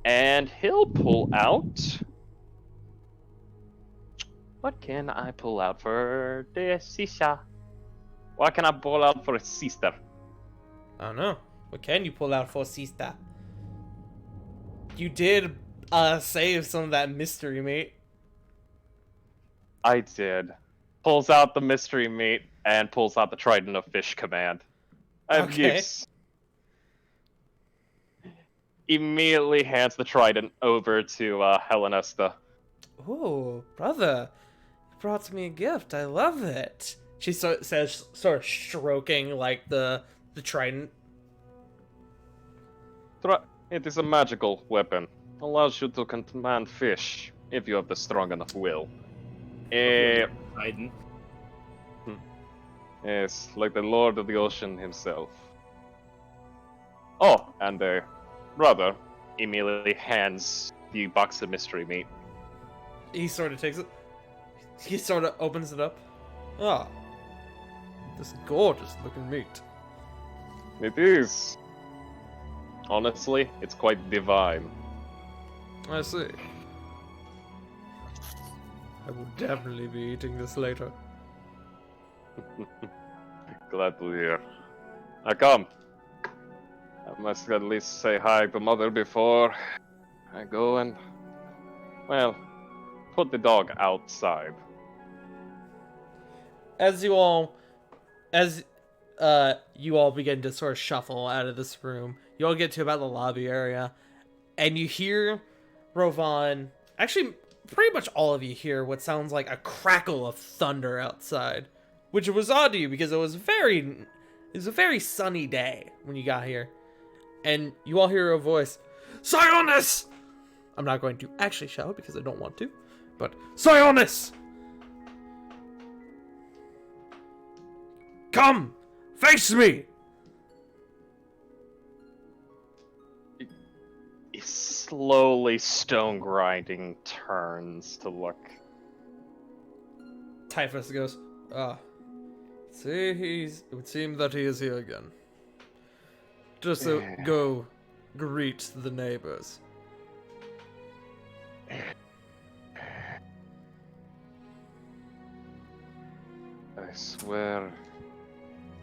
and he'll pull out... What can I pull out for the sister? What can I pull out for a sister? I don't know. What can you pull out for sister? You did save some of that mystery meat. I did. Pulls out the mystery meat and pulls out the Trident of Fish command. Okay. Immediately hands the Trident over to Hellenesta. Oh, brother, you brought me a gift. I love it. She says, sort of stroking the trident. It is a magical weapon. Allows you to command fish if you have the strong enough will. Poseidon. Yes, like the Lord of the Ocean himself. Oh, and the brother immediately hands the box of mystery meat. He sort of takes it. He sort of opens it up. Ah, this gorgeous looking meat. It is. Honestly, it's quite divine. I see. I will definitely be eating this later. Glad to hear. Now come. I must at least say hi to Mother before I go and, well, put the dog outside. As you all begin to sort of shuffle out of this room, you all get to about the lobby area, and you hear Ravon. Actually, pretty much all of you hear what sounds like a crackle of thunder outside, which was odd to you because it was a very sunny day when you got here, and you all hear a voice, Sionis! I'm not going to actually shout because I don't want to, but Sionis! Come! Face me! He slowly, stone grinding, turns to look. Typhus goes, see, it would seem that he is here again. Just go greet the neighbors. I swear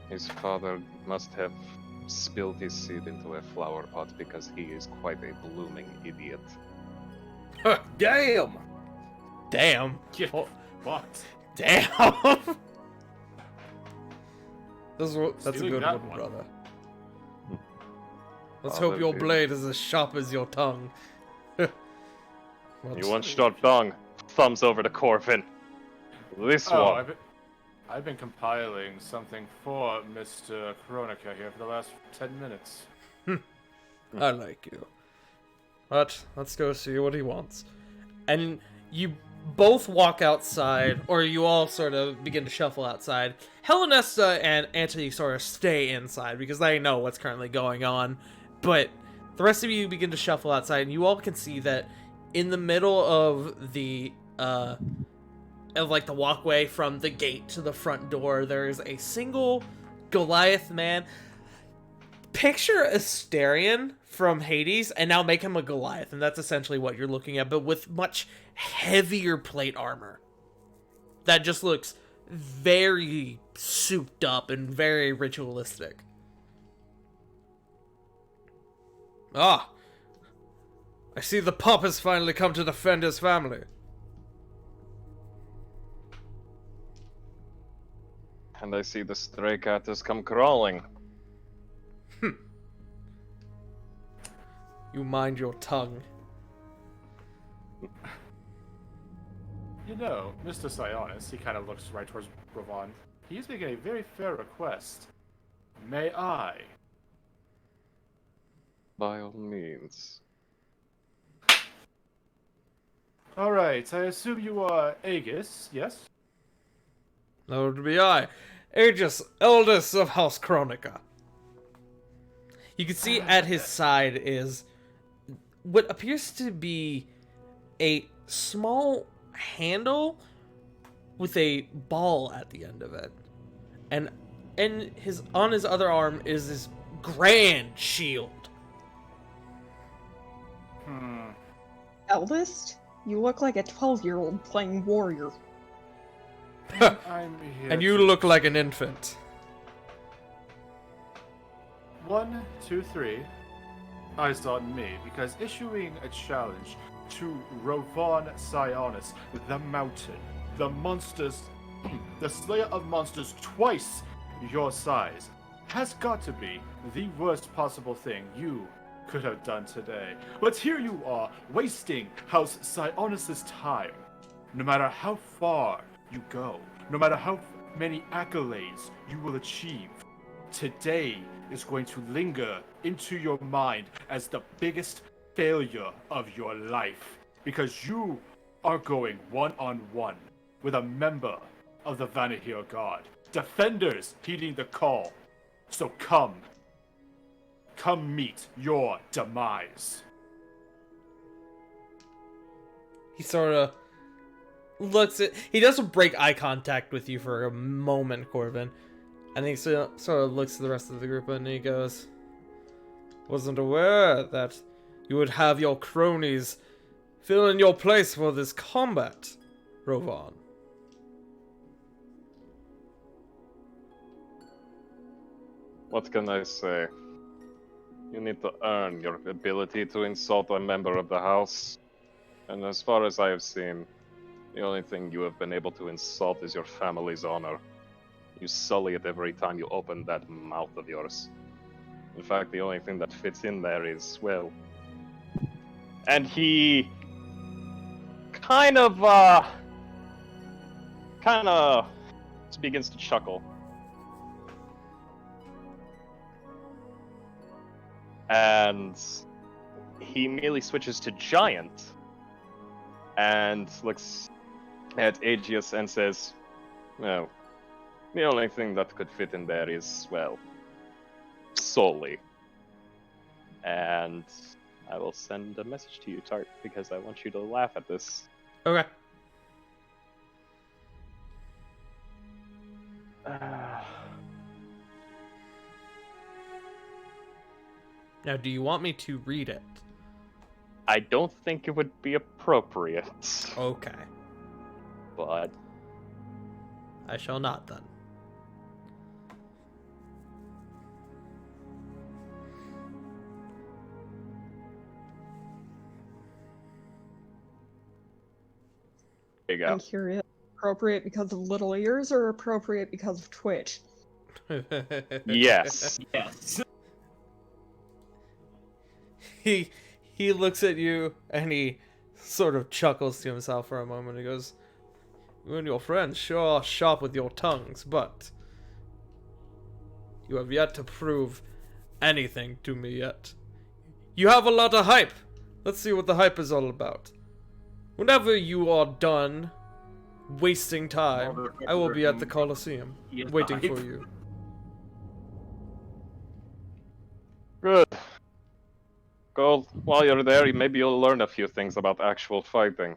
his father must have spilled his seed into a flower pot because he is quite a blooming idiot. Damn! Damn. Yeah. Oh, What? damn. That's a Stealing good that one, one. brother. Let's Oh, hope that your is- blade is as sharp as your tongue. You want short tongue? Thumbs over to Corvin. This Oh, one. I've been compiling something for Mr. Kronika here for the last 10 minutes. I like you. But let's go see what he wants. And you both walk outside, or you all sort of begin to shuffle outside. Hellenesta and Antony sort of stay inside because they know what's currently going on. But the rest of you begin to shuffle outside, and you all can see that in the middle of the walkway from the gate to the front door, there is a single Goliath man. Picture Asterion from Hades, and now make him a Goliath, and that's essentially what you're looking at, but with much heavier plate armor. That just looks very souped up and very ritualistic. Ah, I see the pup has finally come to defend his family. And I see the stray cat has come crawling. You mind your tongue. You know, Mr. Sionis, he kind of looks right towards Ravon. He's making a very fair request. May I? By all means. Alright, I assume you are Aegis, yes? That would be I, Aegis, eldest of House Chronica. You can see at his side is what appears to be a small handle with a ball at the end of it. And on his other arm is this grand shield. Eldest? You look like a 12-year-old playing warrior. I'm here And you to- look like an infant. 1, 2, 3. Eyes on me, because issuing a challenge to Ravon Sionis, the mountain, the monsters, the slayer of monsters twice your size, has got to be the worst possible thing you could have done today. But here you are, wasting House Sionis' time. No matter how far you go, no matter how many accolades you will achieve, today is going to linger into your mind as the biggest failure of your life, because you are going one-on-one with a member of the Vanahir Guard, defenders heeding the call. So come meet your demise. He sort of looks at... He doesn't break eye contact with you for a moment, Corbin. And he sort of looks at the rest of the group and he goes, wasn't aware that you would have your cronies fill in your place for this combat, Ravon. What can I say? You need to earn your ability to insult a member of the house. And as far as I have seen, the only thing you have been able to insult is your family's honor. You sully it every time you open that mouth of yours. In fact, the only thing that fits in there is, well... And he... kind of begins to chuckle. And he immediately switches to giant and looks at Aegeus and says, no, the only thing that could fit in there is, well, solely. And I will send a message to you, Tart, because I want you to laugh at this. Okay. Now, do you want me to read it? I don't think it would be appropriate, Okay. but I shall not then. there you I'm go. curious. Appropriate because of little ears or appropriate because of Twitch? Yes. Yes. He looks at you and he sort of chuckles to himself for a moment. He goes, "You and your friends sure are sharp with your tongues, but you have yet to prove anything to me yet. You have a lot of hype, let's see what the hype is all about. Whenever you are done wasting time, I will be at the Colosseum, Yes, waiting hype. for you. Good. Go, while you're there, maybe you'll learn a few things about actual fighting.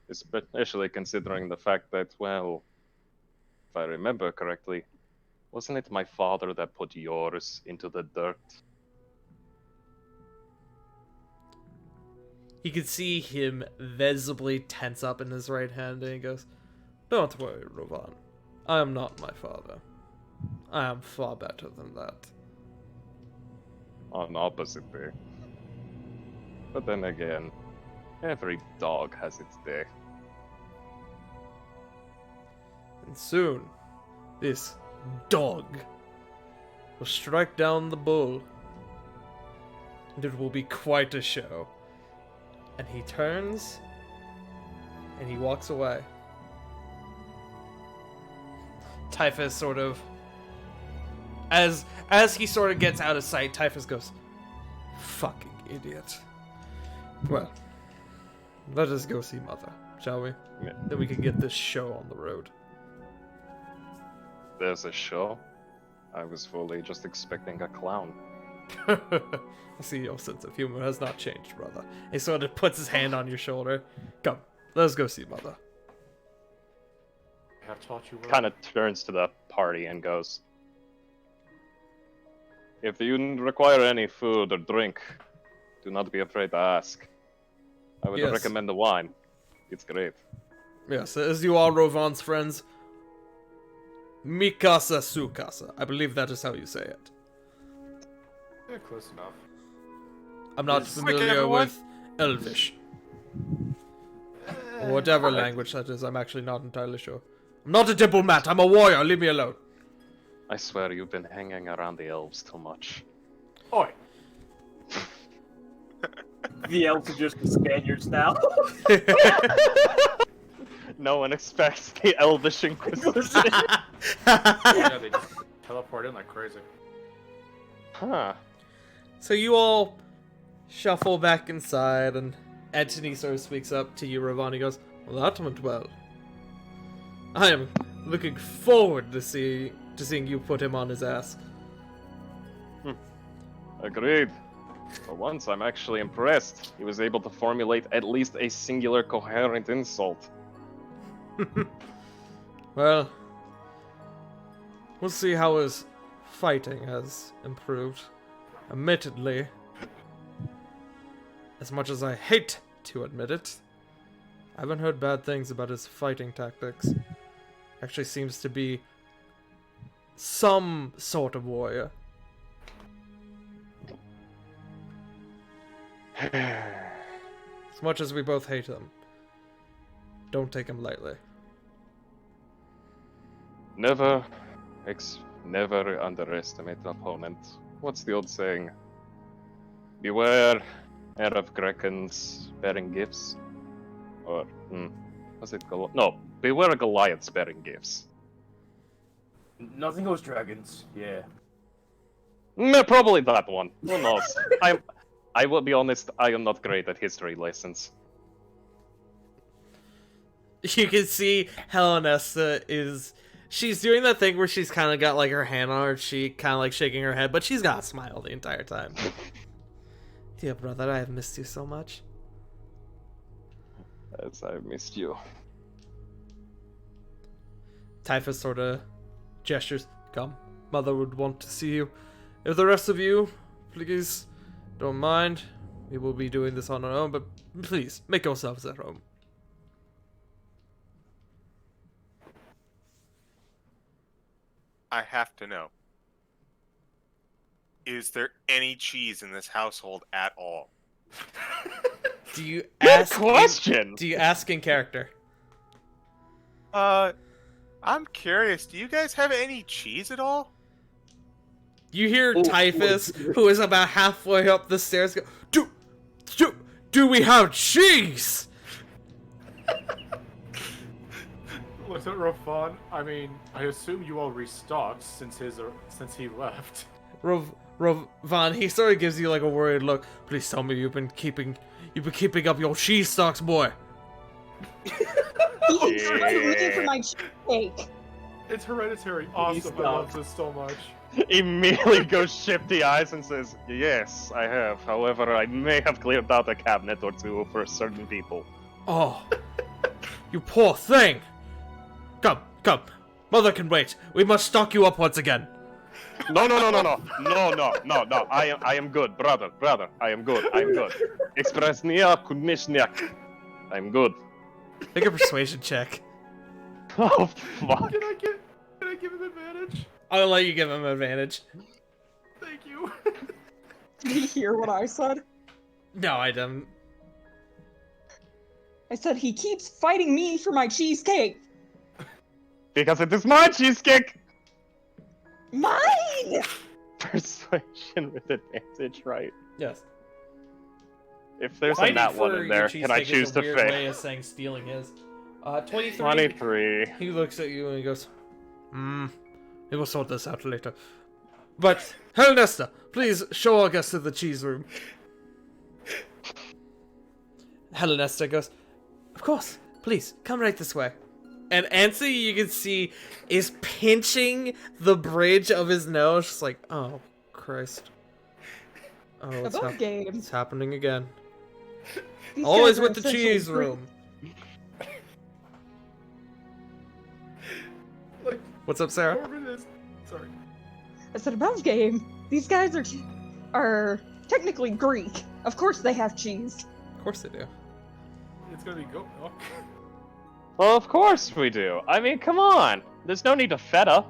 Especially considering the fact that, well, if I remember correctly, wasn't it my father that put yours into the dirt? You can see him visibly tense up in his right hand, and he goes, "Don't worry, Rovan. I am not my father. I am far better than that." On opposite day. But then again, every dog has its day. And soon, this dog will strike down the bull, and it will be quite a show. And he turns, and he walks away. Typhus sort of, as he sort of gets out of sight, Typhus goes, "Fucking idiot." Well, let us go see Mother, shall we? Yeah. Then we can get this show on the road. There's a show? I was fully just expecting a clown. I see your sense of humor has not changed, brother. He sort of puts his hand on your shoulder. Come, let's go see Mother. I have taught you well. Kind of turns to the party and goes, "If you require any food or drink, do not be afraid to ask. I would Yes. recommend the wine. It's great." Yes, as you are Rovan's friends, Mikasa Sukasa. I believe that is how you say it. Yeah, close enough. I'm not Quick, familiar everyone. with Elvish. Or whatever language that is, I'm actually not entirely sure. I'm not a diplomat, I'm a warrior, leave me alone. I swear you've been hanging around the elves too much. Oi! The elves are just the Spaniards now. No one expects the Elvish Inquisition. Yeah, they just teleport in like crazy. Huh. So you all shuffle back inside, and Antony sort of speaks up to you, Rovan. He goes, "Well, that went well. I am looking forward to seeing you put him on his ass." Agreed. For once, I'm actually impressed. He was able to formulate at least a singular coherent insult. Well, we'll see how his fighting has improved. Admittedly, as much as I hate to admit it, I haven't heard bad things about his fighting tactics. Actually seems to be some sort of warrior. As much as we both hate him, don't take him lightly. Never underestimate an opponent. What's the old saying? Beware of Grekins bearing gifts. Or, was it no, beware Goliaths bearing gifts. Nothing goes dragons. Yeah. Probably that one. Who knows? I will be honest, I am not great at history lessons. You can see Hellenessa she's doing that thing where she's kind of got like her hand on her cheek, kind of like shaking her head, but she's got a smile the entire time. Dear brother, I have missed you so much. As I've missed you. Typhus sort of gestures, "Come, Mother would want to see you. If the rest of you, please, don't mind, we will be doing this on our own, but please, make yourselves at home." I have to know. Is there any cheese in this household at all? Do you ask question! Do you ask in character? I'm curious. Do you guys have any cheese at all? You hear Typhus, who is about halfway up the stairs, go, Do we have cheese? Looks at Rofon. I mean, I assume you all restocked since he left. Rovon, he sort of gives you like a worried look. Please tell me you've been keeping up your cheese stocks, boy. He's fighting me for my cheesecake. It's hereditary. Awesome. I love this so much. Immediately goes shifty eyes and says, "Yes, I have. However, I may have cleared out a cabinet or two for certain people." Oh, you poor thing. Come. Mother can wait. We must stock you up once again. No. I am good, brother. I am good. Expressnia kudnishniak. I'm good. Make a persuasion check. Oh fuck. Can I give him advantage? I'll let you give him advantage. Thank you. Did you hear what I said? No, I didn't. I said he keeps fighting me for my cheesecake. Because it is my cheesecake. Mine! Persuasion with advantage, right? Yes. If there's a Fighting nat one for in your there, can I cheesesteak is choose a to weird way fail? of saying stealing his. 23. 23. He looks at you and he goes, we will sort this out later. But, Helnesta, please show our guest to the cheese room. Helnesta goes, of course, please, come right this way. And Ansel, you can see, is pinching the bridge of his nose, just like, oh, Christ. Oh, Above game. it's happening again. These Always guys are with the essentially cheese Greek- room. Like, What's up, Sarah? Corbin is. Sorry. I said above game. These guys are technically Greek. Of course they have cheese. Of course they do. It's gonna be goat milk. Well, of course we do. I mean, come on. There's no need to feta.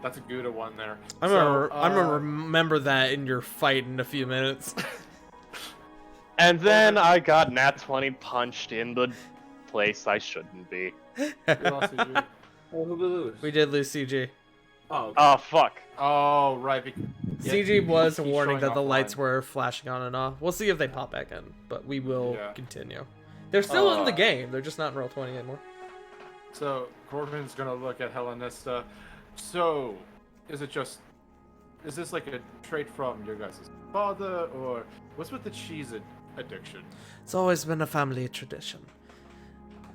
That's a Gouda one there. I'm gonna remember that in your fight in a few minutes. And then I got nat 20 punched in the place I shouldn't be. We lost a Gouda. Well, who we lose? We did lose CG. Oh, okay. Oh, fuck. Oh, right. CG was he's warning showing that the lights offline. were flashing on and off. We'll see if they pop back in, but we will Yeah. continue. They're still in the game. They're just not in Roll20 anymore. So Corbin's gonna look at Hellenista. So, is this like a trait from your guys' father, or what's with the cheese addiction? It's always been a family tradition.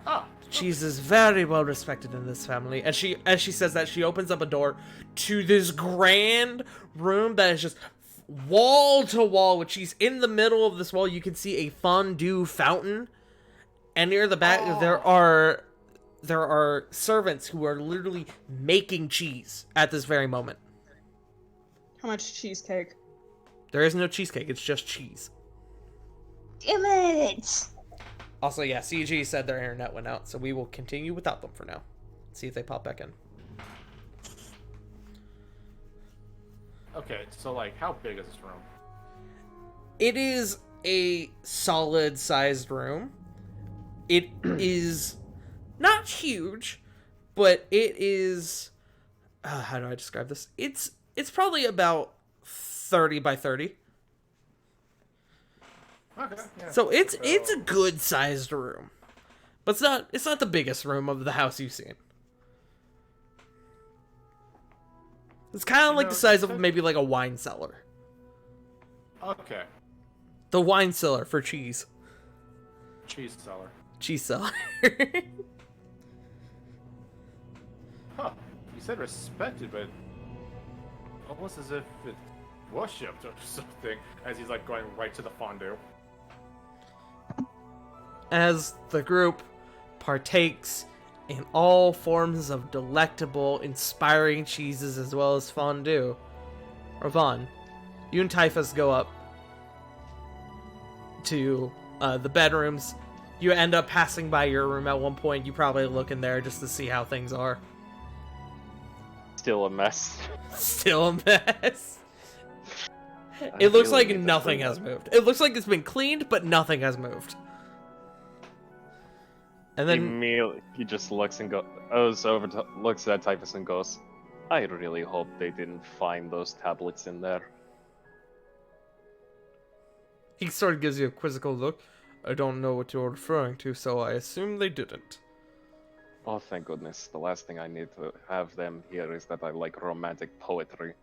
Ah, Cheese is very well respected in this family. And as she says that, she opens up a door to this grand room that is just wall to wall with cheese. In the middle of this wall, you can see a fondue fountain. And near the back, there are servants who are literally making cheese at this very moment. How much cheesecake? There is no cheesecake, it's just cheese. Damn it! Also, yeah, CG said their internet went out, so we will continue without them for now. See if they pop back in. okay. So, like, how big is this room? It is a solid-sized room. It is not huge, but it is... how do I describe this? It's probably about 30 by 30. Okay. Yeah. So it's a good-sized room. But it's not the biggest room of the house you've seen. It's kind of like the size of maybe like a wine cellar. Okay. The wine cellar for cheese. Cheese cellar. Cheese cellar. Huh. You said respected, but almost as if it worshipped or something. As he's like going right to the fondue. As the group partakes in all forms of delectable, inspiring cheeses as well as fondue, Ravon, you and Typhus go up to the bedrooms. You end up passing by your room at one point. You probably look in there just to see how things are. Still a mess. Still a mess. I It looks really like need to nothing clean has up. moved. It looks like it's been cleaned, but nothing has moved. And then Immediately, he just looks and looks at Typhus and goes, "I really hope they didn't find those tablets in there." he sort of gives you a quizzical look. I don't know what you're referring to, so I assume they didn't. Oh, thank goodness. The last thing I need to have them hear is that I like romantic poetry.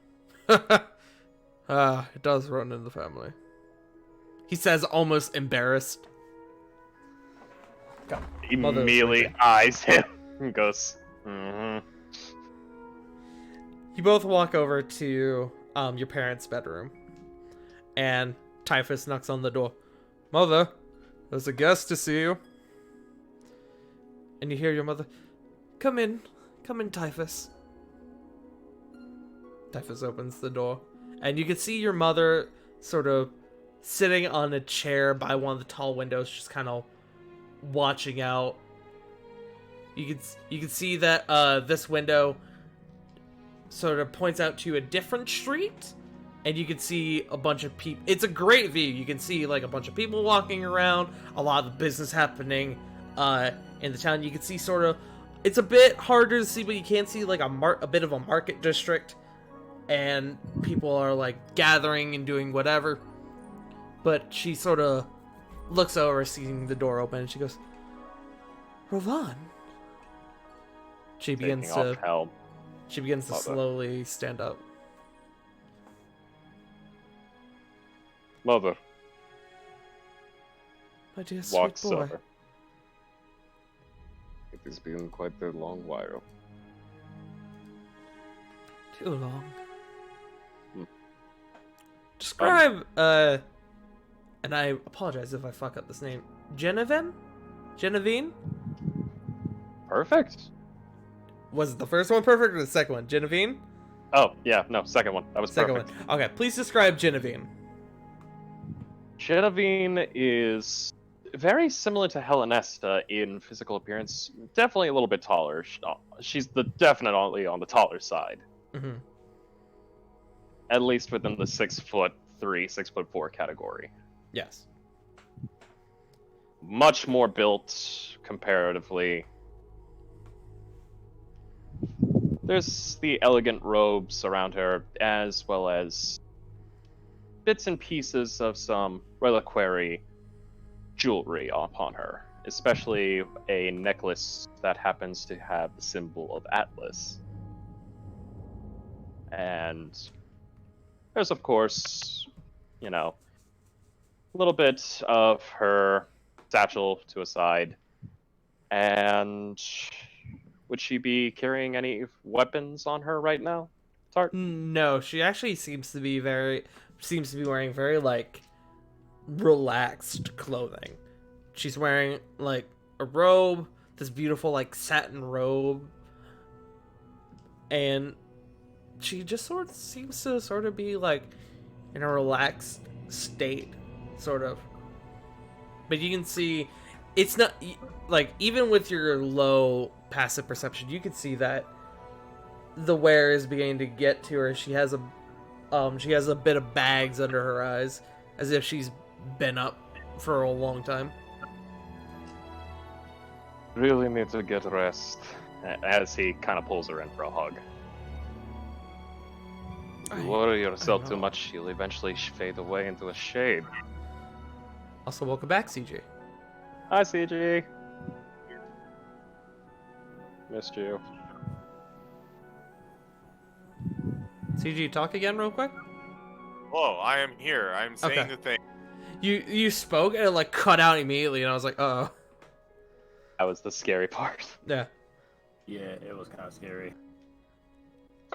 It does run in the family. He says, almost embarrassed. Mother Immediately freaking- eyes him and goes, You both walk over to your parents' bedroom, and Typhus knocks on the door. Mother, there's a guest to see you. And you hear your mother, come in, Typhus. Typhus opens the door, and you can see your mother sort of sitting on a chair by one of the tall windows, just kind of watching out. You can see that this window sort of points out to a different street, and you can see a bunch of people. It's a great view. You can see like a bunch of people walking around, a lot of business happening in the town. You can see sort of, it's a bit harder to see, but you can see like a bit of a market district, and people are like gathering and doing whatever. But she sort of looks over, seeing the door open, and she goes, Rovan. She begins taking off to helm. She begins to Mother. slowly stand up. Mother My dear sweet walks boy. over. It has been quite a long while. Too long. Hmm. Describe, and I apologize if I fuck up this name. Genevieve? Perfect. Was it the first one perfect or the second one? Genevieve? Oh, yeah, no, second one. That was Second perfect. one. Okay, please describe Genevieve. Genevieve is very similar to Helenesta in physical appearance. Definitely a little bit taller. She's definitely on the taller side. Mm-hmm. At least within the 6'3", 6'4" category. Yes. Much more built comparatively. There's the elegant robes around her, as well as bits and pieces of some reliquary jewelry upon her, especially a necklace that happens to have the symbol of Atlas. And there's, of course, a little bit of her satchel to a side. And would she be carrying any weapons on her right now, Tart? No, she actually seems to be wearing very like relaxed clothing. She's wearing like a robe, this beautiful like satin robe, and she just sort of seems to sort of be like in a relaxed state, sort of. But you can see it's not like, even with your low passive perception, you can see that the wear is beginning to get to her. She has a bit of bags under her eyes, as if she's been up for a long time. Really need to get rest. As he kind of pulls her in for a hug. You worry yourself too know. much, you'll eventually fade away into a shade. Also, welcome back, CJ. Hi, CG. Missed you. CG, talk again real quick. Whoa, I am here. I'm saying Okay. the thing. You spoke and it like cut out immediately, and I was like, oh. That was the scary part. Yeah. Yeah, it was kind of scary.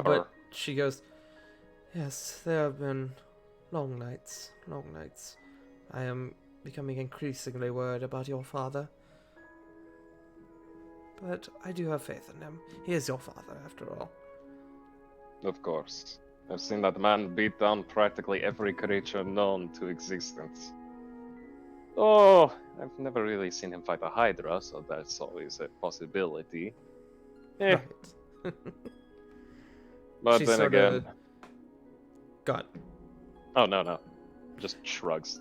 But she goes, yes, there have been long nights. I am becoming increasingly worried about your father. But I do have faith in him. He is your father, after all. Of course. I've seen that man beat down practically every creature known to existence. Oh, I've never really seen him fight a Hydra, so that's always a possibility. Eh, Right. but She then sorta- again... God. Oh, no. Just shrugs.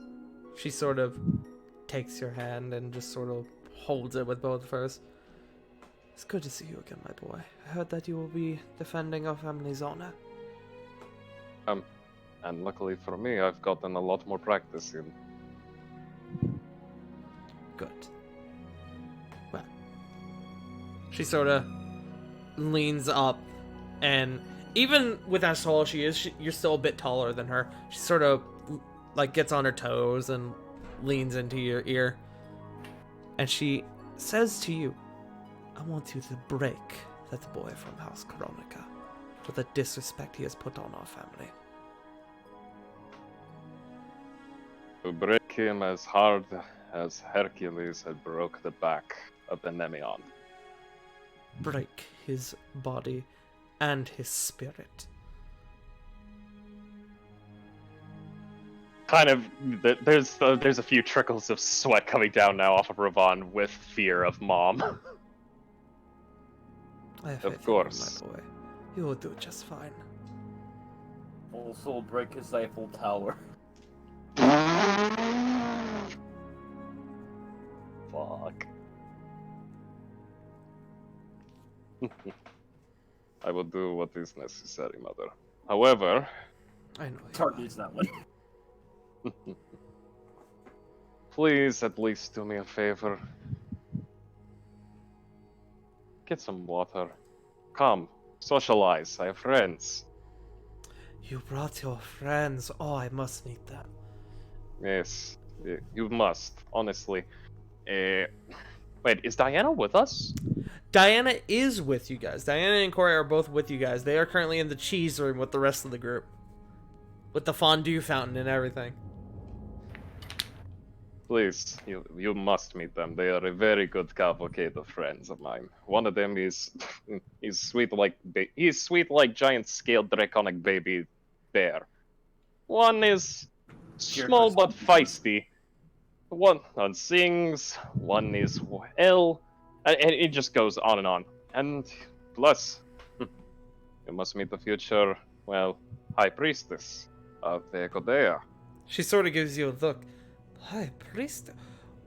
She sort of takes your hand and just sort of holds it with both of hers. It's good to see you again, my boy. I heard that you will be defending our family's honor. And luckily for me, I've gotten a lot more practice in. Good. Well, she sort of leans up, and even with as tall as she is, you're still a bit taller than her. She sort of like gets on her toes and leans into your ear, and she says to you, "I want you to break that boy from House Coronica for the disrespect he has put on our family." To break him as hard as Hercules had broke the back of the Nemeon. Break his body and his spirit. Kind of, there's a few trickles of sweat coming down now off of Ravon with fear of Mom. I have Of faith in course. you, my boy. You will do just fine. Also break his Eiffel Tower. Fuck. I will do what is necessary, Mother. However, I know. Target's that one. please at least do me a favor. Get some water. Come, socialize. I have friends. You brought your friends. Oh, I must meet them. Yes, you must, honestly. Wait, is Diana with us? Diana is with you guys. Diana and Corey are both with you guys. They are currently in the cheese room with the rest of the group. With the fondue fountain and everything. Please, you must meet them. They are a very good cavalcade of friends of mine. One of them is he's sweet like giant scaled draconic baby bear. One is small but feisty. One sings. One is ill, and it just goes on and on. And plus, you must meet the future, well, high priestess of the Echodea. She sort of gives you a look. Hi, priest.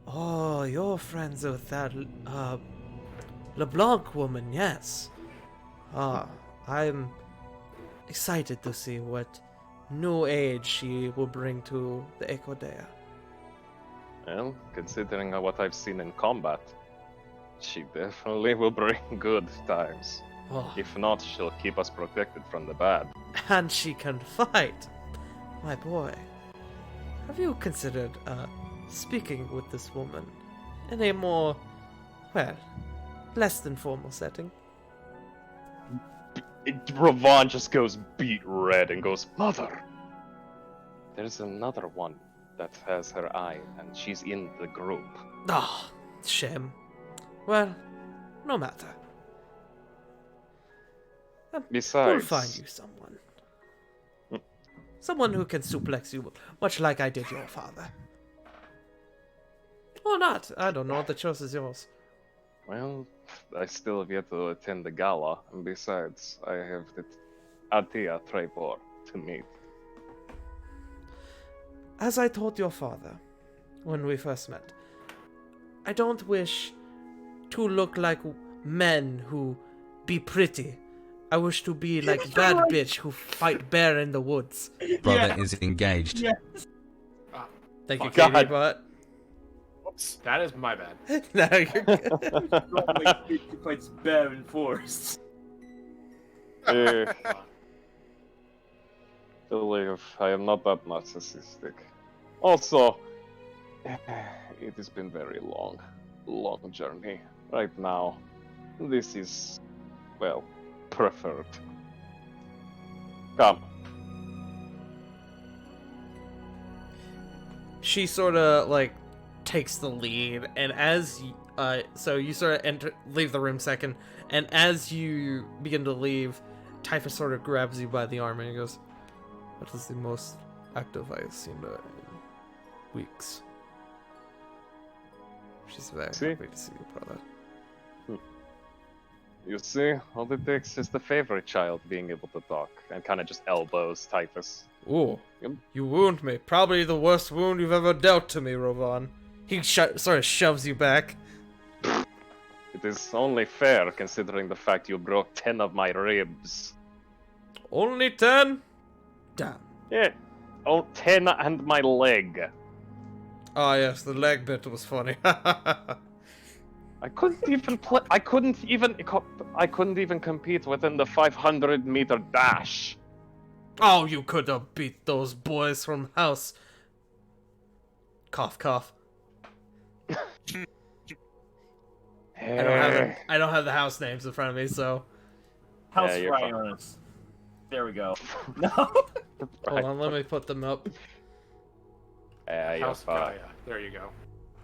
Oh, you're friends with that, LeBlanc woman, yes. I'm excited to see what new age she will bring to the Echodea. Well, considering what I've seen in combat, she definitely will bring good times. Oh, If not, she'll keep us protected from the bad. and she can fight. My boy, have you considered, speaking with this woman in a more, well, less than formal setting? Ravon just goes beet red and goes, Mother! There's another one that has her eye, and she's in the group. Ah, shame. Well, no matter. Besides, We'll find you someone. Someone who can suplex you, much like I did your father. Or not. I don't know. The choice is yours. well, I still have yet to attend the gala, and besides, I have the Althea Trevor to meet. As I told your father when we first met, I don't wish to look like men who be pretty. I wish to be like bad bitch who fight bear in the woods. Brother is engaged. Thank you, God. Katie, but Whoops. That is my bad. no, you're good. Normally, he fights bear in forest. Believe I am not that narcissistic. Also, it has been very long journey. Right now, this is, well, preferred. Come. She sort of like takes the lead, and as so you sort of leave the room second, and as you begin to leave, Typhus sort of grabs you by the arm and he goes, "That is the most active I have seen in weeks." She's very See? happy to see you, brother. You see, all it takes is the favorite child being able to talk, and kind of just elbows Typhus. Ooh, Yep. you wound me. Probably the worst wound you've ever dealt to me, Ravon. He sort of shoves you back. It is only fair considering the fact you broke 10 of my ribs. Only 10? Damn. Yeah, 10 and my leg. Oh yes, the leg bit was funny. I couldn't even play. I couldn't even compete within the 500-meter dash. Oh, you could have beat those boys from house. Cough, cough. I don't have the house names in front of me, so. House Yeah, you're fine. Fryers. There we go. No. Hold on, let me put them up. Yeah, you're House fine. Gaia. There you go.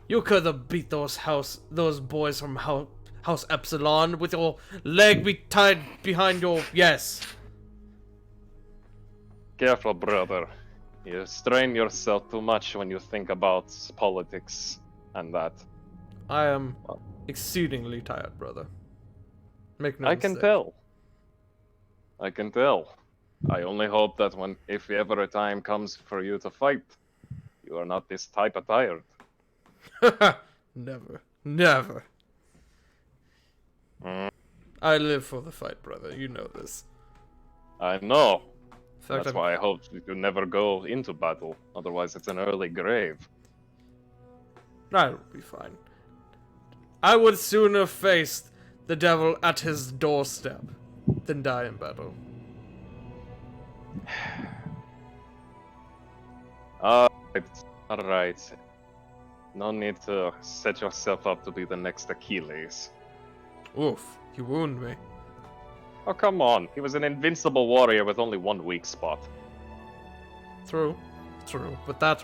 You could have beat those boys from House Epsilon with your leg be tied behind your yes. Careful, brother. You strain yourself too much when you think about politics and that. I am exceedingly tired, brother. Make no I can mistake. tell. I can tell. I only hope that if ever a time comes for you to fight, you are not this type of tired. Never. Never. Mm, I live for the fight, brother. You know this. I know. In fact, That's why I hope you never go into battle. Otherwise, it's an early grave. I will be fine. I would sooner face the devil at his doorstep than die in battle. Alright. No need to set yourself up to be the next Achilles. Oof, you wound me. Oh, come on. He was an invincible warrior with only one weak spot. True. But that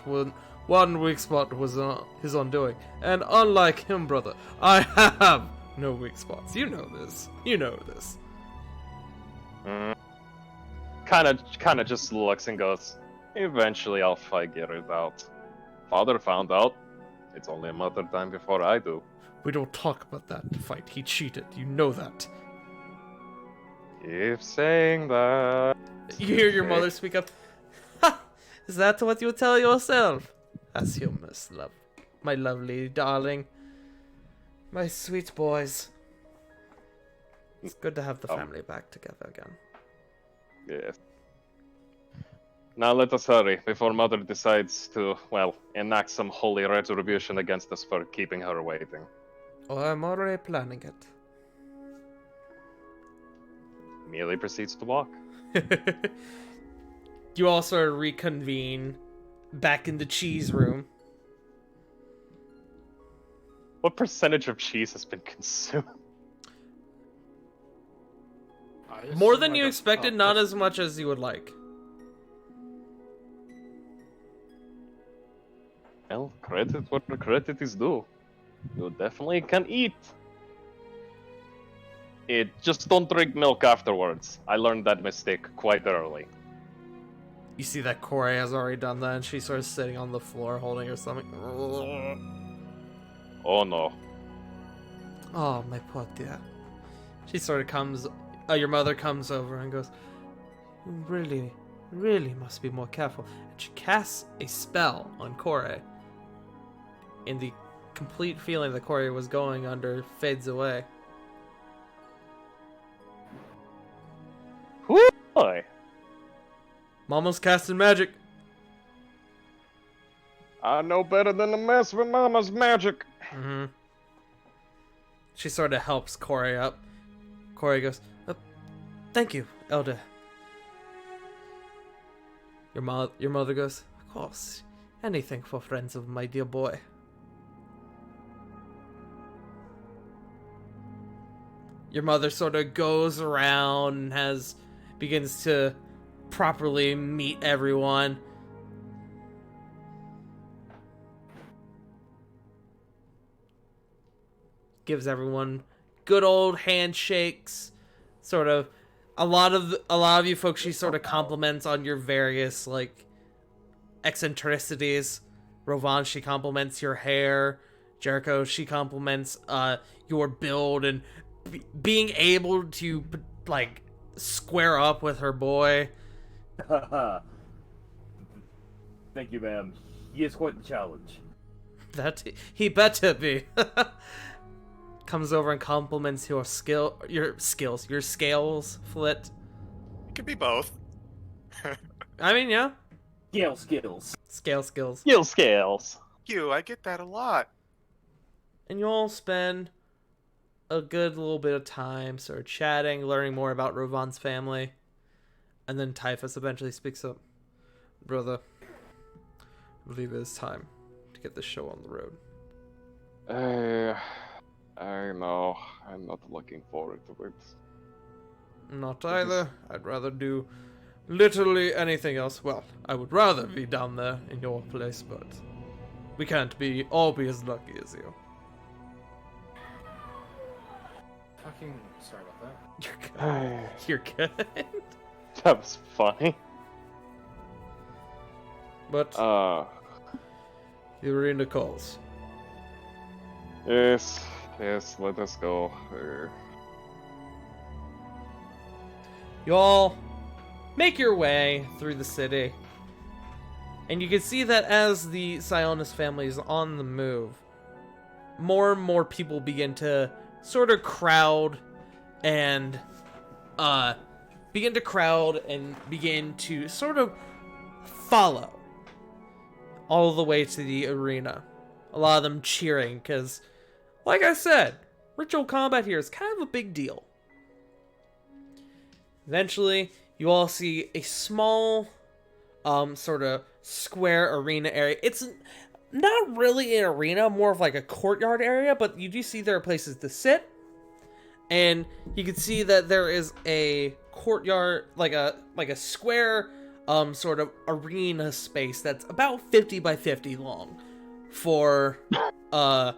one weak spot was his undoing. And unlike him, brother, I have no weak spots. You know this. Kinda just looks and goes, eventually I'll figure it out. Father found out. It's only a matter of time before I do. We don't talk about that fight. He cheated. You know that. Keep saying that. You hear your Okay. mother speak up. Ha! Is that what you tell yourself? As you must love. My lovely darling. My sweet boys. It's good to have the family back together again. Yes. Now let us hurry before Mother decides to, enact some holy retribution against us for keeping her waiting. Oh, I'm already planning it. Merely proceeds to walk. You all sort of reconvene back in the cheese room. What percentage of cheese has been consumed? More than you expected, not as much as you would like. Well, credit where credit is due. You definitely can eat. Just don't drink milk afterwards. I learned that mistake quite early. You see that Corey has already done that, and she's sort of sitting on the floor holding her stomach. Oh no. Oh, my poor dear. She sort of comes... your mother comes over and goes, "You really must be more careful." And she casts a spell on Corey. And the complete feeling that Corey was going under fades away. Whoo boy. Mama's casting magic. I know better than to mess with Mama's magic. Mm-hmm. She sort of helps Corey up. Corey goes, "Thank you, Elder." Your mother goes, "Of course, anything for friends of my dear boy." Your mother sort of goes around and begins to properly meet everyone. Gives everyone good old handshakes. Sort of a lot of you folks, she sort of compliments on your various eccentricities. Rovan, she compliments your hair. Jericho, she compliments your build and being able to square up with her boy. Thank you, ma'am. He is quite the challenge. That he better be. Comes over and compliments your scales, Flit. It could be both. I mean, yeah. Skills. Scale skills. Scales. I get that a lot. And you all spend a good little bit of time, sort of chatting, learning more about Rovan's family. And then Typhus eventually speaks up. Brother, I believe it is time to get this show on the road. I know. I'm not looking forward to it. Not either. I'd rather do literally anything else. Well, I would rather be down there in your place, but we can't all be as lucky as you. Fucking sorry about that. You're good. You're good. That was funny. But the arena calls. Yes, let us go. You all make your way through the city. And you can see that as the Sionis family is on the move, more and more people begin to sort of crowd and begin to sort of follow all the way to the arena. A lot of them cheering because, like I said, ritual combat here is kind of a big deal. Eventually, you all see a small, sort of square arena area. It's not really an arena, more of like a courtyard area, but you do see there are places to sit. And you can see that there is a courtyard, like a square, sort of arena space that's about 50 by 50 long for, the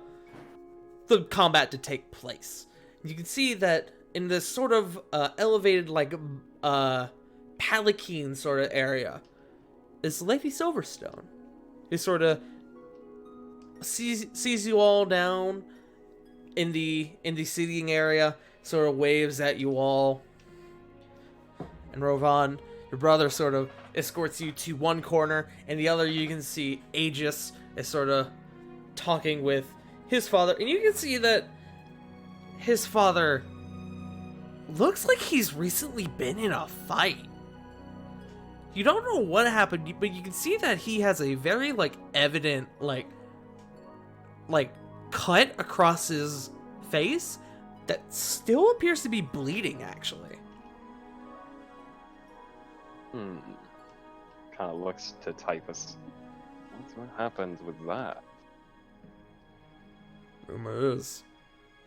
combat to take place. You can see that in this sort of elevated, like, palanquin sort of area is Lady Silverstone, who sort of sees you all down in the seating area, sort of waves at you all. And Rovan, your brother, sort of escorts you to one corner, and the other you can see Aegis is sort of talking with his father, and you can see that his father looks like he's recently been in a fight. You don't know what happened, but you can see that he has a very, like, evident, like cut across his face that still appears to be bleeding, actually. Kind of looks to Typhus. What happened with that? Rumor is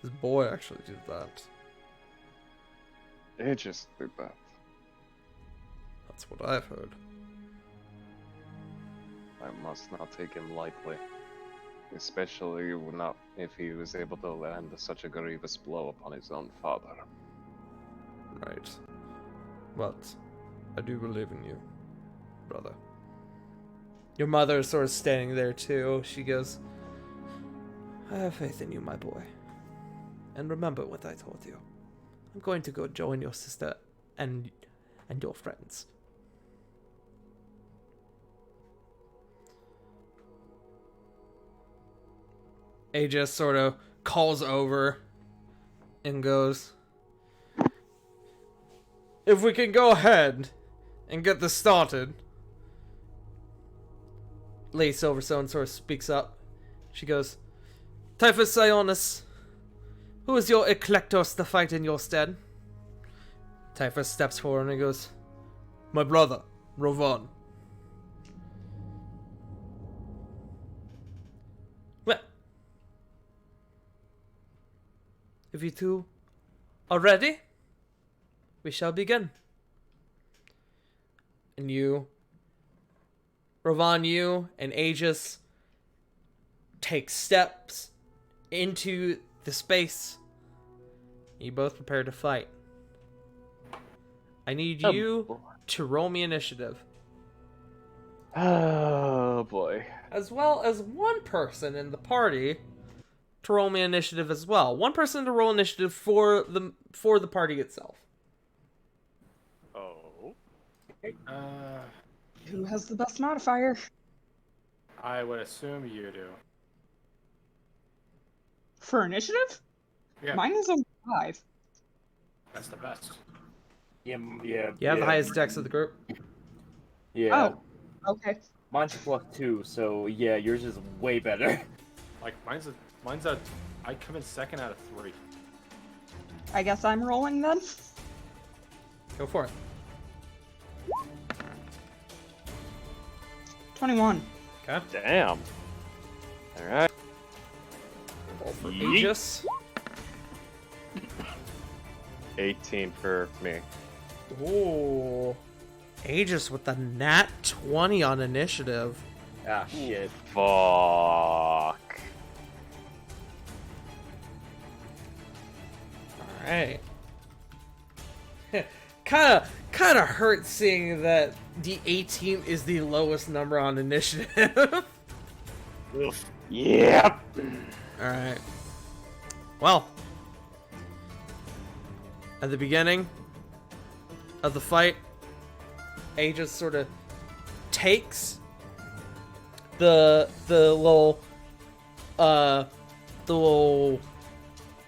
his boy actually did that. It just did that. That's what I've heard. I must not take him lightly. Especially not if he was able to land such a grievous blow upon his own father. Right. But I do believe in you, brother. Your mother is sort of standing there too. She goes, I have faith in you, my boy. And remember what I told you. I'm going to go join your sister and your friends. Aegis sort of calls over and goes, if we can go ahead and get this started. Lady Silverstone sort of speaks up. She goes, Typhus Sionis, who is your Eclectos to fight in your stead? Typhus steps forward and he goes, my brother, Rovan. Well, if you two are ready, we shall begin. And you, Rovan, you and Aegis take steps into the space. You both prepare to fight. I need you to roll me initiative. Oh boy. As well as one person in the party to roll me initiative as well. One person to roll initiative for the party itself. Oh. Who has the best modifier? I would assume you do. For initiative? Yeah. Mine is only 5. That's the best. Yeah. You have the highest dex of the group. Yeah. Oh, okay. Mine's +2, so yeah, yours is way better. Like mine's a I come in second out of 3. I guess I'm rolling then. Go for it. 21. Okay. Damn. All right. Roll for Yeet. Aegis. 18 for me. Ooh. Aegis with the nat 20 on initiative. Ah, shit. Fuck. Alright. Kinda hurt seeing that the 18 is the lowest number on initiative. Oof. Yep. Alright. Well. At the beginning of the fight, Aegis sort of takes the little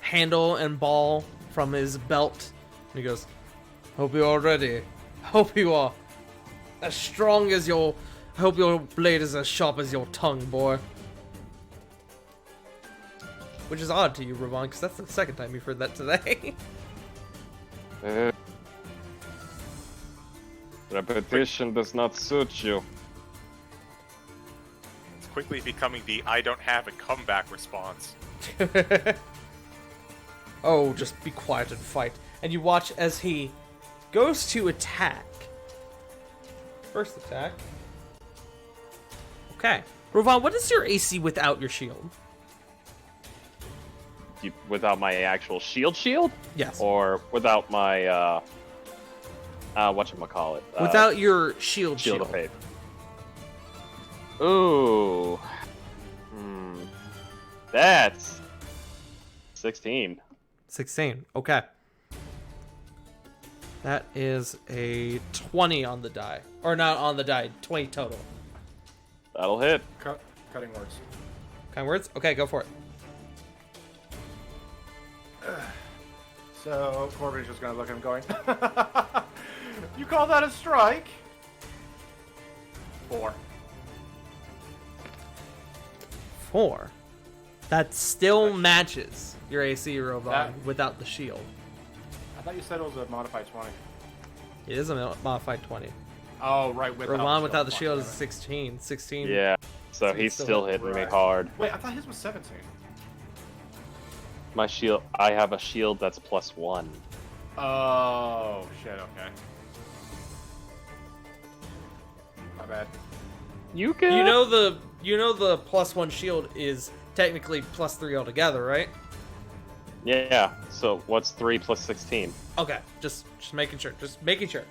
handle and ball from his belt, and he goes, "Hope you're all ready. Hope you are as strong as your. Hope your blade is as sharp as your tongue, boy." Which is odd to you, Ravon, because that's the second time you've heard that today. Repetition does not suit you. It's quickly becoming the I don't have a comeback response. Oh, just be quiet and fight. And you watch as he goes to attack. First attack. Okay. Ravon, what is your AC without your shield? Without my actual shield? Yes. Or without my, whatchamacallit? Without your shield Shield of Faith. Ooh. That's 16. 16. Okay. That is a 20 on the die. Or not on the die, 20 total. That'll hit. Cutting words. Kind words? Okay, go for it. So Corbin's just gonna look at him going, "You call that a strike?" 4. 4. That still matches your AC, Ravon, That- without the shield. I thought you said it was a modified 20. It is a modified 20. Oh, right. Ravon without the shield is 16. 16. Yeah. So So he's it's still still hitting me right. hard. Wait, I thought his was 17. My shield, I have a shield that's +1. Oh, shit, okay. My bad. You can. You know the +1 shield is technically +3 altogether, right? Yeah. So what's 3 + 16? Okay, just making sure. Just making sure.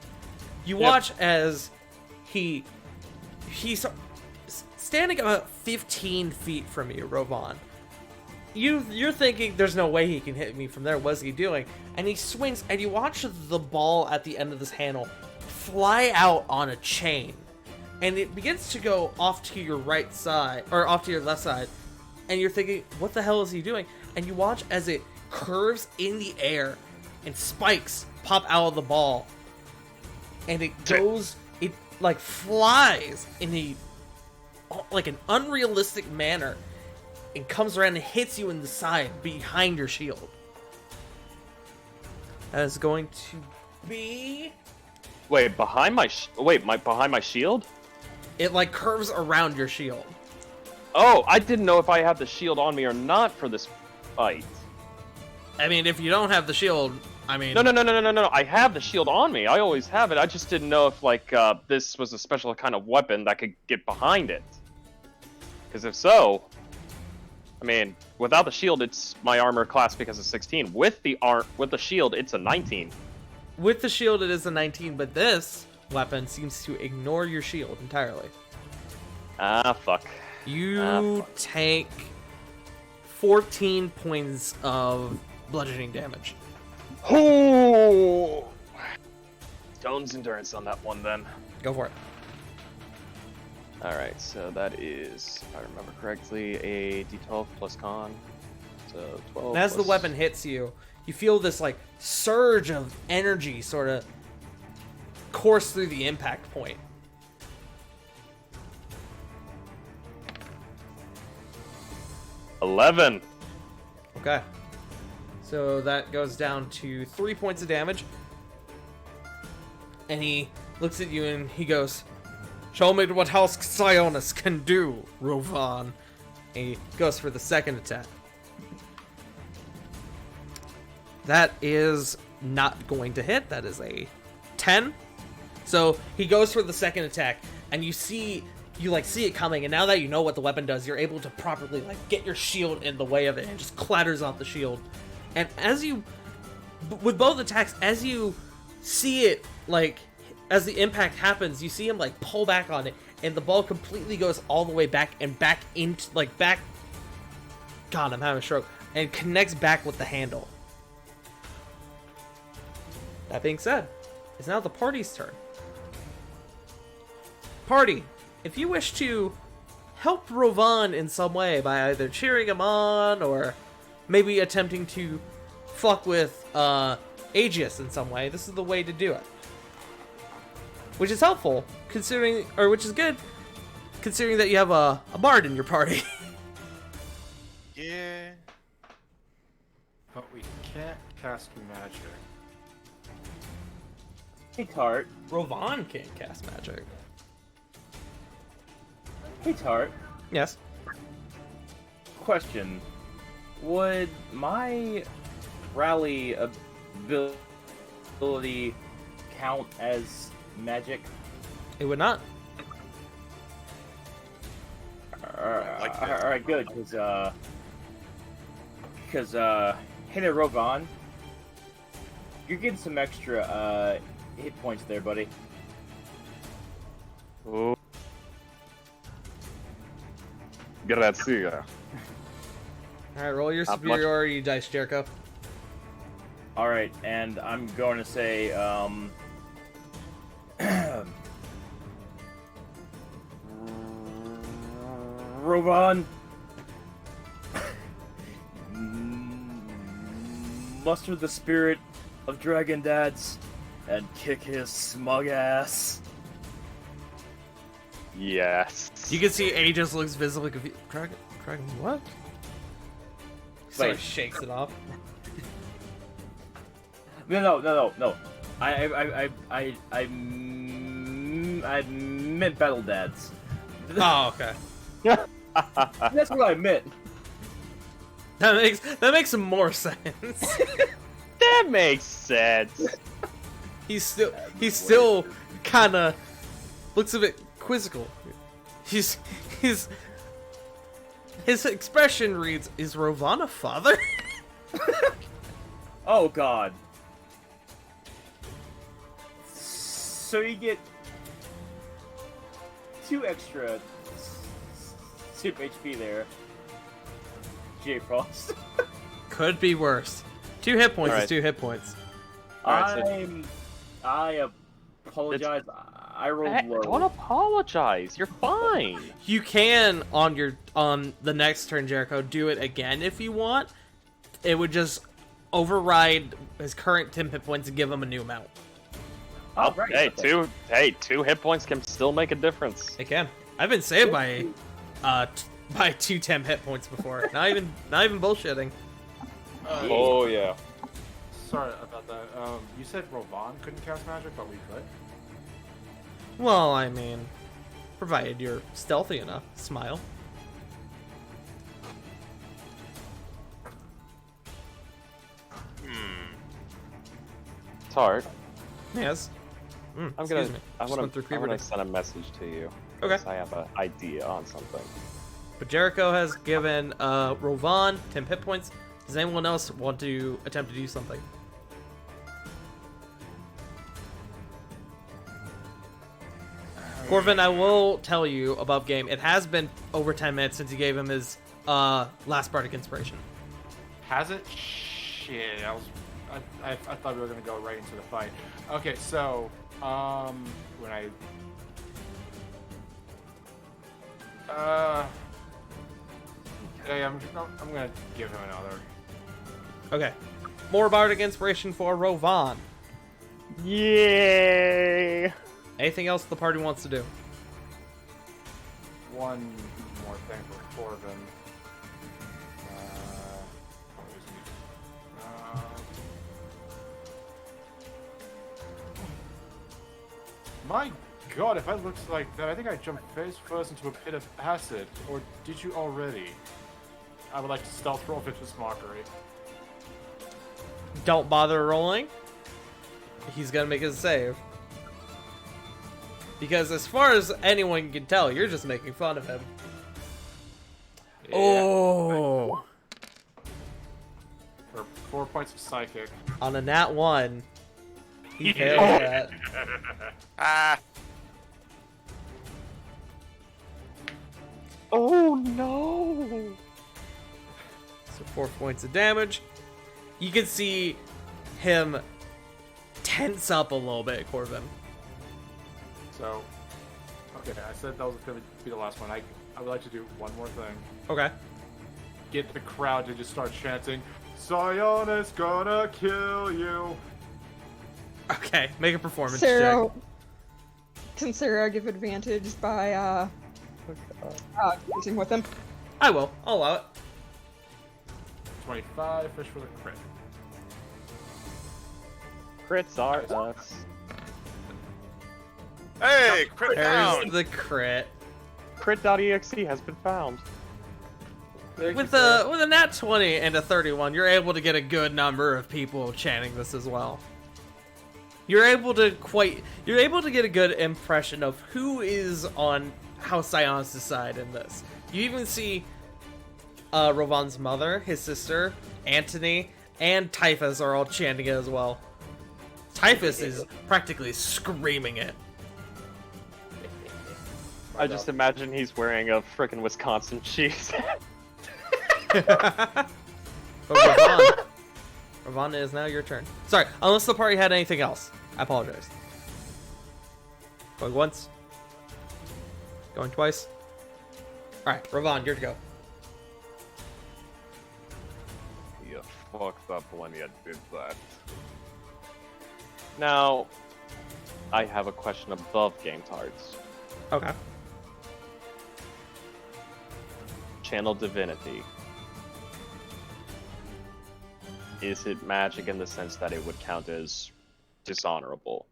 You Yep. watch as he's standing about 15 feet from you, Ravon. You're thinking there's no way he can hit me from there. What's he doing? And he swings, and you watch the ball at the end of this handle fly out on a chain, and it begins to go off to your right side or off to your left side, and you're thinking, what the hell is he doing? And you watch as it curves in the air, and spikes pop out of the ball, and it goes, it like flies in an unrealistic manner, and comes around and hits you in the side behind your shield. That is going to be. Wait, behind my behind my shield? It like curves around your shield. Oh, I didn't know if I had the shield on me or not for this fight. I mean, if you don't have the shield, I mean. No. I have the shield on me. I always have it. I just didn't know if this was a special kind of weapon that could get behind it. Because if so, I mean, without the shield, it's my armor class because it's 16. With the shield, it's a 19. With the shield, it is a 19, but this weapon seems to ignore your shield entirely. Ah, fuck. You take 14 points of bludgeoning damage. Oh! Stone's endurance on that one, then. Go for it. Alright, so that is, if I remember correctly, a d12 plus con. So 12. And as the plus- weapon hits you, you feel this like surge of energy sort of course through the impact point. $11. Okay. So that goes down to 3 points of damage. And he looks at you and he goes, "Show me what House Sionis can do, Rovan." And he goes for the second attack. That is not going to hit. That is a 10. So he goes for the second attack, and you see it coming, and now that you know what the weapon does, you're able to properly get your shield in the way of it, and it just clatters off the shield. And with both attacks, as you see it, as the impact happens, you see him pull back on it, and the ball completely goes all the way back and back into back. God, I'm having a stroke, and connects back with the handle. That being said, it's now the party's turn. Party, if you wish to help Rovan in some way by either cheering him on or maybe attempting to fuck with Aegis in some way, this is the way to do it. Which is helpful, which is good, considering that you have a bard in your party. Yeah. But we can't cast magic. Hey, Tart. Rovan can't cast magic. Hey, Tart. Yes. Question. Would my rally ability count as magic? It would not. like that. Alright, good, because, hey there, Rovan. You're getting some extra, hit points there, buddy. Oh. Grazie. Alright, roll your Not much. superiority dice, Jericho. Alright, and I'm going to say, Rovan, muster the spirit of Dragon Dads and kick his smug ass. Yes. You can see Aegis looks visibly confused. Dragon, what? So he Wait. shakes it off. No. I meant Battle Dads. Oh, okay. That's what I meant. That makes some more sense. That makes sense. He's still kind of looks a bit quizzical. His expression reads, "Is Rovan a father?" Oh God. So you get 2 extra soup HP there, J Frost. Could be worse. 2 hit points Alright. is 2 hit points. Alright, so- I apologize. I rolled Hey, low. don't apologize. You're fine. You can on the next turn, Jericho, do it again if you want. It would just override his current 10 hit points and give him a new amount. Oh, right. Hey, 2 hit points can still make a difference. It can. I've been saved by 2 10 hit points before. not even bullshitting. Oh yeah. Sorry about that. You said Rovan couldn't cast magic, but we could. Well, I mean, provided you're stealthy enough. Smile. Tart, Yes. I'm Excuse gonna me. I'm Just gonna, went through I'm gonna puberty. send a message to you. Okay. 'Cause I have an idea on something. But Jericho has given Rovan 10 hit points. Does anyone else want to attempt to do something? Corvin, I will tell you above game. It has been over 10 minutes since you gave him his last bardic inspiration. Has it? Shit, I thought we were gonna go right into the fight. Okay, so when I okay, I'm gonna give him another. Okay. More bardic inspiration for Rovan. Yay! Anything else the party wants to do? One more thing for Corbin. My god, if I looked like that, I think I jumped face first into a pit of acid. Or did you already? I would like to stealth roll Vicious Mockery. Don't bother rolling. He's gonna make his save. Because as far as anyone can tell, you're just making fun of him. Yeah. Oh. For 4 points of psychic. On a nat 1. He failed that. Ah. Oh no! So 4 points of damage. You can see him tense up a little bit, Corbin. So, okay, I said that was going to be the last one. I would like to do one more thing. Okay. Get the crowd to just start chanting, Sion is gonna kill you. Okay, make a performance Sarah, check. can Sarah give advantage by using with him? I will. I'll allow it. 25, fish for the crit. Crits are us. Hey, crit down. There's the crit. Crit.exe has been found. With a nat 20 and a 31, you're able to get a good number of people chanting this as well. You're able to get a good impression of who is on House Sion's side in this. You even see Rovan's mother, his sister, Antony, and Typhus are all chanting it as well. Typhus is practically screaming it. I just imagine he's wearing a frickin' Wisconsin cheese. But Ravon, it is now your turn. Sorry, unless the party had anything else. I apologize. Going once. Going twice. Alright, Ravon, you're to go. You fucked up when you did that. Now, I have a question above game cards. Okay. Channel Divinity. Is it magic in the sense that it would count as dishonorable?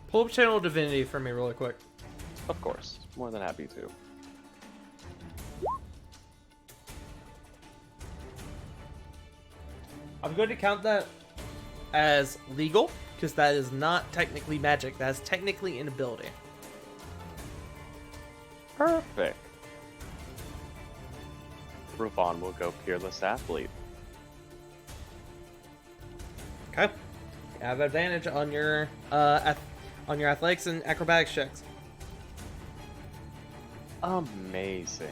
Pull up Channel Divinity for me really quick. Of course. More than happy to. I'm going to count that as legal, because that is not technically magic. That is technically an ability. Perfect. Ravon will go Peerless Athlete. Okay. You have advantage on your athletics and acrobatics checks. Amazing.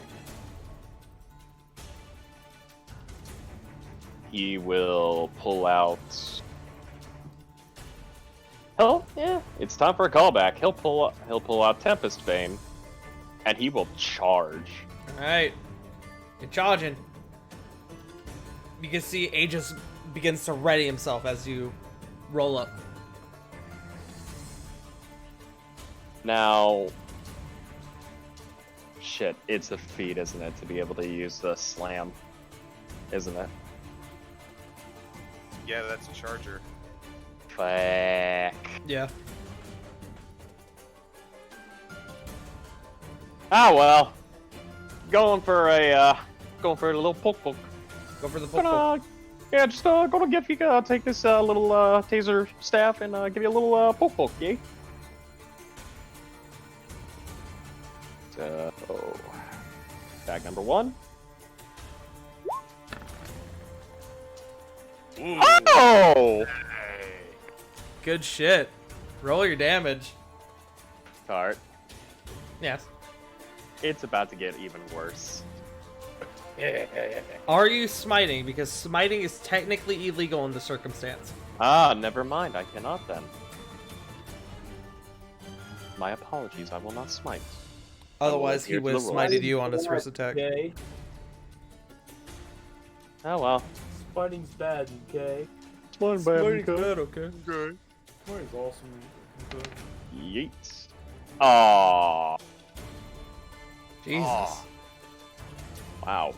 He will pull out. Oh yeah, it's time for a callback. He'll pull out Tempest Bane, and he will charge. All right. You're charging. You can see Aegis begins to ready himself as you roll up. Now, shit, it's a feat, isn't it, to be able to use the slam, isn't it? Yeah, that's a charger. Fuck. Yeah. Ah well. Going for a little poke. Go for the poke. Yeah, just gonna give you take this little taser staff and give you a little poke, yeah. So, tag number 1. Ooh. Oh! Good shit. Roll your damage. Cart. Yes. It's about to get even worse. Are you smiting? Because smiting is technically illegal in the circumstance. Ah, never mind. I cannot then. My apologies. I will not smite. Otherwise, he adhere to would have the smited rules. you on his first attack. Okay. Oh well. Fighting's bad, okay? okay. Good. Fighting's awesome. Okay. Yeet. Aww. Jesus. Aw. Wow.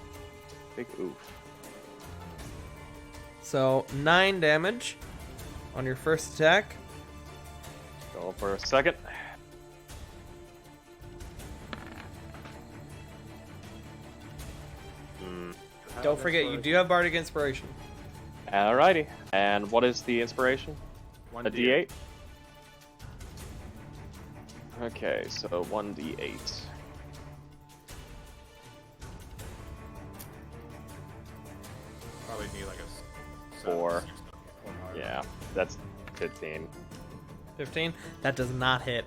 Big oof. So, 9 damage on your first attack. Go Hold for a second. Don't forget, you do have Bardic Inspiration. Alrighty. And what is the inspiration? A D8? Okay, so 1d8. Probably need like a 4. 6, or higher. Yeah, that's 15. 15? That does not hit.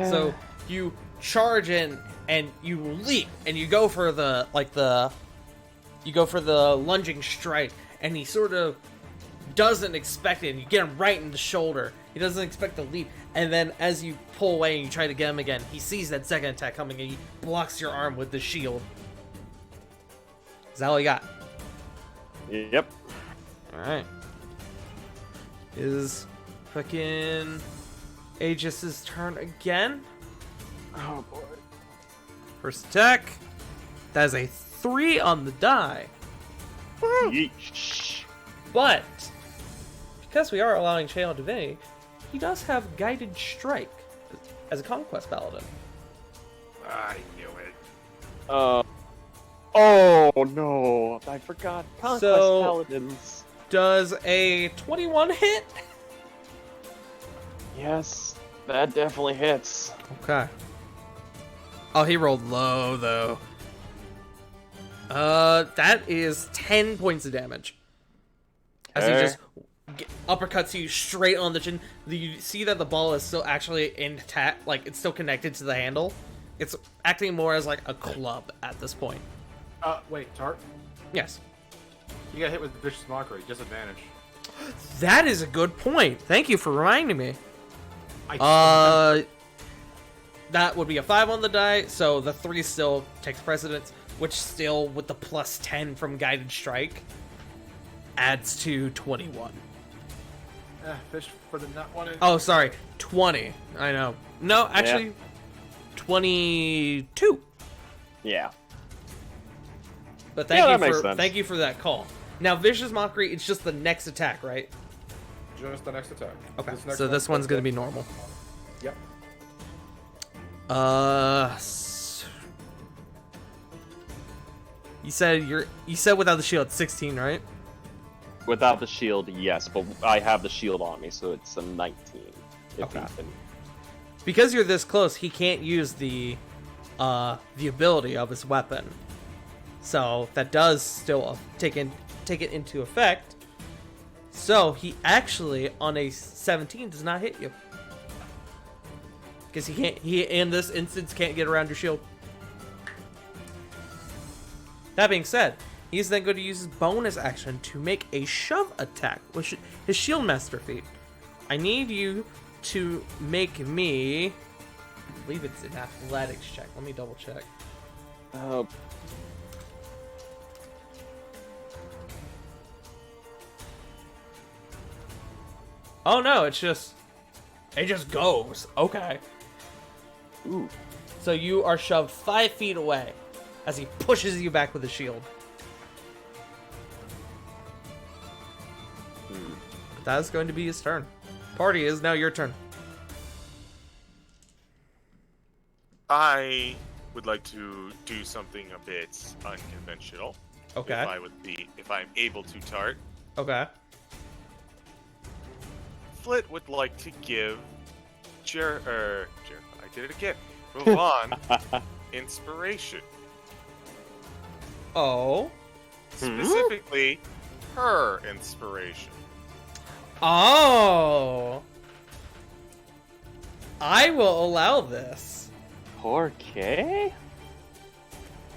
So you charge in and you leap and you go for the lunging strike, and he sort of doesn't expect it, and you get him right in the shoulder. He doesn't expect the leap, and then as you pull away and you try to get him again, he sees that second attack coming and he blocks your arm with the shield. Is that all you got? Yep. Alright. Is fucking Aegis's turn again. Oh boy. First attack. That is a 3 on the die. Yeesh. But because we are allowing Channel Divinity, he does have Guided Strike as a Conquest Paladin. I knew it. Oh no, I forgot. Conquest So- Paladins. Does a 21 hit? Yes, that definitely hits. Okay. Oh, he rolled low though. That is 10 points of damage. As he Okay. just uppercuts you straight on the chin. You see that the ball is still actually intact, like it's still connected to the handle. It's acting more as like a club at this point. Wait, Tart? Yes. You got hit with Vicious Mockery, disadvantage. That is a good point. Thank you for reminding me. That would be a 5 on the die, so the 3 still takes precedence, which still, with the plus 10 from Guided Strike, adds to 21. Fish for the nut one. Oh, sorry, 20. I know. No, actually, 22. Yeah. But Yeah, that makes sense. thank you for that call. Now, Vicious Mockery, it's just the next attack, right? Just the next attack. Okay, This next so this one's going to be goes- normal. Yep. You said without the shield, 16, right? Without the shield, yes, but I have the shield on me, so it's a 19. If Okay. he can- Because you're this close, he can't use the ability of his weapon. So that does still take it into effect. So he actually on a 17 does not hit you. Because he in this instance can't get around your shield. That being said, he's then going to use his bonus action to make a shove attack, which his shield master feat. I need you to make me, I believe it's an athletics check. Let me double check. Oh no, it just goes. Okay. Ooh. So you are shoved 5 feet away as he pushes you back with a shield. But that is going to be his turn. Party is now your turn. I would like to do something a bit unconventional. Okay. If I'm able to, Tart. Okay. Flit would like to give I did it again. Rovon inspiration. Oh. Specifically, her inspiration. Oh. I will allow this. Okay.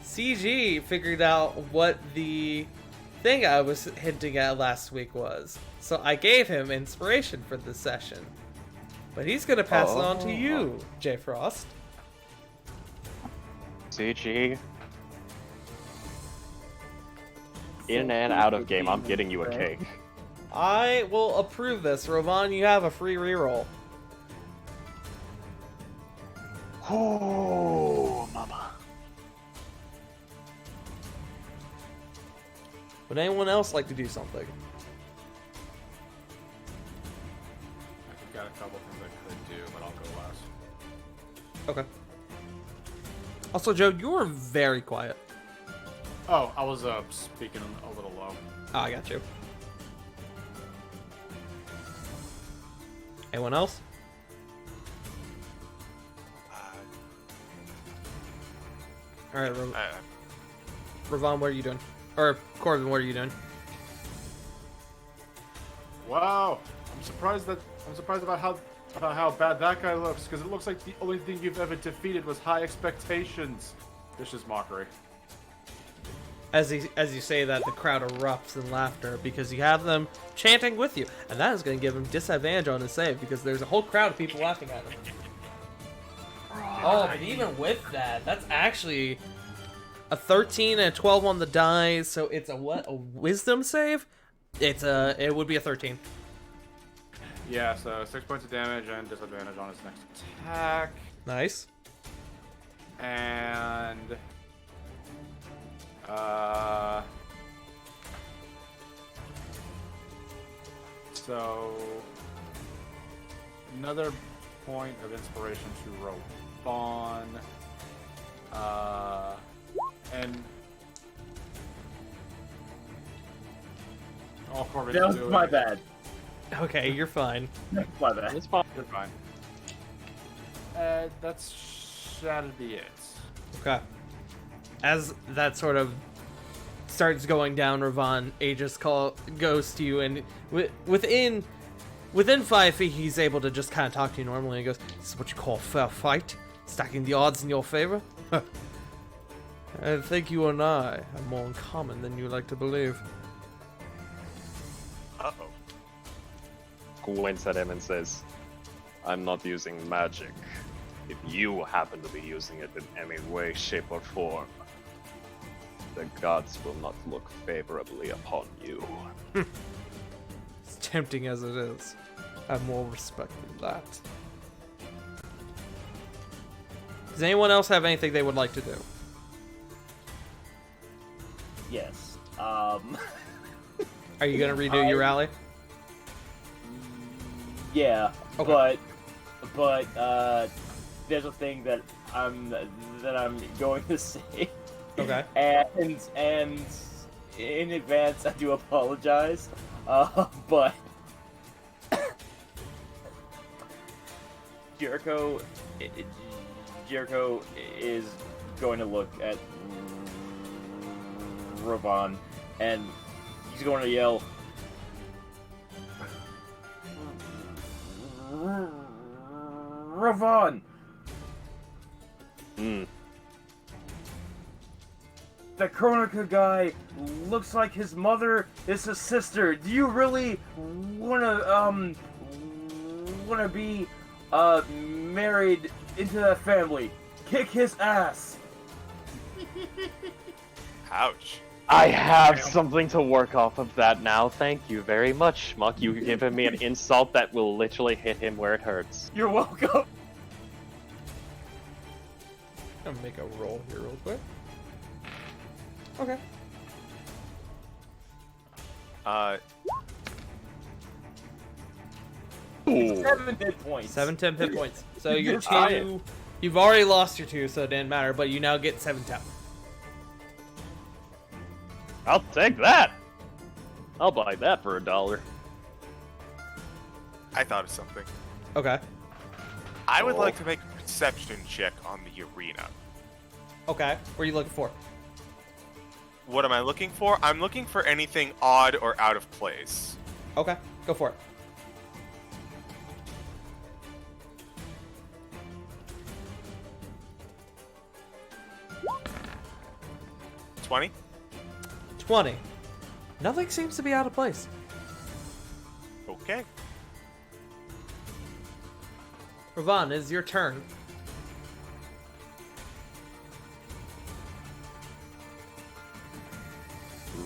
CG figured out what the thing I was hinting at last week was. So I gave him inspiration for this session. But he's going to pass it on to you, J Frost. CG. In and out of game, I'm getting you a cake. I will approve this. Rovan, you have a free reroll. Oh, mama. Would anyone else like to do something? I can got a couple things I could do, but I'll go last. Okay. Also, Joe, you're very quiet. Oh, I was speaking a little low. Oh, I got you. Anyone else? All right, Ravon, what are you doing? Or Corbin, what are you doing? Wow, I'm surprised about how bad that guy looks, because it looks like the only thing you've ever defeated was high expectations. Vicious mockery. As you say that, the crowd erupts in laughter because you have them chanting with you, and that is going to give him disadvantage on his save because there's a whole crowd of people laughing at him. Oh, but even with that, that's actually a 13 and a 12 on the die, so it's a what? A wisdom save? It would be a 13. Yeah, so 6 points of damage and disadvantage on his next attack. Nice. And so another point of inspiration to Ravon. And all Corbin's That was doing. my bad. Okay, you're fine. My bad. It's fine. You're fine. That'd be it. Okay. As that sort of starts going down, Ravon, Aegis goes to you, and within 5 feet, he's able to just kind of talk to you normally. He goes, "This is what you call fair fight? Stacking the odds in your favor? I think you and I are more in common than you like to believe." Uh-oh. Winks at him and says, "I'm not using magic. If you happen to be using it in any way, shape, or form, the gods will not look favorably upon you." As tempting as it is, I have more respect than that. Does anyone else have anything they would like to do? Yes. Are you gonna redo your rally? Yeah, Okay. but there's a thing that I'm going to say. Okay. And in advance, I do apologize. But Jericho is going to look at Ravon, and he's going to yell, Ravon! The Kronika guy looks like his mother is his sister. Do you really wanna be married into that family? Kick his ass. Ouch. I have something to work off of that now. Thank you very much, Muck. You've given me an insult that will literally hit him where it hurts. You're welcome. I'm gonna make a roll here real quick. Okay. Ooh. 7 hit points. 7 temp hit points. So your You're fine. 2, you've already lost your 2, so it didn't matter. But you now get 7 temp. I'll take that. I'll buy that for $1. I thought of something. Okay. I would Oh. like to make a perception check on the arena. Okay. What are you looking for? What am I looking for? I'm looking for anything odd or out of place. Okay. Go for it. $20? 20. Nothing seems to be out of place. Okay. Ravon, it's your turn.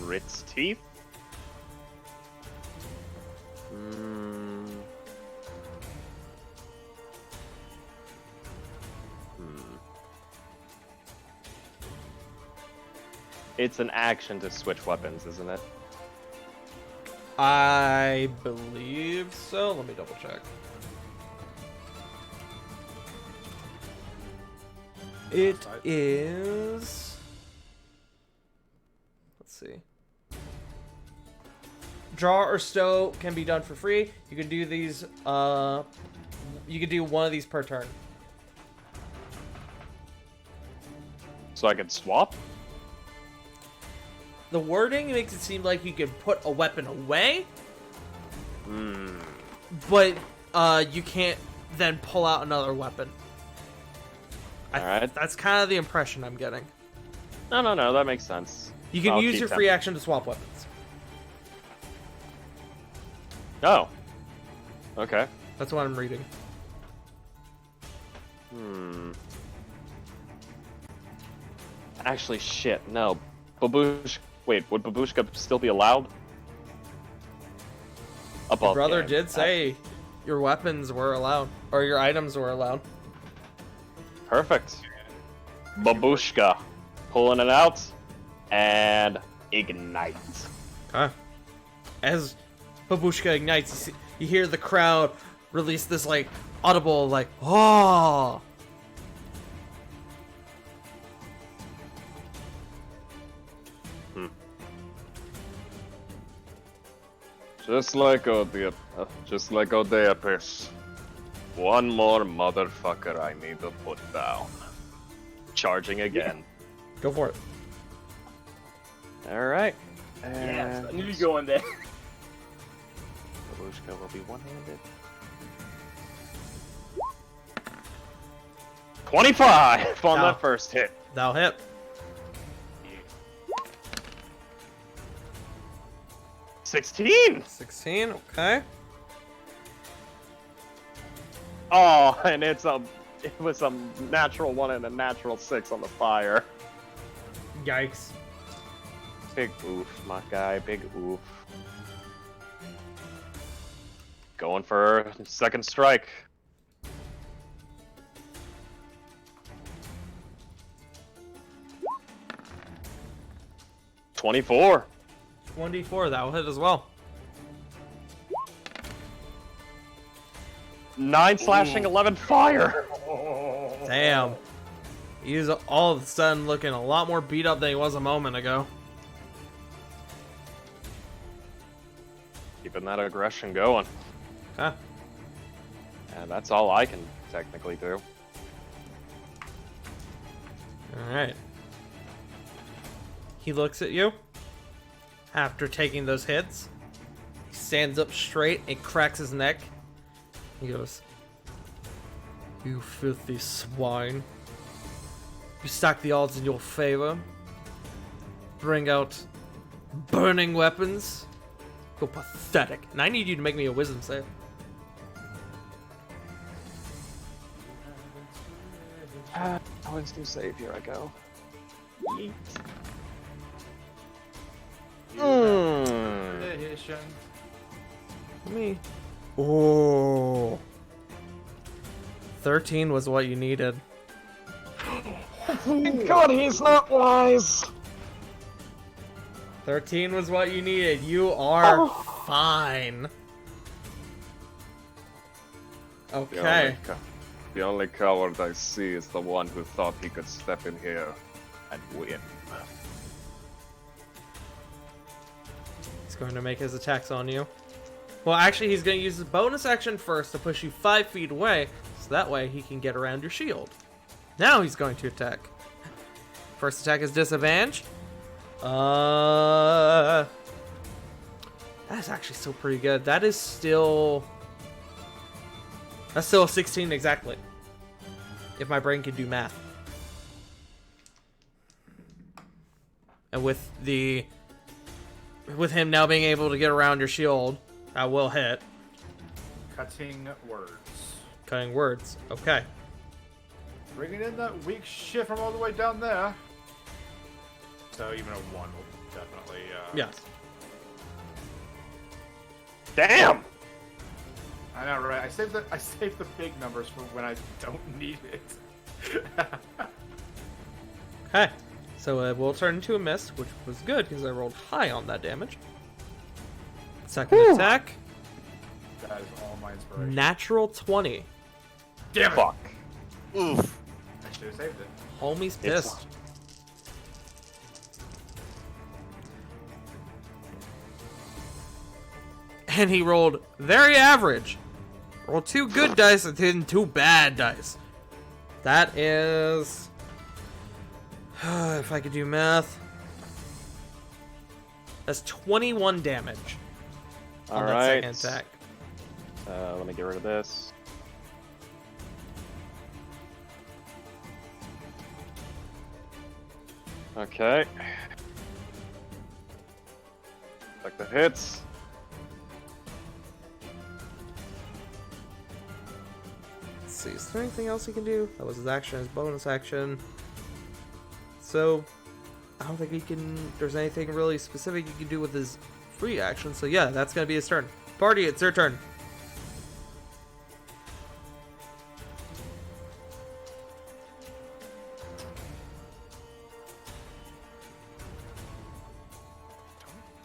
Ritz teeth? Hmm. It's an action to switch weapons, isn't it? I believe so. Let me double check. It Outside. is. Let's see. Draw or stow can be done for free. You can do these. You can do one of these per turn. So I can swap? The wording makes it seem like you can put a weapon away, but you can't then pull out another weapon. Alright. That's kind of the impression I'm getting. No, that makes sense. You can I'll use keep your them. free action to swap weapons. Oh. Okay. That's what I'm reading. Actually, shit, no. Babushka. Wait, would Babushka still be allowed? Your Above brother game. did say your weapons were allowed, or your items were allowed. Perfect. Babushka. Pulling it out. And ignite. Okay. As Babushka ignites, you hear the crowd release this like audible like "oh." Just like Odeipus. One more motherfucker I need to put down. Charging again. Go for it. Alright. Yes, I knew you go in there. Babushka will be one-handed. 25 on Ow. that first hit. That'll hit. 16! 16. Okay. Oh, and it was a natural 1 and a natural 6 on the fire. Yikes. Big oof, my guy, big oof. Going for second strike. $24. 24. That'll hit as well. 9 slashing, 11 fire. Damn. He's all of a sudden looking a lot more beat up than he was a moment ago. Keeping that aggression going. Okay. And that's all I can technically do. Alright. He looks at you. After taking those hits, he stands up straight and cracks his neck. He goes, "You filthy swine. You stack the odds in your favor. Bring out burning weapons. You're pathetic. And I need you to make me a wisdom save." Wisdom save, here I go. Yeet. Me. Oh. 13 was what you needed. God, he's not wise. 13 was what you needed. You are fine. Okay. The only coward I see is the one who thought he could step in here and win. He's going to make his attacks on you. Well, actually, he's going to use his bonus action first to push you 5 feet away, so that way he can get around your shield. Now he's going to attack. First attack is disadvantage. That's actually still pretty good. That's still a 16 exactly. If my brain can do math. And with him now being able to get around your shield, I will hit. Cutting words. Cutting words. Okay. Bringing in that weak shit from all the way down there. So even a 1 will definitely. Yes. Damn! I know, right? I saved the big numbers for when I don't need it. Okay. So it will turn into a miss, which was good because I rolled high on that damage. Second attack. That is all my inspiration. Natural 20. Damn it! Fuck. Oof. I Should have saved it. Homie's It's- pissed. And he rolled very average. Rolled 2 good dice and then 2 bad dice. That is... if I could do math... That's 21 damage on that Alright. second attack. Let me get rid of this. Okay. Like the hits. Let's see, is there anything else he can do? That was his action, his bonus action. So, I don't think he can... There's anything really specific he can do with his free action. So yeah, that's gonna be his turn. Party, it's their turn.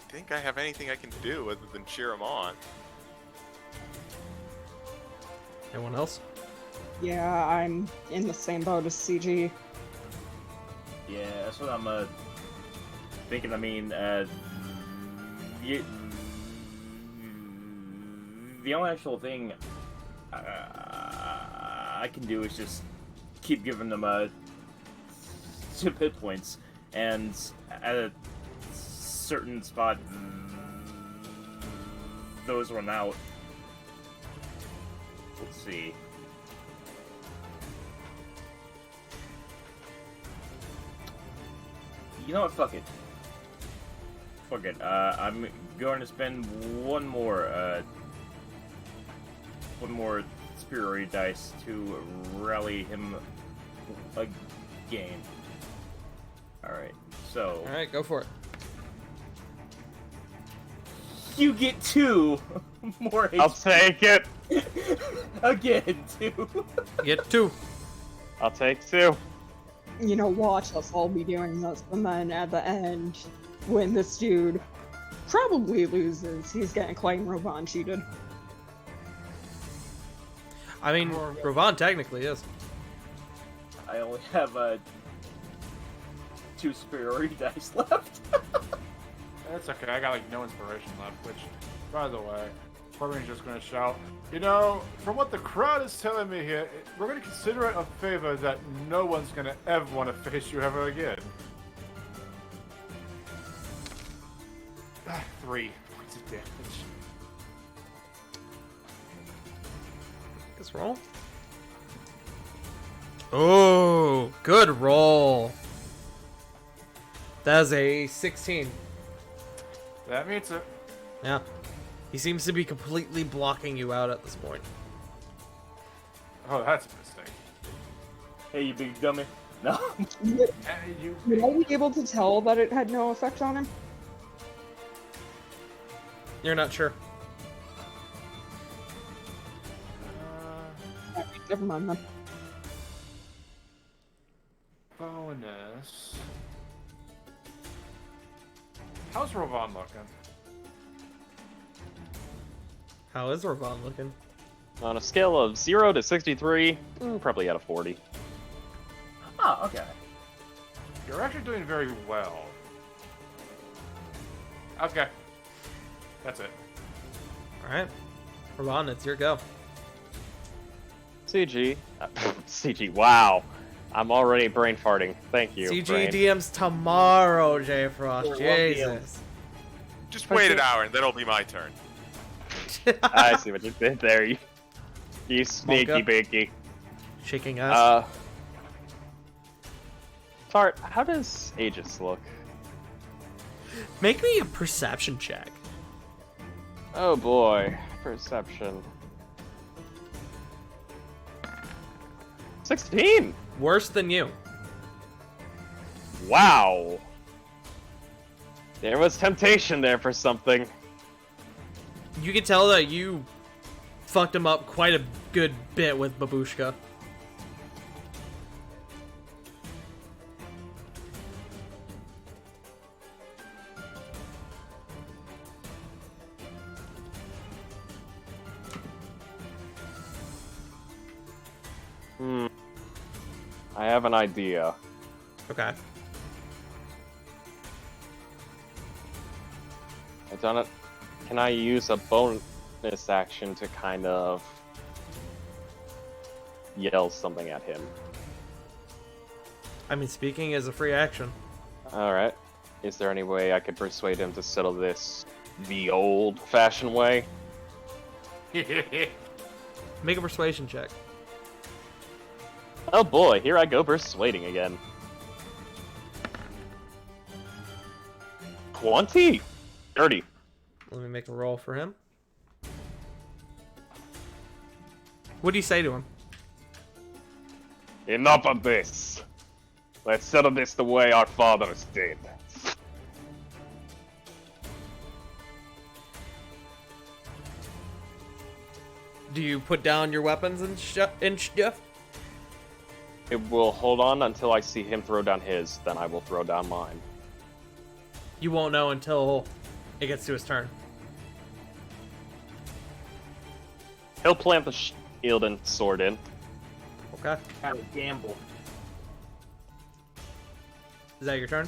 I think I have anything I can do other than cheer him on. Anyone else? Yeah, I'm in the same boat as CG. Yeah, that's what I'm thinking. I mean, the only actual thing I can do is just keep giving them 2 hit points, and at a certain spot, those run out. Let's see. You know what? Fuck it. Fuck it. I'm going to spend one more superiority dice to rally him again. All right. So. All right, go for it. You get 2 more HP. I'll take it. Again, 2. Get 2. I'll take 2. You know, watch us all be doing this, and then at the end, when this dude probably loses, he's gonna claim Rovan cheated. I mean, Rovan technically is. I only have 2 superiority dice left. That's okay, I got like no inspiration left, which, by the way, Corbin's just gonna shout, you know, from what the crowd is telling me here, we're gonna consider it a favor that no one's gonna ever want to face you ever again. 3 points of damage. Let's roll. Oh, good roll. That is a 16. That means it. Yeah. He seems to be completely blocking you out at this point. Oh, that's a mistake. Hey, you big dummy. No. Hey, you. Would I be able to tell that it had no effect on him? You're not sure. Never mind then. Bonus. How's Rovan looking? How is Rovan looking? On a scale of 0 to 63, probably out of 40. Oh, okay. You're actually doing very well. Okay. That's it. Alright. Rovan, it's your go. CG. CG, wow. I'm already brain farting. Thank you. CG brain. DMs tomorrow, J Frost. Jesus. Just wait an hour and then it'll be my turn. I see what you did there. You sneaky Monka. binky. Shaking ass. Tart, how does Aegis look? Make me a perception check. Oh boy. Perception. 16! Worse than you. Wow. There was temptation there for something. You can tell that you fucked him up quite a good bit with Babushka. I have an idea. Okay. I've done it. Can I use a bonus action to kind of yell something at him? I mean, speaking is a free action. Alright. Is there any way I could persuade him to settle this the old-fashioned way? Make a persuasion check. Oh boy, here I go persuading again. 20! 30. Let me make a roll for him. What do you say to him? Enough of this! Let's settle this the way our fathers did. Do you put down your weapons and stuff? It will hold on until I see him throw down his, then I will throw down mine. You won't know until it gets to his turn. He'll plant the shield and sword in. Okay. Kind of gamble. Is that your turn?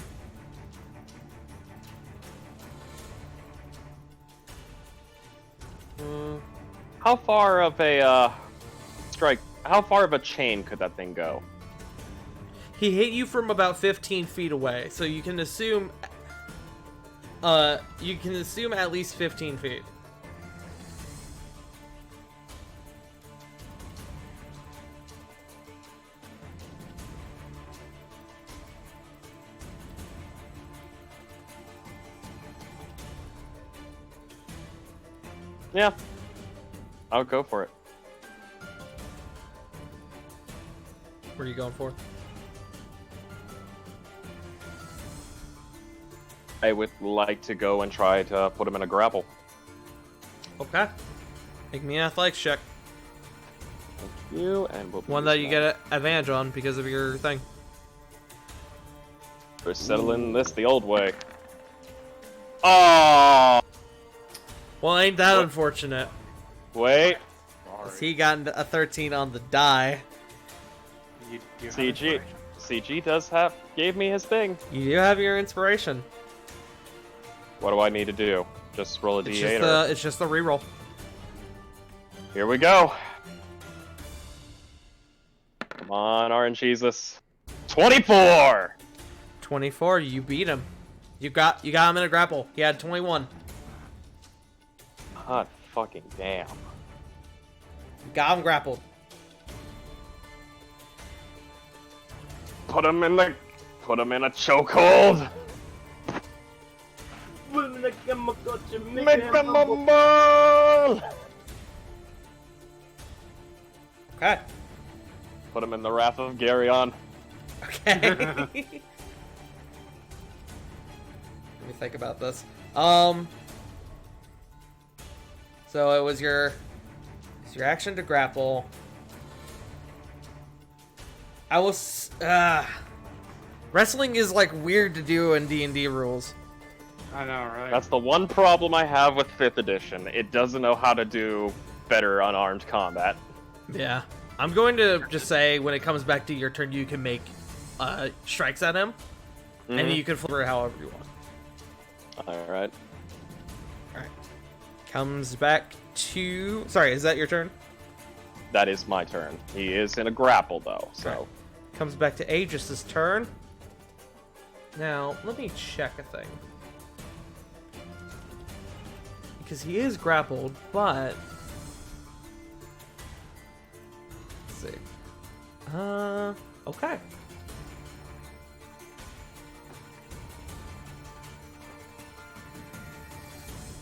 How far of a strike? How far of a chain could that thing go? He hit you from about 15 feet away, so you can assume. You can assume at least 15 feet. Yeah, I'll go for it. Where are you going for? I would like to go and try to put him in a grapple. Okay. Make me an athletics check. Thank you, and we'll One that you get an advantage on because of your thing. We're settling this the old way. Oh! Well, ain't that unfortunate? Wait. He got a 13 on the die. You have CG, inspiration. CG gave me his thing. You do have your inspiration. What do I need to do? Just roll a It's d8 just or... it's just a reroll. Here we go. Come on, Orange Jesus. 24! 24. You beat him. You got him in a grapple. He had 21. Hot fucking damn. You got him grappled. Put him in a chokehold. Make him mumble. Okay. Put him in the Wrath of Garyon. Okay. Let me think about this. So it was your action to grapple. Wrestling is like weird to do in D&D rules. I know, right? That's the one problem I have with 5th edition. It doesn't know how to do better unarmed combat. Yeah. I'm going to just say when it comes back to your turn, you can make strikes at him, and you can flip it however you want. Alright. Alright. Comes back to... Sorry, is that your turn? That is my turn. He is in a grapple, though, so... Right. Comes back to Aegis's turn. Now, let me check a thing. Because he is grappled, but... Let's see. Okay.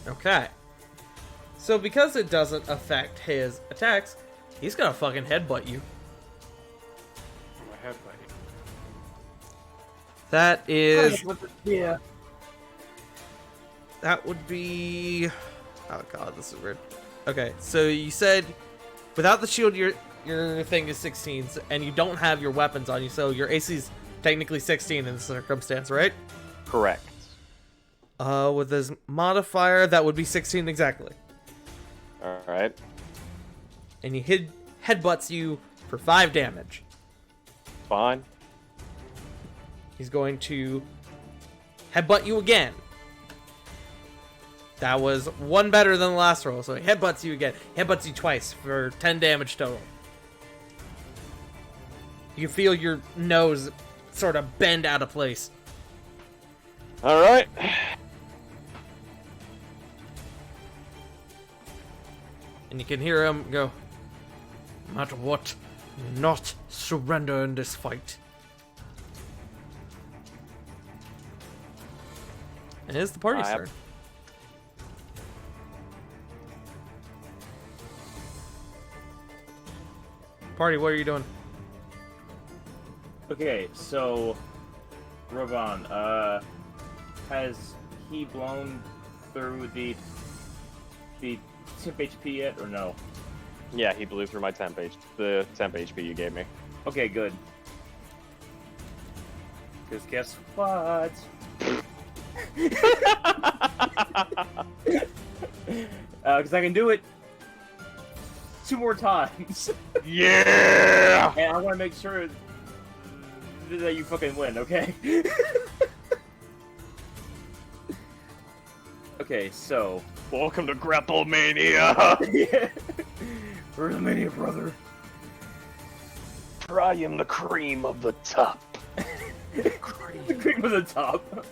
Okay. So because it doesn't affect his attacks, he's gonna fucking headbutt you. My head, buddy. That is... Yeah. That would be... Oh god, this is weird. Okay, so you said without the shield your thing is 16, and you don't have your weapons on you, so your AC is technically 16 in this circumstance, right? Correct. With his modifier, that would be 16 exactly. Alright. And he headbutts you for 5 damage. fine. He's going to headbutt you again. That was one better than the last roll, so he headbutts you again. Headbutts you twice for 10 damage total. You feel your nose sort of bend out of place. All right. And you can hear him go, "No matter what, not surrender in this fight." And it's the party's turn. Party, what are you doing? Okay, so Rovan, has he blown through the temp HP yet, or no? Yeah, he blew through my the temp HP you gave me. Okay, good. Because guess what? Because I can do it 2 more times. Yeah! And I want to make sure that you fucking win, okay? Okay, so... Welcome to Grapple Mania! Yeah. Where's the Mania, brother? I am the cream of the top. The cream of the top.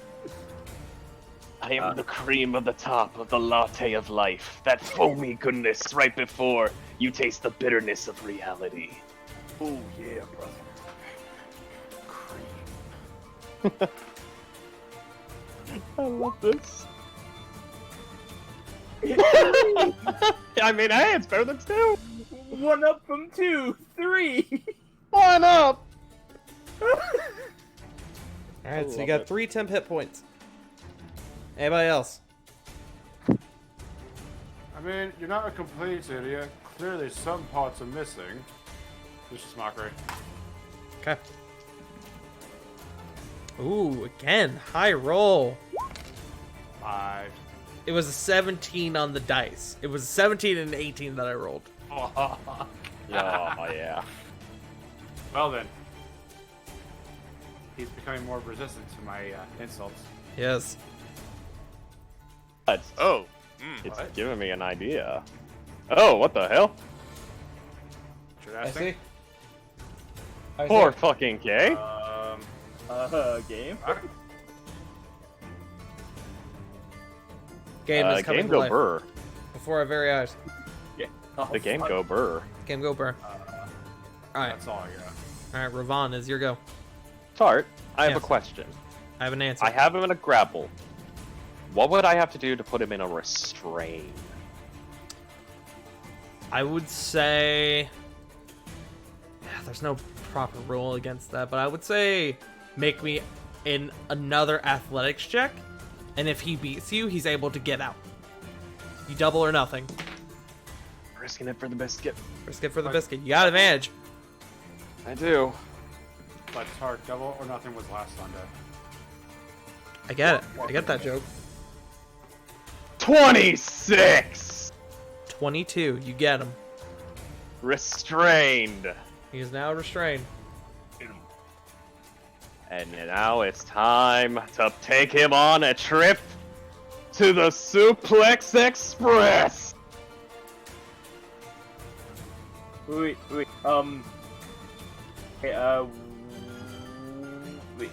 I am the cream of the top of the latte of life. That foamy goodness right before you taste the bitterness of reality. Oh, yeah, brother. I love this. I mean, hey, it's better than 2. 1 up from 2, 3. 1 up. Alright, so you got 3 temp hit points. Anybody else? I mean, you're not a complete idiot. Clearly, some parts are missing. Vicious Mockery. Okay. Ooh, again, high roll. 5. It was a 17 on the dice. It was a 17 and an 18 that I rolled. Oh, yeah. Well then. He's becoming more resistant to my insults. Yes. Oh. It's What? giving me an idea. Oh, what the hell? Should I see. Poor fucking K. Game? Game is coming Game to go life burr. before our very eyes. Yeah. Oh, The game fuck. go burr. Game go burr. Alright. That's all I got. Alright, Ravon, is your go. Tart, I have Yes. a question. I have an answer. I have him in a grapple. What would I have to do to put him in a restrain? I would say... There's no proper rule against that, but I would say make me in another athletics check, and if he beats you, he's able to get out. You double or nothing. Risking it for the biscuit. Risk it for the biscuit. You got advantage. I do. But Tart, double or nothing was last Sunday. I get it. I get that joke. 26! 22. You get him. Restrained. He is now restrained. And now it's time to take him on a trip to the Suplex Express. Wait. Okay, wait.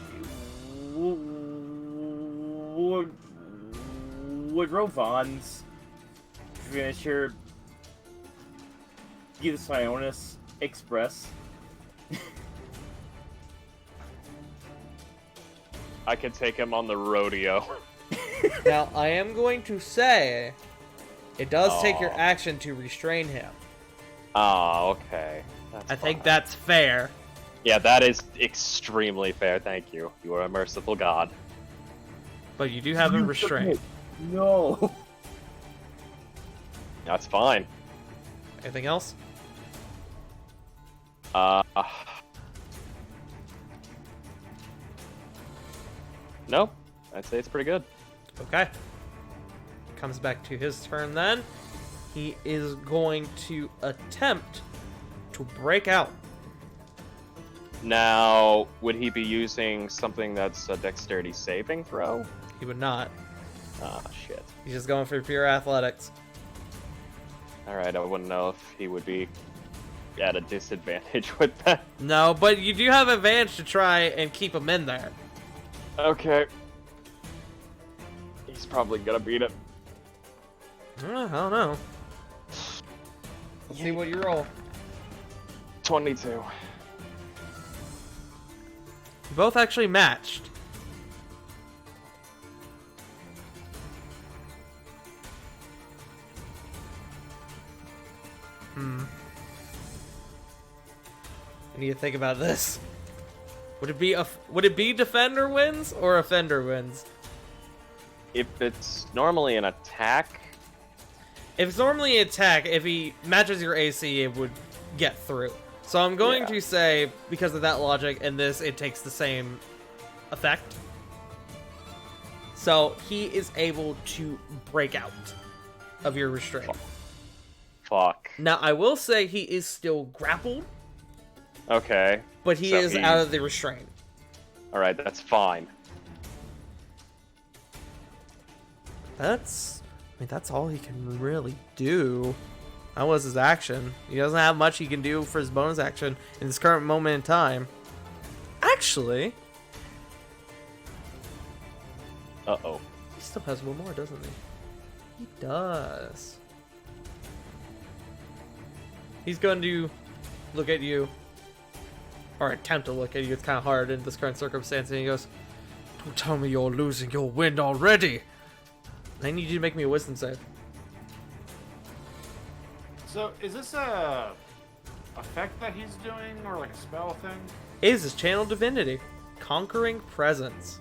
Would Rovon's finisher give the Sionis Express? I can take him on the rodeo. Now, I am going to say it does take your Aw. action to restrain him. Oh, okay. I think fine. that's fair. Yeah, that is extremely fair. Thank you. You are a merciful God. But you do have him restrained. No. That's fine. Anything else? Nope. I'd say it's pretty good. Okay. Comes back to his turn then. He is going to attempt to break out. Now, would he be using something that's a dexterity saving throw? He would not. Ah, shit. He's just going for pure athletics. Alright, I wouldn't know if he would be at a disadvantage with that. No, but you do have advantage to try and keep him in there. Okay. He's probably gonna beat it. I don't know. Let's see what you roll. 22. You both actually matched. I need to think about this. Would it be defender wins or offender wins? If it's normally an attack, If it's normally an attack, if he matches your AC, it would get through. So I'm going to say, because of that logic, in this, it takes the same effect. So he is able to break out of your restraint. fuck. Now, I will say he is still grappled, Okay. but he So is he's- out of the restraint. Alright, that's fine. That's all he can really do. That was his action. He doesn't have much he can do for his bonus action in this current moment in time. Actually, Uh-oh. he still has one more, doesn't he? He does. He's going to look at you, or attempt to look at you. It's kind of hard in this current circumstance. And he goes, "Don't tell me you're losing your wind already. I need you to make me a wisdom save." So, is this a effect that he's doing, or like a spell thing? It is his channel divinity, Conquering Presence.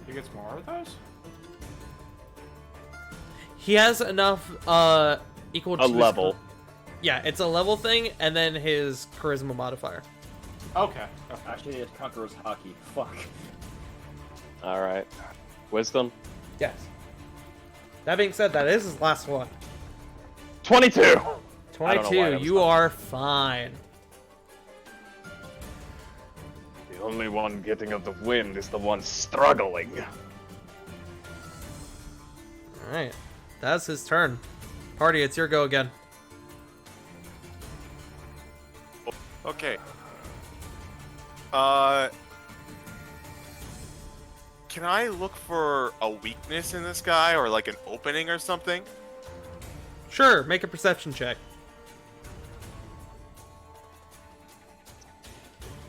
He gets more of those? He has enough equal to A his level. yeah, it's a level thing, and then his charisma modifier. Okay. Actually, it conquers hockey. Fuck. Alright. Wisdom? Yes. That being said, that is his last one. 22! I don't know why I 22, was you talking. are fine. The only one getting of the wind is the one struggling. Alright. That's his turn. Party, it's your go again. Okay. Can I look for a weakness in this guy or like an opening or something? Sure, make a perception check.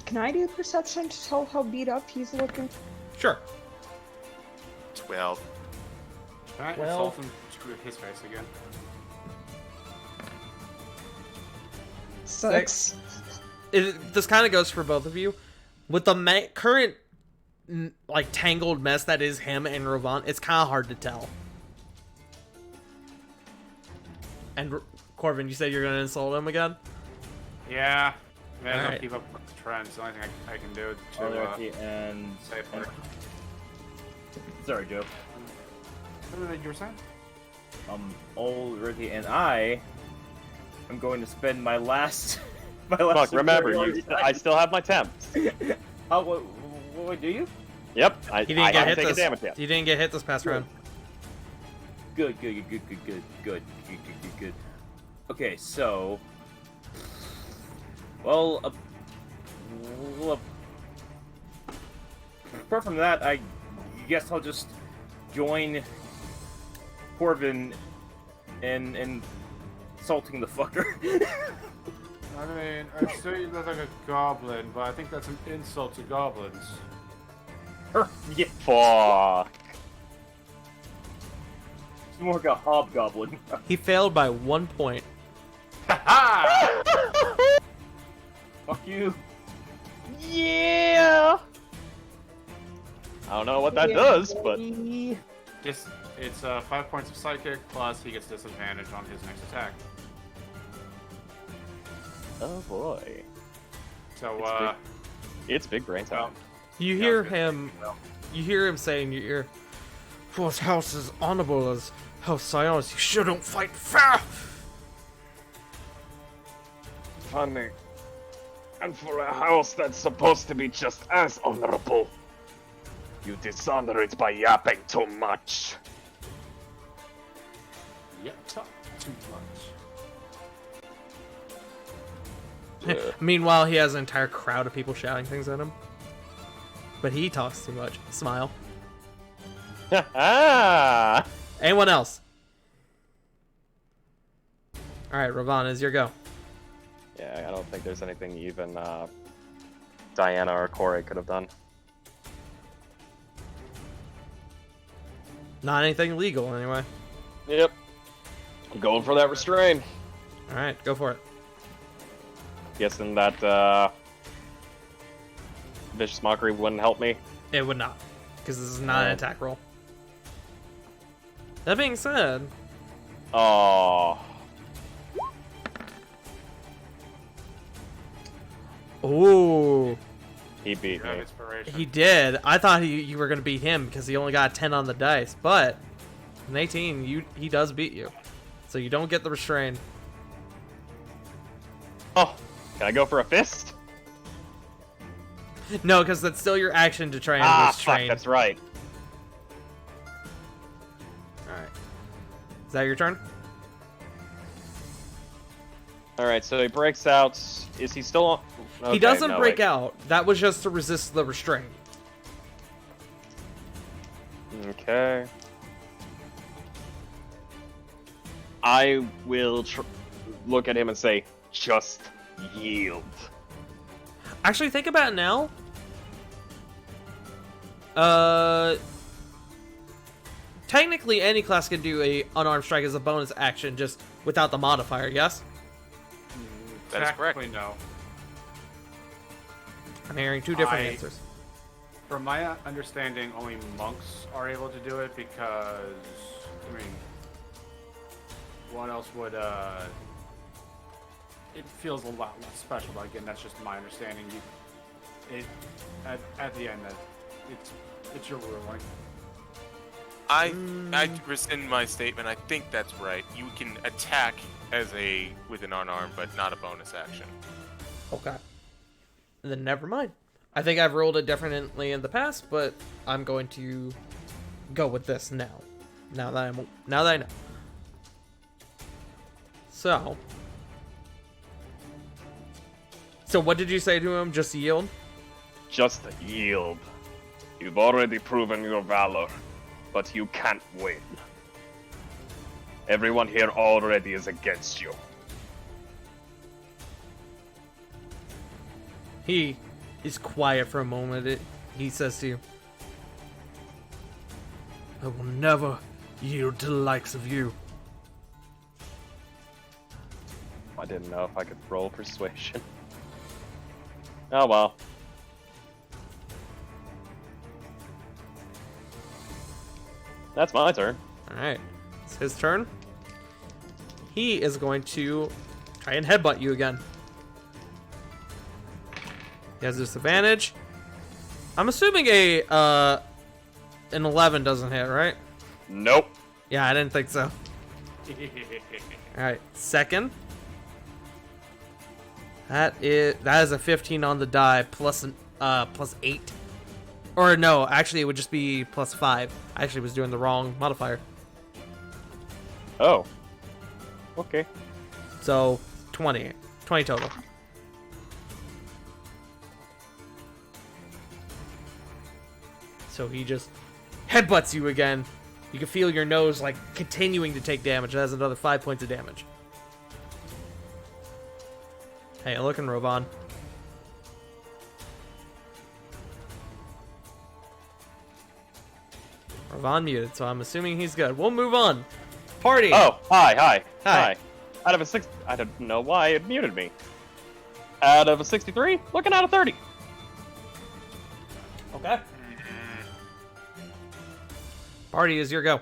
Can I do perception to tell how beat up he's looking? Sure. 12. Can I Well- insult him to his face again? 6. This kind of goes for both of you. With the current like tangled mess that is him and Ravant, it's kind of hard to tell. And Corvin, you said you're gonna insult him again? Yeah. May as well Alright. keep up with the trend. It's the only thing I can do Alrighty, to and save her. sorry, Joe. What did you were saying? Alrighty, and I am going to spend my last. Fuck, remember, superiority I still have my temp. Oh, what do you? Yep, I He didn't get haven't hit taken this. damage yet. He didn't get hit this past round. Good. Okay, so. Well, apart from that, I guess I'll just join Corvin in insulting the fucker. I mean, I'd say you look like a goblin, but I think that's an insult to goblins. Yeah, Fuck. it's more like a hobgoblin. He failed by 1 point. Ha! Fuck you. Yeah! I don't know what that does, but... It's 5 points of psychic, plus he gets disadvantage on his next attack. Oh boy. So, It's big brain time. You Yeah, hear okay. him. You hear him say in your ear, "For as house is honorable as House Sionis, you shouldn't fight fair." Funny. And for a house that's supposed to be just as honorable, you dishonor it by yapping too much. Yep, talk too much. Meanwhile, he has an entire crowd of people shouting things at him. But he talks too much. Smile. Anyone else? Alright, Ravan, is your go. Yeah, I don't think there's anything even Diana or Corey could have done. Not anything legal, anyway. Yep. I'm going for that restrain. Alright, go for it. Guessing that Vicious Mockery wouldn't help me. It would not. Because this is not an attack roll. That being said... Oh. Ooh. He beat You have me. inspiration. He did. I thought you were going to beat him because he only got 10 on the dice. But, an 18, he does beat you. So you don't get the restrain. Oh, can I go for a fist? No, because that's still your action to try and Fuck, restrain. that's right. Alright. Is that your turn? Alright, so he breaks out. Is he still on? Okay, He doesn't no, break wait. out. That was just to resist the restraint. Okay. I will look at him and say, just yield. Actually, think about it now. Technically, any class can do a unarmed strike as a bonus action, just without the modifier. Yes. That is correct. Technically, no. I'm hearing two different I- answers. From my understanding, only monks are able to do it because, I mean, what else would, it feels a lot less special, but again, that's just my understanding. At the end, that it's your ruling. I rescind my statement. I think that's right. You can attack with an unarmed, but not a bonus action. Okay. Then never mind. I think I've rolled it differently in the past, but I'm going to go with this now. Now that I know. So what did you say to him? Just yield? Just yield. You've already proven your valor, but you can't win. Everyone here already is against you. He is quiet for a moment. He says to you, I will never yield to the likes of you. I didn't know if I could roll persuasion. Oh well. That's my turn. Alright. It's his turn. He is going to try and headbutt you again. He has disadvantage. I'm assuming an 11 doesn't hit, right? Nope. Yeah, I didn't think so. Alright, second. That is a 15 on the die plus 8. Or no, actually it would just be plus 5. I actually was doing the wrong modifier. Oh. Okay. So 20 total. So he just headbutts you again. You can feel your nose like continuing to take damage. It has another 5 points of damage. Hey, looking, Rovan. Rovan muted, so I'm assuming he's good. We'll move on. Party. Oh, hi. Hi. Out of a 6, I don't know why it muted me. Out of a 63, looking at a 30. Okay. Party is your go.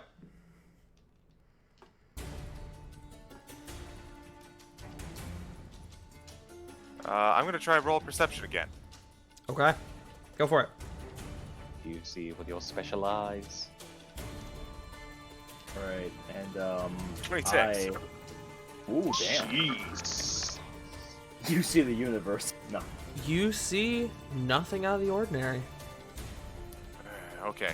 I'm gonna try roll perception again. Okay. Go for it. You see with your special eyes. Alright, and 26. Ooh, damn. Jeez. You see the universe. No. You see nothing out of the ordinary. Okay.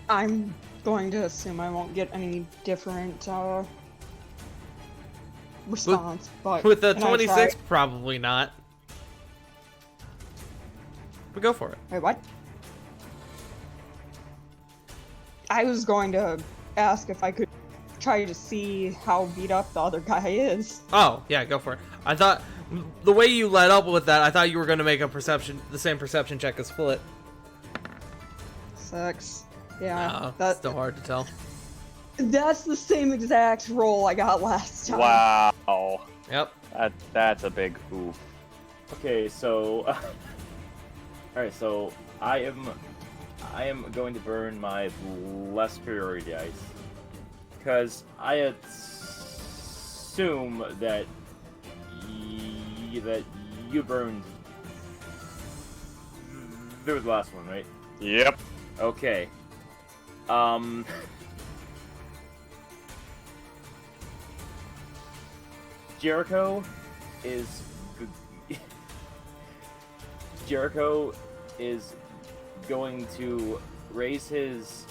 I'm going to assume I won't get any different response, but With the can I 26, try? probably not. But go for it. Wait, what? I was going to ask if I could try to see how beat up the other guy is. Oh, yeah, go for it. I thought the way you led up with that, I thought you were going to make the same perception check as Flit. 6. Yeah, No, that's still hard to tell. That's the same exact roll I got last time. Wow. Yep. That's a big oof. Okay, so alright, so I am going to burn my less priority dice. Because I assume that that you burned through the last one, right? Yep. Okay. Jericho is going to raise his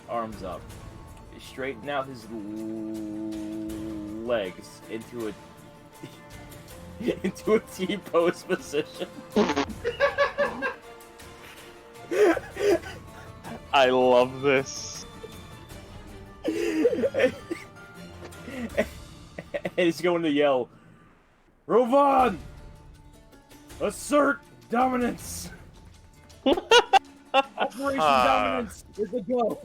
arms up, straighten out his legs into a T-pose position. I love this. And he's going to yell, "Rovan! Assert dominance! Operation Dominance is a go!"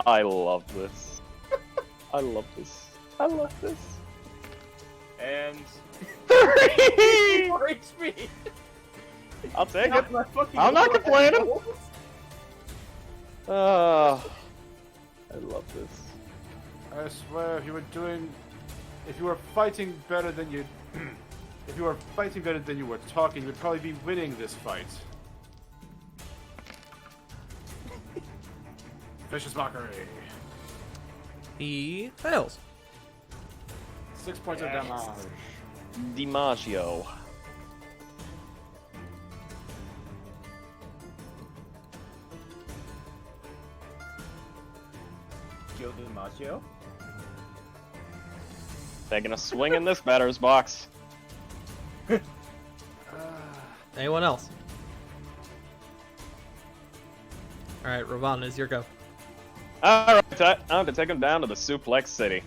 I love this. I love this. I love this. And 3! 4 HP! I'll take it. my fucking I'm not complaining. rolls. I love this. I swear, if you were fighting better than you, if you were fighting better than you were talking, you would probably be winning this fight. Vicious Mockery. He fails. 6 points of damage. DiMaggio. Joe DiMaggio? Taking a swing in this batter's box. Anyone else? Alright, Rovan, is your go. Alright, I'm gonna take him down to the Suplex City.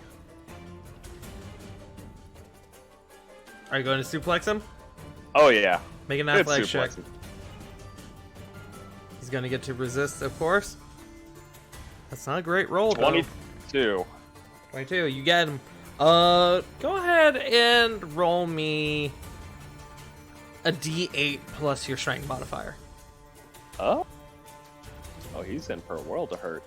Are you going to suplex him? Oh yeah. Make an Good athletics check. suplexing. He's going to get to resist, of course. That's not a great roll, though. 22. 22, you get him. Go ahead and roll me a d8 plus your strength modifier. Oh? Oh, he's in for a world of hurt.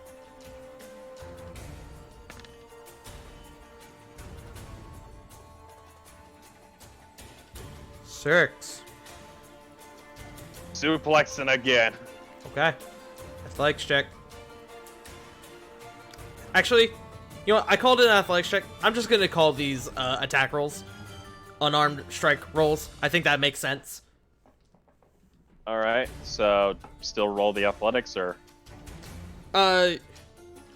Six. Suplexing again. Okay. Athletics check. Actually, you know what? I called it an athletics check. I'm just going to call these attack rolls. Unarmed strike rolls. I think that makes sense. Alright, so still roll the athletics, or? You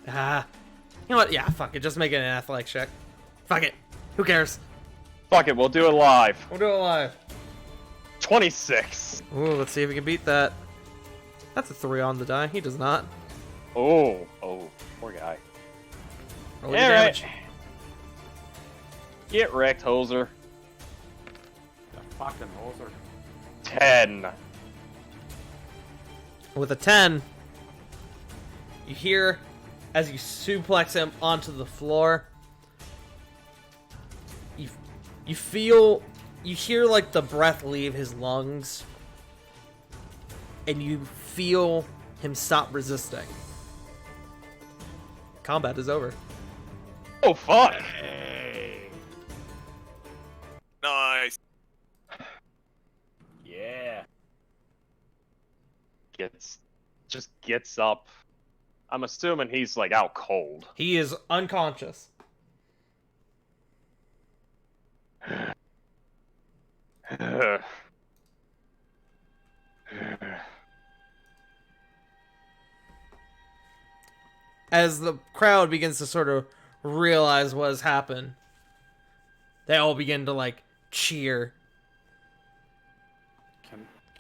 know what? Yeah, fuck it. Just make it an athletics check. Fuck it. Who cares? Fuck it, we'll do it live. We'll do it live. 26. Ooh, let's see if we can beat that. That's a 3 on the die. He does not. Oh, poor guy. Roll your Alright. damage. Get wrecked, hoser. The fucking hoser. 10. With a 10, you hear as you suplex him onto the floor. You feel, you hear like the breath leave his lungs, and you feel him stop resisting. Combat is over. Oh, fuck. Nice. Yeah. Just gets up I'm assuming he's like out cold. He is unconscious. As the crowd begins to sort of realize what has happened, they all begin to like cheer.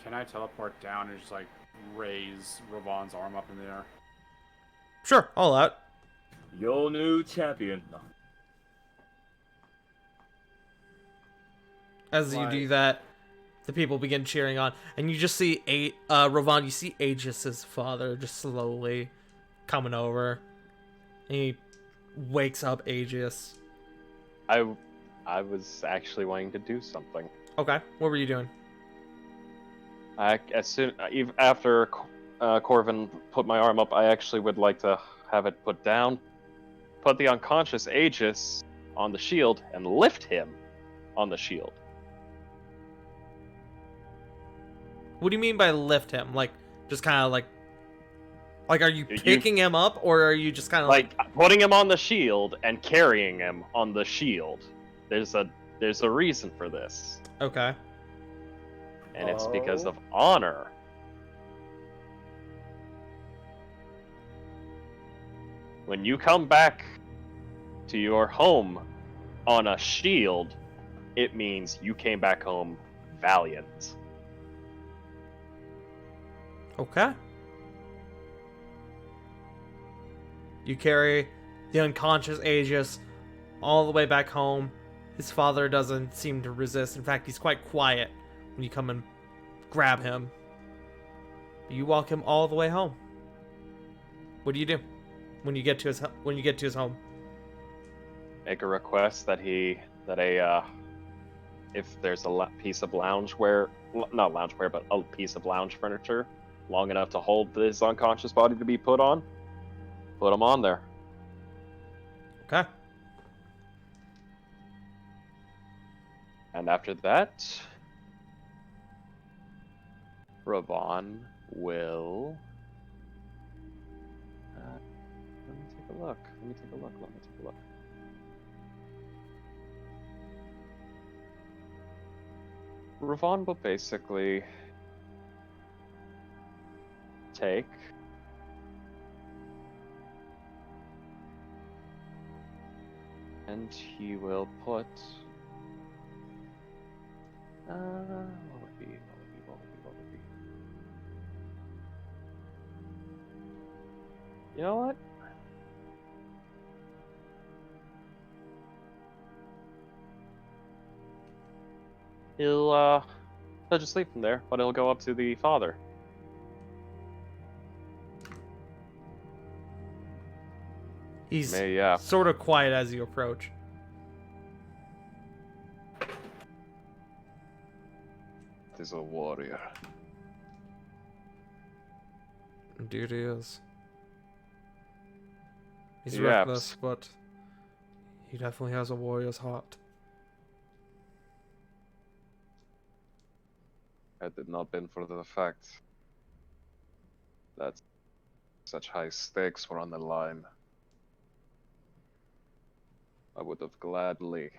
Can I teleport down and just like raise Ravon's arm up in the air? Sure, all out. Your new champion. No. As you do that, the people begin cheering on, and you just see Ravon. You see Aegis's father just slowly coming over, and he wakes up Aegis. I was actually wanting to do something. Okay, what were you doing? After Corvin put my arm up, I actually would like to have it put down, put the unconscious Aegis on the shield, and lift him on the shield. What do you mean by lift him? Like, just kind of like, are you picking him up, or are you just kind of like putting him on the shield and carrying him on the shield? There's a reason for this. Okay. And it's because of honor. When you come back to your home on a shield, it means you came back home valiant. Okay. You carry the unconscious Aegis all the way back home. His father doesn't seem to resist. In fact, he's quite quiet when you come and grab him. You walk him all the way home. What do you do when you get to his home? Make a request that if there's a piece of loungewear, not loungewear, but a piece of lounge furniture long enough to hold his unconscious body to be put on, put him on there. Okay. And after that, Ravon will... let me take a look. Ravon will basically take and he will put what would be? You know what? He'll just leave him there, but he'll go up to the father. He's Yeah. sort of quiet as you approach. He's a warrior. Indeed he is. He's Yaps. reckless, but he definitely has a warrior's heart. Had it not been for the fact that such high stakes were on the line, I would have gladly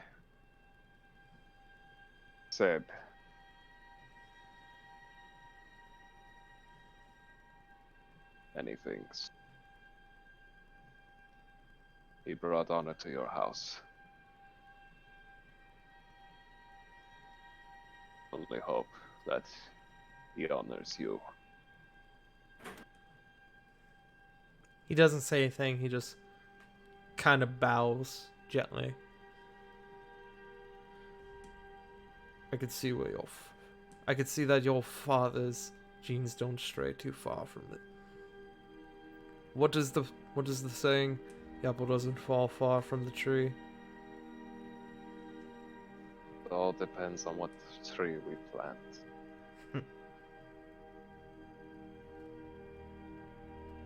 said many things. He brought honor to your house. Only hope that he honors you. He doesn't say anything, he just kind of bows gently. I could see where I could see that your father's genes don't stray too far from it. What is the saying? The apple doesn't fall far from the tree. It all depends on what tree we plant.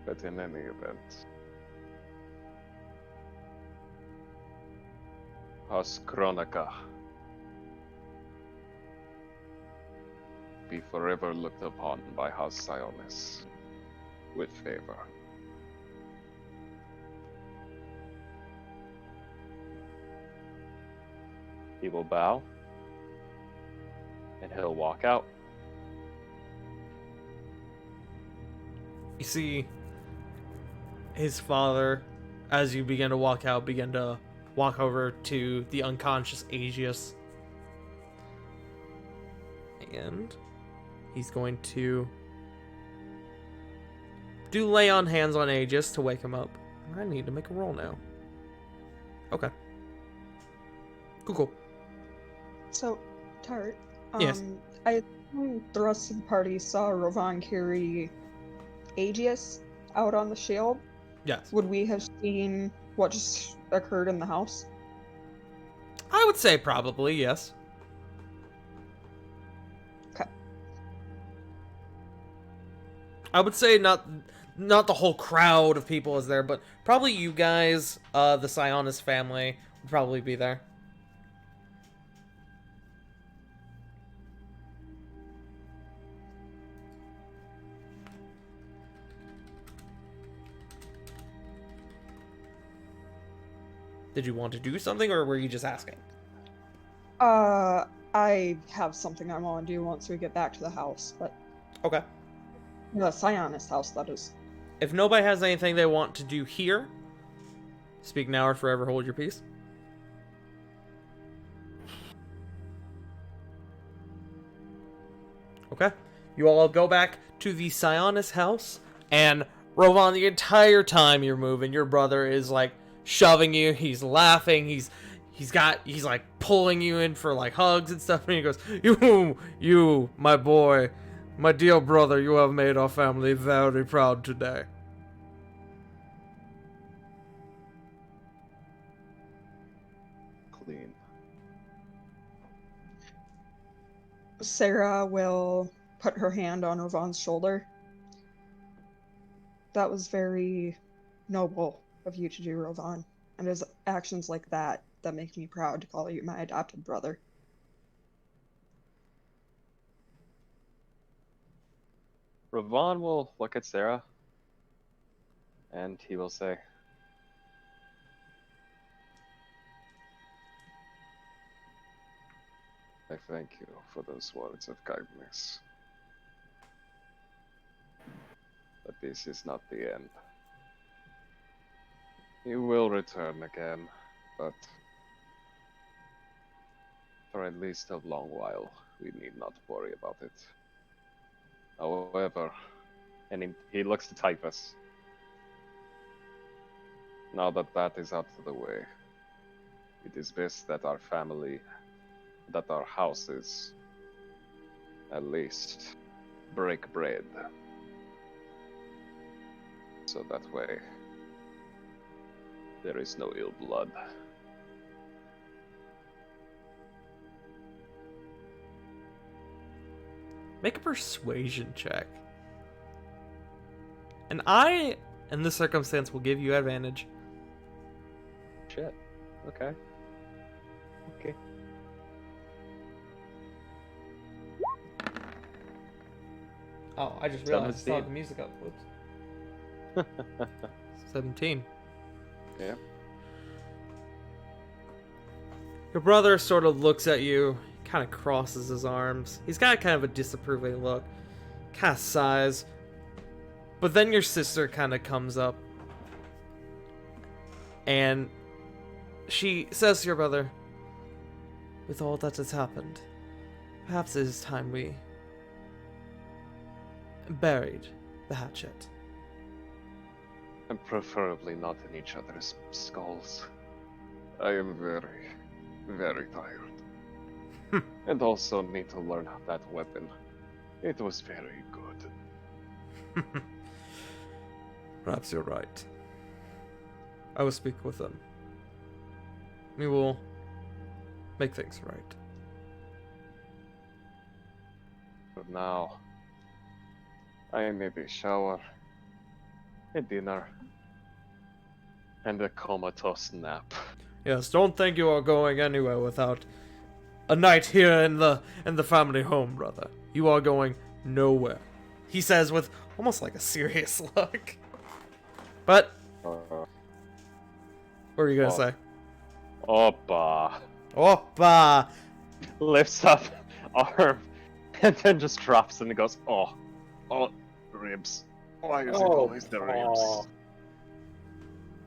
But in any event, House Chronica be forever looked upon by House Sionis with favor. He will bow. And he'll walk out. You see his father, as you begin to walk out, begin to walk over to the unconscious Aegis. And he's going to lay on hands on Aegis to wake him up. I need to make a roll now. Okay. Cool. So, Tart, Yes. I assume the rest of the party saw Rovan carry Aegis out on the shield. Yes. Would we have seen what just occurred in the house? I would say probably, yes. Okay. I would say not the whole crowd of people is there, but probably you guys, the Sionis family, would probably be there. Did you want to do something, or were you just asking? I have something I want to do once we get back to the house, but Okay. the Sionis house, that is. If nobody has anything they want to do here, speak now or forever hold your peace. Okay. You all go back to the Sionis house, and Rovan, the entire time you're moving, your brother is like shoving you, he's laughing, he's like pulling you in for like hugs and stuff, and he goes, You, my boy, my dear brother, you have made our family very proud today. Clean. Sarah will put her hand on Rovan's shoulder. That was very noble of you to do, Rovan. And it's actions like that that make me proud to call you my adopted brother. Ravon will look at Sarah, and he will say, I thank you for those words of kindness. But this is not the end. You will return again, but for at least a long while, we need not worry about it. However, and he looks to Typhus. Now that that is out of the way, it is best that our family, that our houses, at least, break bread. So that way, there is no ill blood. Make a persuasion check. And I, in this circumstance, will give you advantage. Shit. Okay. Okay. Oh, I just realized I saw 17. the music up. Whoops. 17. Yeah. Your brother sort of looks at you, kind of crosses his arms. He's got kind of a disapproving look, kind of sighs. But then your sister kind of comes up, and she says to your brother, with all that has happened, perhaps it is time we buried the hatchet. And preferably not in each other's skulls. I am very, very tired. And also need to learn that weapon. It was very good. Perhaps you're right. I will speak with them. We will make things right. But now, I maybe shower, a dinner, and a comatose nap. Yes, don't think you are going anywhere without a night here in the family home, brother. You are going nowhere. He says with almost like a serious look. But Uh, what were you gonna Oh. say? Oppa. Oppa! Lifts up arm and then just drops and goes, oh, ribs. Why is it always the ribs?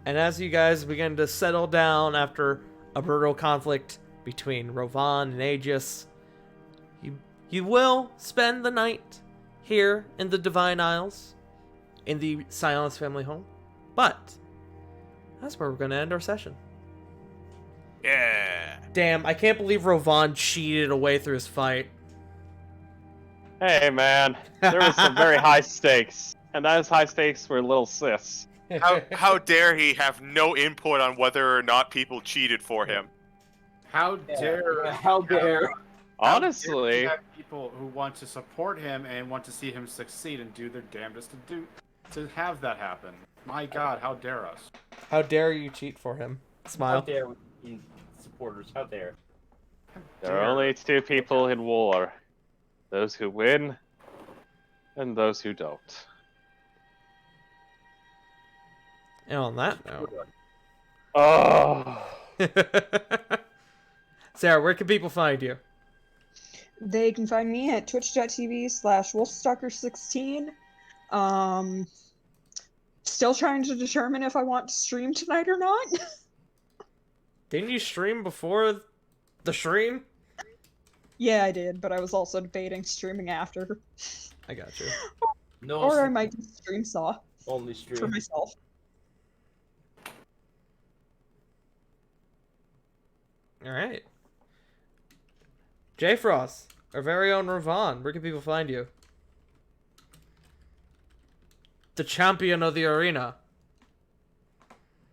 And as you guys begin to settle down after a brutal conflict between Rovan and Aegis, you will spend the night here in the Divine Isles, in the Silence family home. But that's where we're going to end our session. Yeah. Damn, I can't believe Rovan cheated away through his fight. Hey man, there was some very high stakes. And those high stakes were little sis. How dare he have no input on whether or not people cheated for him? How dare? How dare? Honestly, you have people who want to support him and want to see him succeed and do their damnedest to have that happen. My God, how dare us? How dare you cheat for him? How Smile. dare we supporters? How dare? there are only two people in war. Those who win, and those who don't. And on that note... Oh. Sarah, where can people find you? They can find me at twitch.tv/wolfstalker16. Still trying to determine if I want to stream tonight or not. Didn't you stream before the stream? Yeah, I did, but I was also debating streaming after. I got you. No, Or I might just stream Saw only for stream. myself. Alright. J Frost, our very own Rovan, where can people find you? The champion of the arena.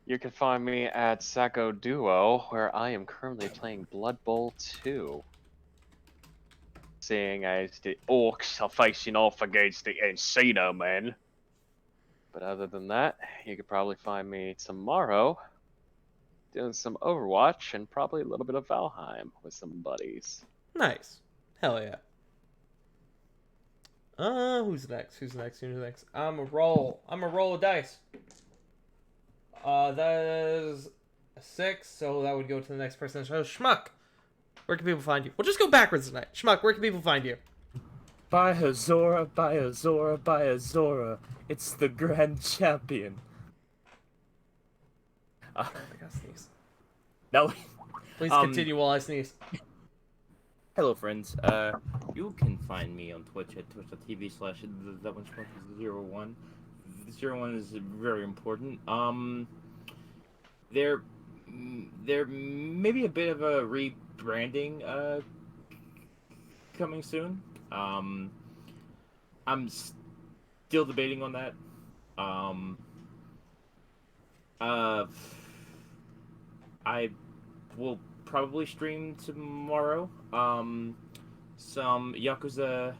You can find me at Sacco Duo, where I am currently playing Blood Bowl 2. Seeing as the orcs are facing off against the Encino men. But other than that, you could probably find me tomorrow doing some Overwatch and probably a little bit of Valheim with some buddies. Nice. Hell yeah. Who's next? Who's next? I'm a roll of dice. That is a 6, so that would go to the next person. So, Schmuck, where can people find you? We'll just go backwards tonight. Schmuck, where can people find you? By Azora, by Azora, by Azora. It's the grand champion. I gotta sneeze. No. Please continue while I sneeze. Hello, friends. You can find me on Twitch at twitch.tv/01. The 01 is very important. There may be a bit of a rebranding coming soon. I'm still debating on that. I will probably stream tomorrow. Some Yakuza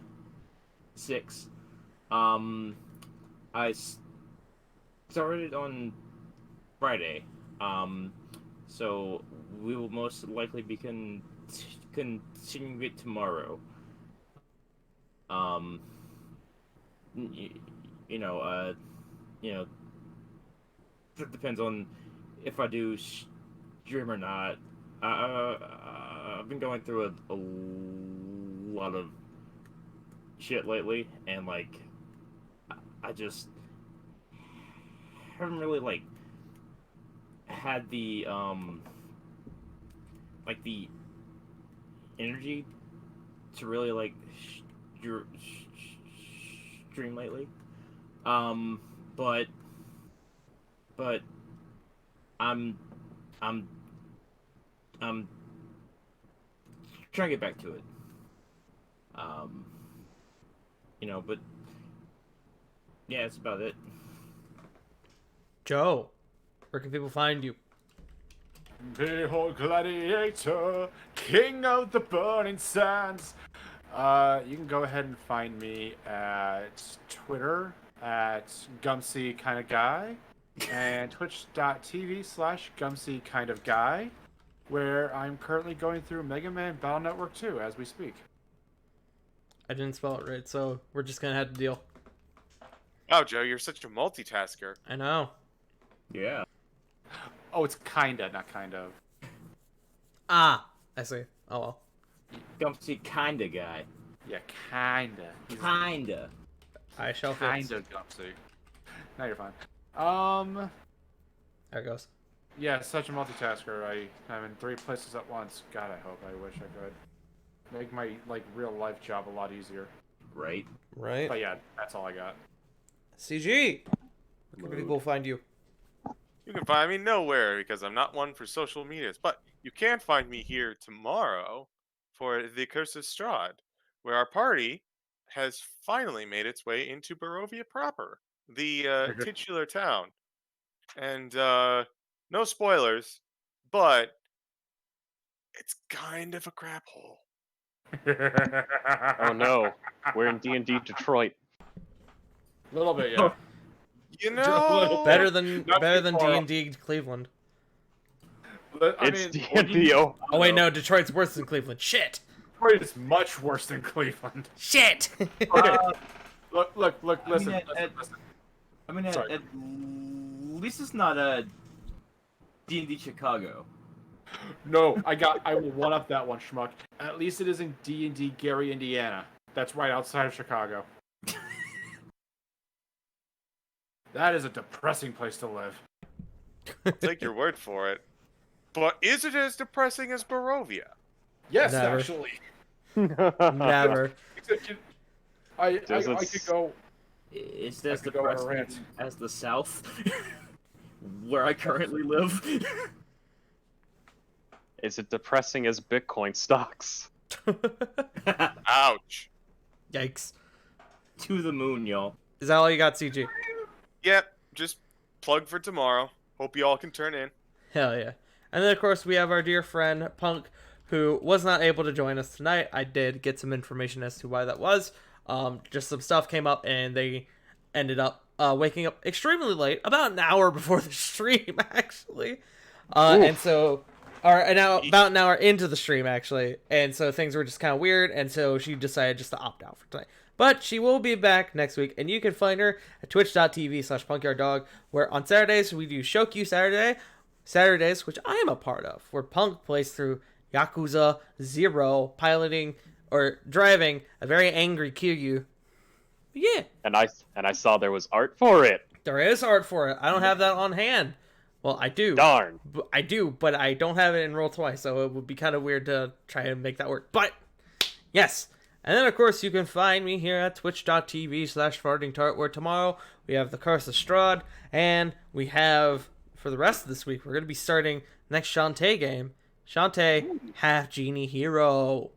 6. I started on Friday. So we will most likely be continuing it tomorrow. It depends on if I do stream or not. I've been going through a lot of shit lately, and like, I just haven't really had the the energy to really stream lately. But I'm trying to get back to it. But yeah, that's about it. Joe, where can people find you? Behold Gladiator, King of the Burning Sands. You can go ahead and find me at Twitter at Gumsy Kind of Guy and twitch.tv/Gumsy Kind of Guy, where I'm currently going through Mega Man Battle Network 2 as we speak. I didn't spell it right, so we're just gonna have to deal. Oh, Joe, you're such a multitasker. I know. Yeah. Oh, it's kinda, not kind of. Ah, I see. Oh well. Gumpsy kinda guy. Yeah, kinda. He's Kinda. I shall kind fix. of Gumpsy. No, you're fine. There it goes. Yeah, such a multitasker. I'm in 3 places at once. God, I hope. I wish I could make my real life job a lot easier. Right? Right. But yeah, that's all I got. CG. Where can people find you? You can find me nowhere because I'm not one for social medias, but you can find me here tomorrow for the Curse of Strahd, where our party has finally made its way into Barovia proper, the titular town. And no spoilers, but it's kind of a crap hole. Oh no, we're in D&D Detroit. A little bit, yeah. You know, Better than Not too far off. D&D Cleveland. It's D&D. Oh, Oh wait, no, Detroit's worse than Cleveland. Shit. Detroit is much worse than Cleveland. Shit. Okay. Look, listen, listen. I mean, Sorry. at least it's not D&D Chicago. No, I will one up that one, schmuck. At least it isn't D&D Gary, Indiana. That's right outside of Chicago. That is a depressing place to live. I'll take your word for it. But is it as depressing as Barovia? Yes, Never. actually. Never. Except I Doesn't could go. Is this I could go on a depressing rant. as the South, where I currently live? Is it depressing as Bitcoin stocks? Ouch. Yikes. To the moon, y'all. Is that all you got, CG? Yep, just plug for tomorrow. Hope you all can turn in. Hell yeah. And then, of course, we have our dear friend, Punk, who was not able to join us tonight. I did get some information as to why that was. Just some stuff came up, and they ended up waking up extremely late, about an hour before the stream, actually. And so, about an hour into the stream, actually. And so things were just kind of weird, and so she decided just to opt out for tonight. But she will be back next week, and you can find her at twitch.tv/punkyarddog, where on Saturdays we do Shokyu Saturdays, which I am a part of, where Punk plays through Yakuza 0, piloting or driving a very angry Kiryu. Yeah. And I saw there was art for it. There is art for it. I don't have that on hand. Well, I do. Darn. I do, but I don't have it in Roll20, so it would be kind of weird to try and make that work. But, yes. And then, of course, you can find me here at twitch.tv/fartingtart, where tomorrow we have the Curse of Strahd, and we have, for the rest of this week, we're going to be starting next Shantae game. Shantae, Half Genie Hero.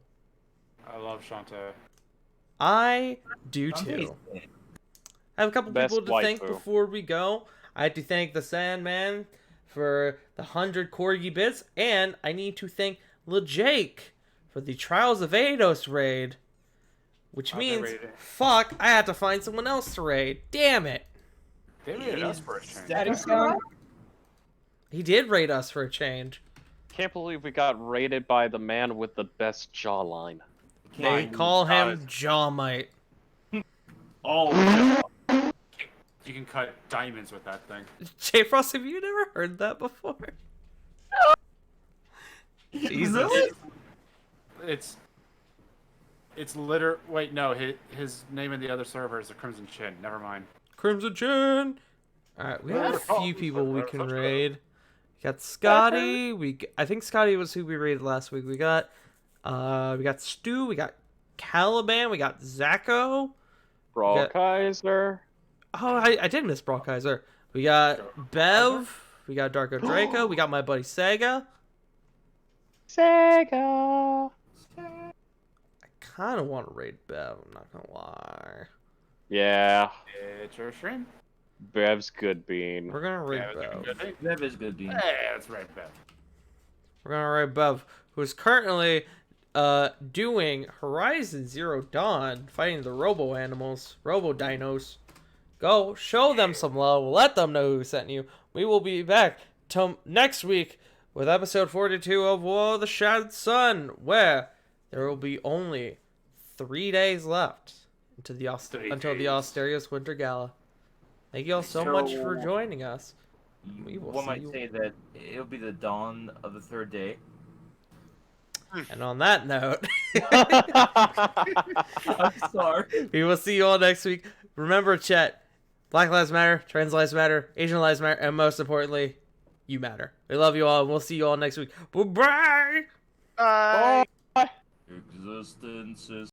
I love Shantae. I do too. I have a couple Best people to thank waifu. before we go. I have to thank the Sandman for the 100 Corgi bits, and I need to thank LeJake for the Trials of Eidos raid, which They means, raided it. fuck, I had to find someone else to raid. Damn it. They rated us for a change. That's gone. He did raid us for a change. Can't believe we got raided by the man with the best jawline. They call him Jawmite. Oh, You can cut diamonds with that thing. J Frost, have you never heard that before? Jesus. It's wait, no, his name in the other server is the Crimson Chin. Never mind. Crimson Chin. Alright, we have a few people we can raid. We got Scotty. I think Scotty was who we raided last week. We got Stu. We got Caliban. We got Zacho. Brawlkaiser. Oh, I did miss Brawlkaiser. We got Bev. We got Darko Draco. We got my buddy Sega. Sega. I kind of want to raid Bev. I'm not gonna lie. Yeah, It's your stream. Bev's good bean. We're gonna raid Yeah, Bev. that is good, Dean. Hey, that's right, Beth. We're gonna raid Bev, who is currently doing Horizon Zero Dawn, fighting the Robo Animals, Robo Dinos. Go show them some love. Let them know who sent you. We will be back next week with episode 42 of War of the Shattered Sun, where there will be only 3 days left until the Asterios Winter Gala. Thank you all so much for joining us. We will One see might you. say that it'll be the dawn of the third day. And on that note, I'm sorry. we will see you all next week. Remember, chat, Black Lives Matter, Trans Lives Matter, Asian Lives Matter, and most importantly, you matter. We love you all, and we'll see you all next week. Bye-bye! Bye. Existence is